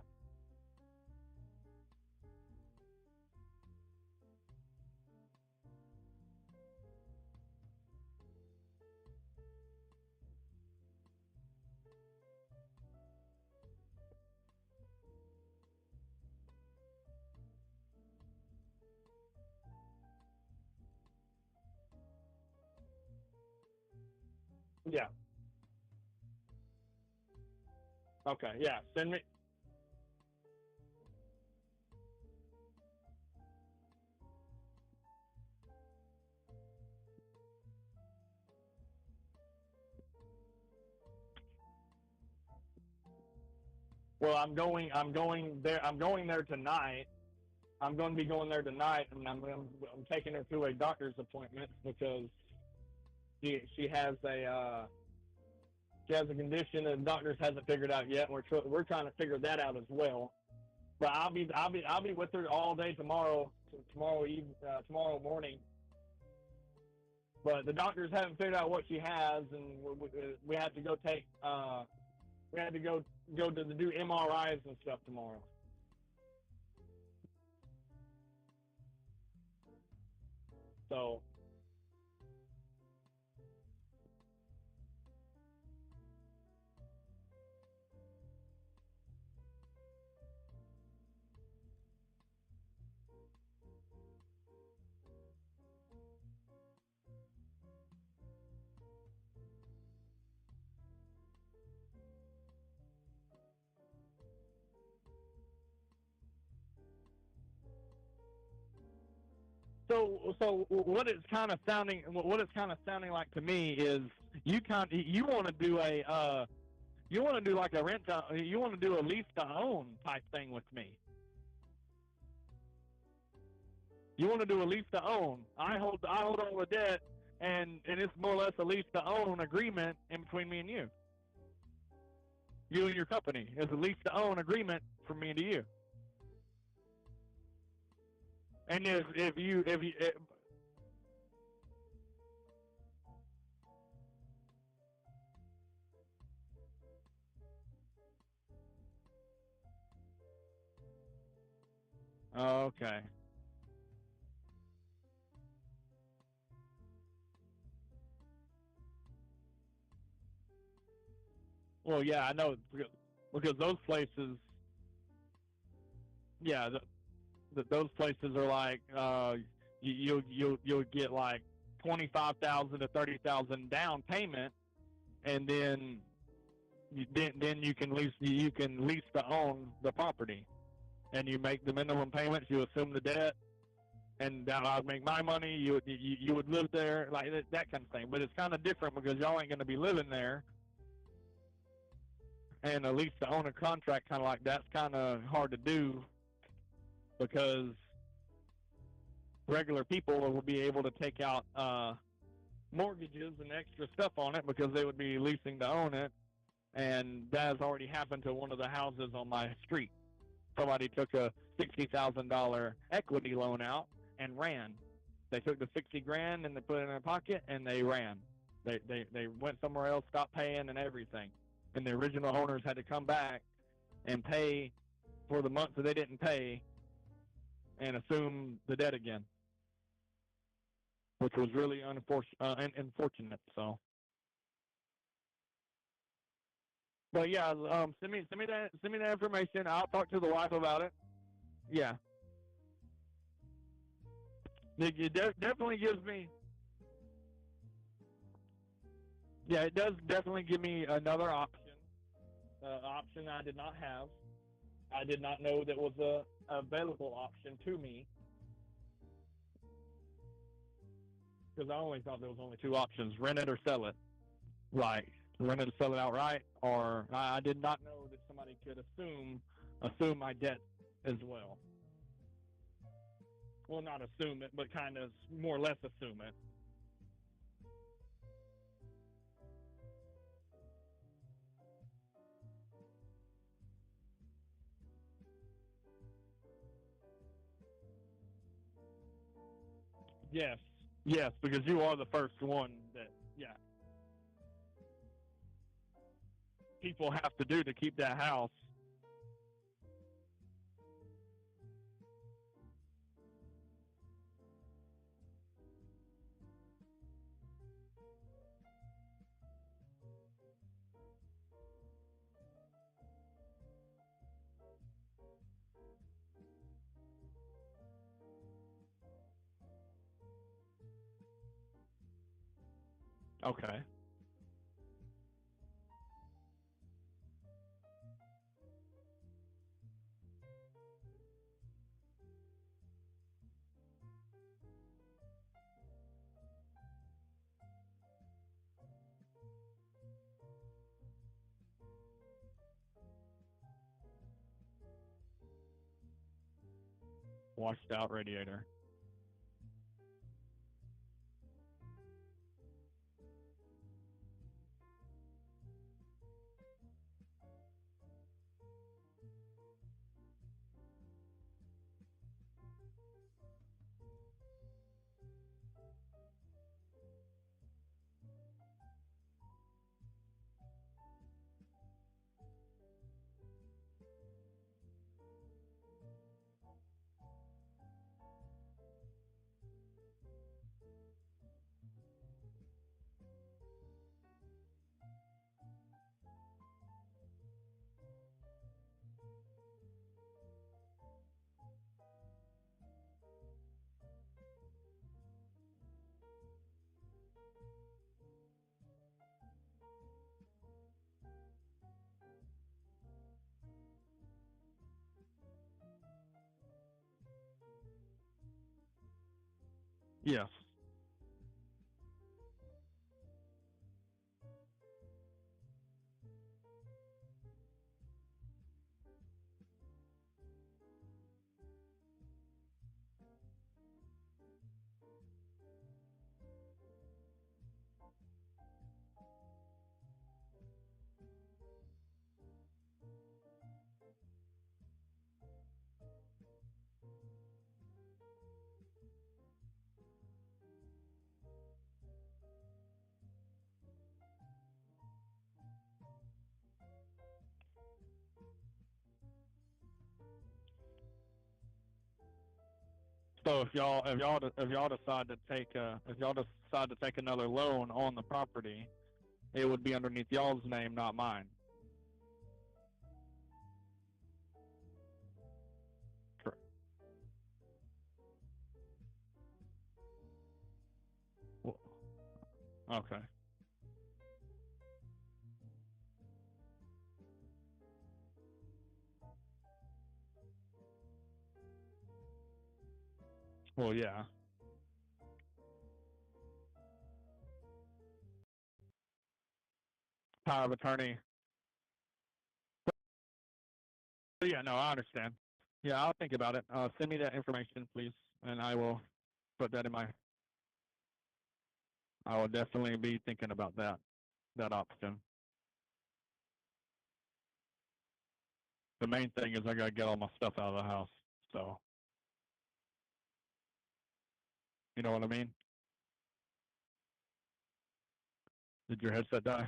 Yeah. Okay. Yeah. Send me. Well, I'm going there. I'm going there tonight. I'm going to be going there tonight, and I'm taking her to a doctor's appointment because she has a condition that the doctors hasn't figured out yet. We're trying to figure that out as well. But I'll be with her all day tomorrow morning. But the doctors haven't figured out what she has, and we have to go we had to go to do MRIs and stuff tomorrow. So So what it's kind of sounding like to me is you want to do like a you want to do a lease to own type thing with me. You want to do a lease to own. I hold all the debt, and it's more or less a lease to own agreement in between me and you. You and your company. It's a lease to own agreement from me to you. And if you okay. Well, yeah, I know because those places, yeah, those places are like you'll get like 25,000 to 30,000 down payment, and then you can lease to own the property, and you make the minimum payments, you assume the debt, and I'd make my money. You would live there, like that kind of thing. But it's kind of different because y'all ain't going to be living there. And a lease to own a contract kind of like that's kind of hard to do because regular people will be able to take out mortgages and extra stuff on it because they would be leasing to own it. And that has already happened to one of the houses on my street. Somebody took a $60,000 equity loan out and ran. They took the 60 grand and they put it in their pocket and they ran. They went somewhere else, stopped paying and everything. And the original owners had to come back and pay for the months that they didn't pay and assume the debt again, which was really unfortunate. So, but yeah, send me that information. I'll talk to the wife about it. Yeah, it definitely gives me. Yeah, it does definitely give me another option. Option I did not have. I did not know that was a available option to me because I only thought there was only two options: rent it or sell it. Like rent it or sell it outright, or I did not know that somebody could assume my debt as well. Well, not assume it, but kind of more or less assume it. Yes, because you are the first one that, yeah, people have to do to keep that house. Okay. washed out radiator. Yes. So if y'all decide to take another loan on the property, it would be underneath y'all's name, not mine. Correct. Well, okay. Well, yeah. Power of attorney. Yeah, no, I understand. Yeah, I'll think about it. Send me that information, please, and I will put that in my. I will definitely be thinking about that option. The main thing is I gotta get all my stuff out of the house. So, you know what I mean? Did your headset die?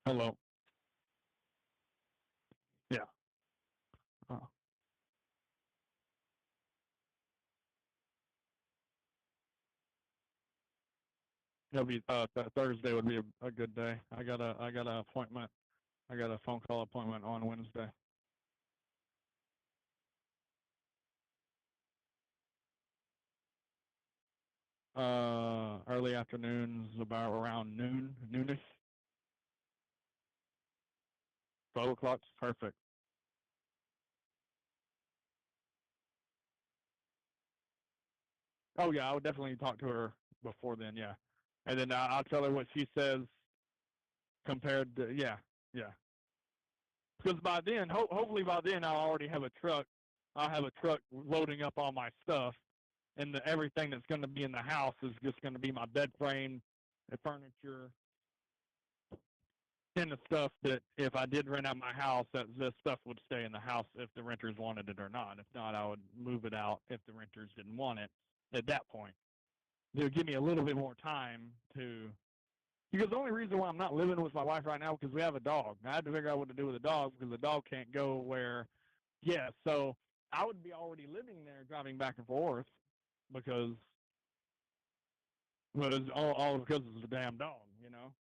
Hello. Yeah. Oh. It'll be Thursday would be a good day. I got a appointment. I got a phone call appointment on Wednesday. Early afternoons, about around noonish. 12 o'clock's perfect. Oh yeah, I would definitely talk to her before then. Yeah, and then I'll tell her what she says compared to yeah. Because by then, hopefully by then I'll already have a truck. I'll have a truck loading up all my stuff, and everything that's going to be in the house is just going to be my bed frame, the furniture, and the stuff that if I did rent out my house, that this stuff would stay in the house if the renters wanted it or not. If not, I would move it out if the renters didn't want it at that point. It would give me a little bit more time to. Because the only reason why I'm not living with my wife right now is because we have a dog. I had to figure out what to do with the dog because the dog can't go where. Yeah, so I would be already living there, driving back and forth, because well, it's all because of the damn dog, you know.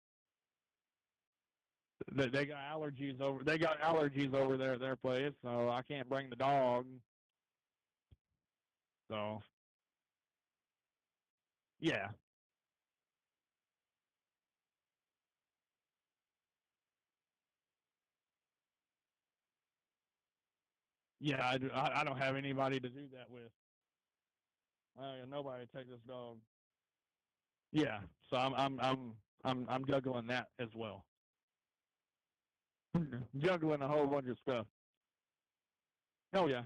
They got allergies over. They got allergies over there at their place, so I can't bring the dog. So yeah, yeah. I don't have anybody to do that with. I got nobody to take this dog. Yeah, so I'm juggling that as well. Juggling a whole bunch of stuff. Oh yeah.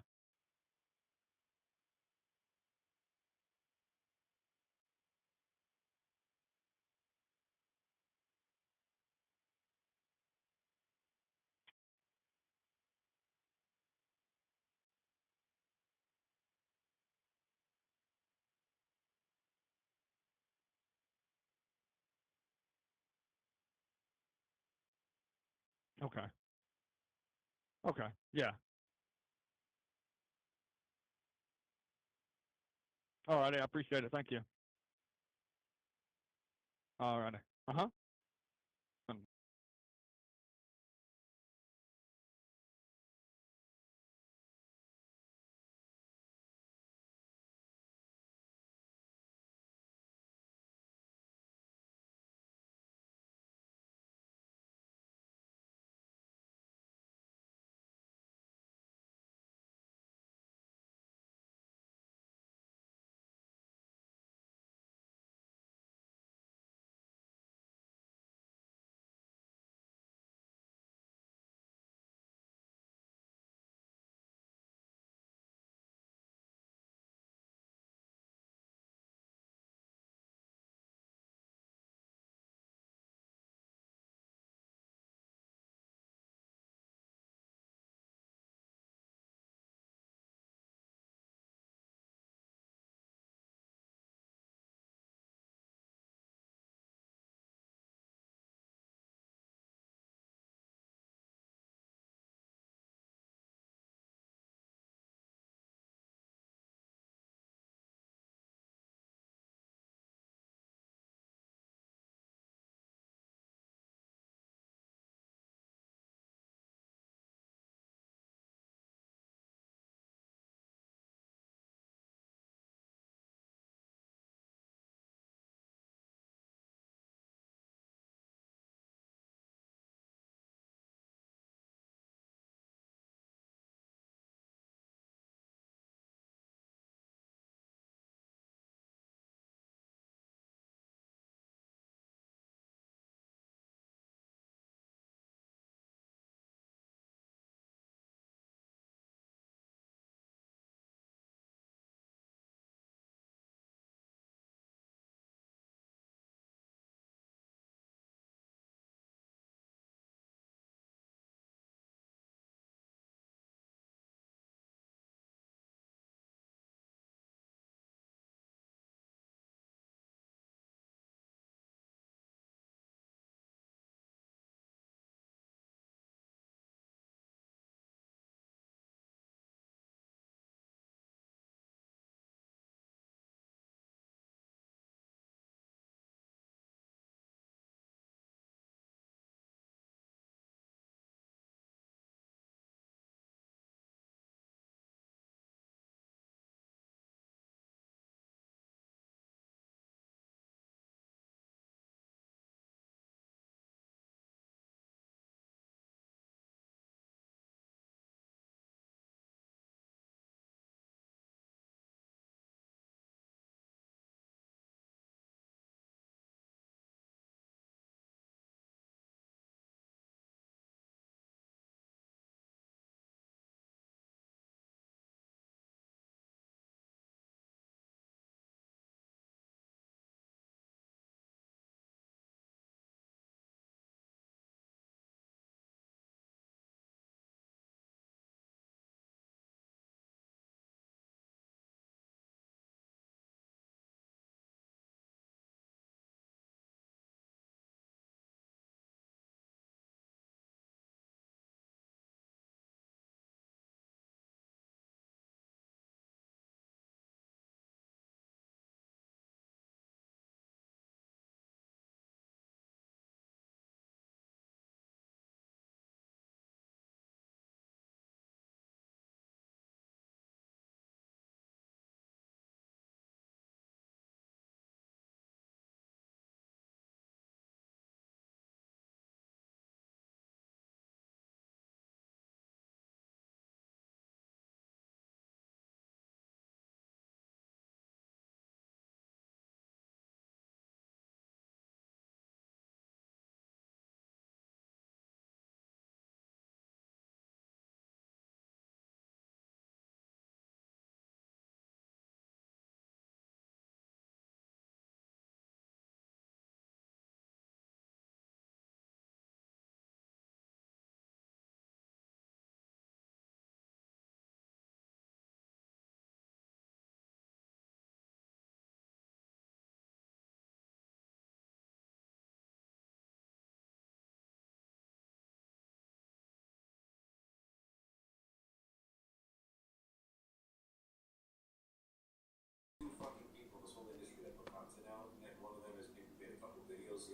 Okay. Okay. Yeah. Alrighty, I appreciate it. Thank you. Alrighty. Uh huh.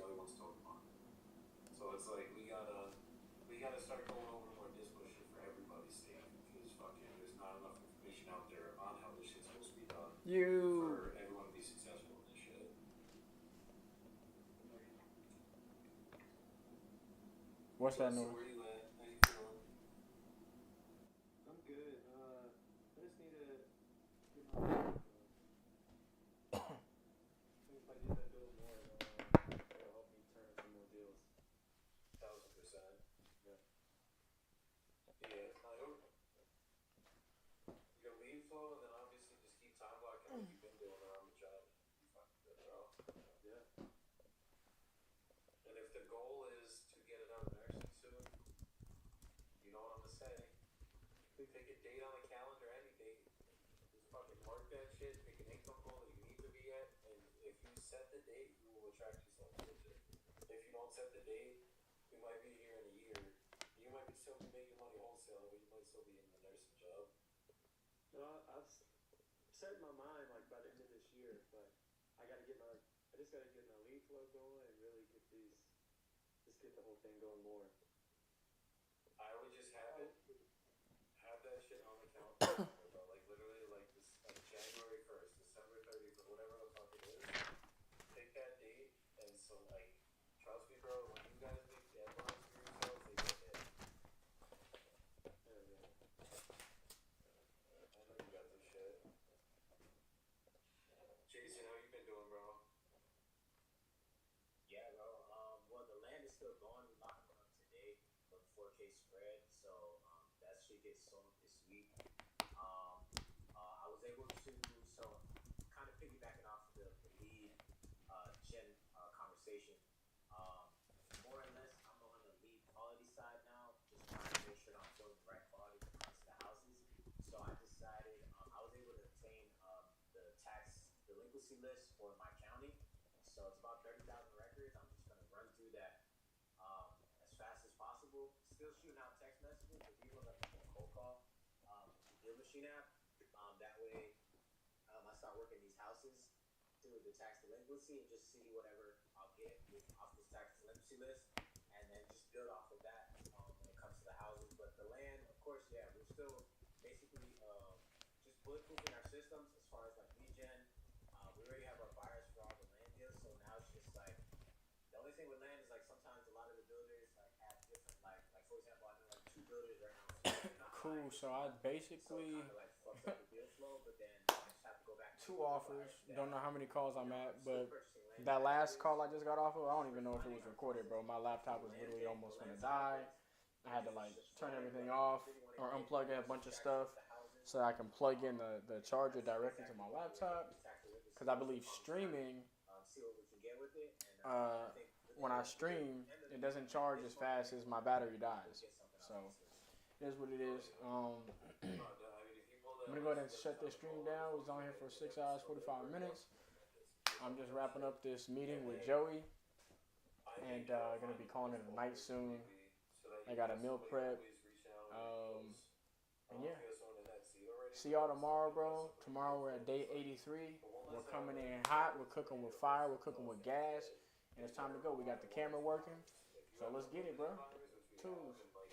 other one's Pokemon. So it's like we gotta start going over more discipline shit for everybody's sake because fucking there's not enough information out there on how this shit's supposed to be done for everyone to be successful in this shit. What's that So noise? where you at? How you feeling? I'm good. I just need to get my I think if I get that build more, it'll help me turn some more deals. 1000%. Yeah. Yeah, I hope your lead flow, and then obviously just keep time blocking like you've been doing around the job. You fucking good, bro. Yeah. And if the goal is to get it out of nursing soon, you know what I'm gonna say. Pick a date on the calendar, any date. Just fucking mark that shit. Pick an income goal that you need to be at, and if you set the date, you will attract yourself closer. If you don't set the date, we might be here in a year. You might be still be making money wholesale, but you might still be in the nursing job. No, I've set in my mind like by the end of this year, but I just gotta get my lead flow going and really get the whole thing going more. I would just have that shit on the calendar, bro. Like literally, like this, like January 1st, December 30th, or whatever the fuck it is. Pick that date, and so like, trust me, bro. When you guys make deadlines for yourselves, they get hit. Yeah. I know you got this shit. Jason, how you been doing, bro? Yeah, bro. Well, the land is still going. We locked one up today for the 4K spread, so that should get sold this week. I was able to, so kind of piggybacking off the lead gen conversation. More or less, I'm on the lead quality side now, just trying to make sure that I'm building the right quality when it comes to the houses. So I decided I was able to obtain the tax delinquency list for my county. So it's about 30,000 records. I'm just going to run through that as fast as possible. Still shooting out text messages, but these ones I'm just going to cold call the Deal Machine app. That way I start working these houses through the tax delinquency and just see whatever I'll get off this tax delinquency list, and then just build off of that when it comes to the houses. But the land, of course, yeah, we're still basically just bulletproofing our systems as far as like lead gen. We already have our buyers for all the land deals, so now it's just like the only thing with land is like sometimes a lot of the builders like have different like for example, I know like 2 builders right now. Cool. So I basically Like fucks up the deal flow, but then I just have to go back. 2 offers. Don't know how many calls I'm at, but that last call I just got off of, I don't even know if it was recorded, bro. My laptop was literally almost gonna die. I had to like turn everything off or unplug a bunch of stuff so I can plug in the charger directly to my laptop. Because I believe streaming, when I stream, it doesn't charge as fast as my battery dies. So it is what it is. I'm gonna go ahead and shut this stream down. We was on here for 6 hours, 45 minutes. I'm just wrapping up this meeting with Joey, and gonna be calling it a night soon. I got a meal prep, and yeah. See y'all tomorrow, bro. Tomorrow we're at day 83. We're coming in hot. We're cooking with fire. We're cooking with gas, and it's time to go. We got the camera working, so let's get it, bro. Tools.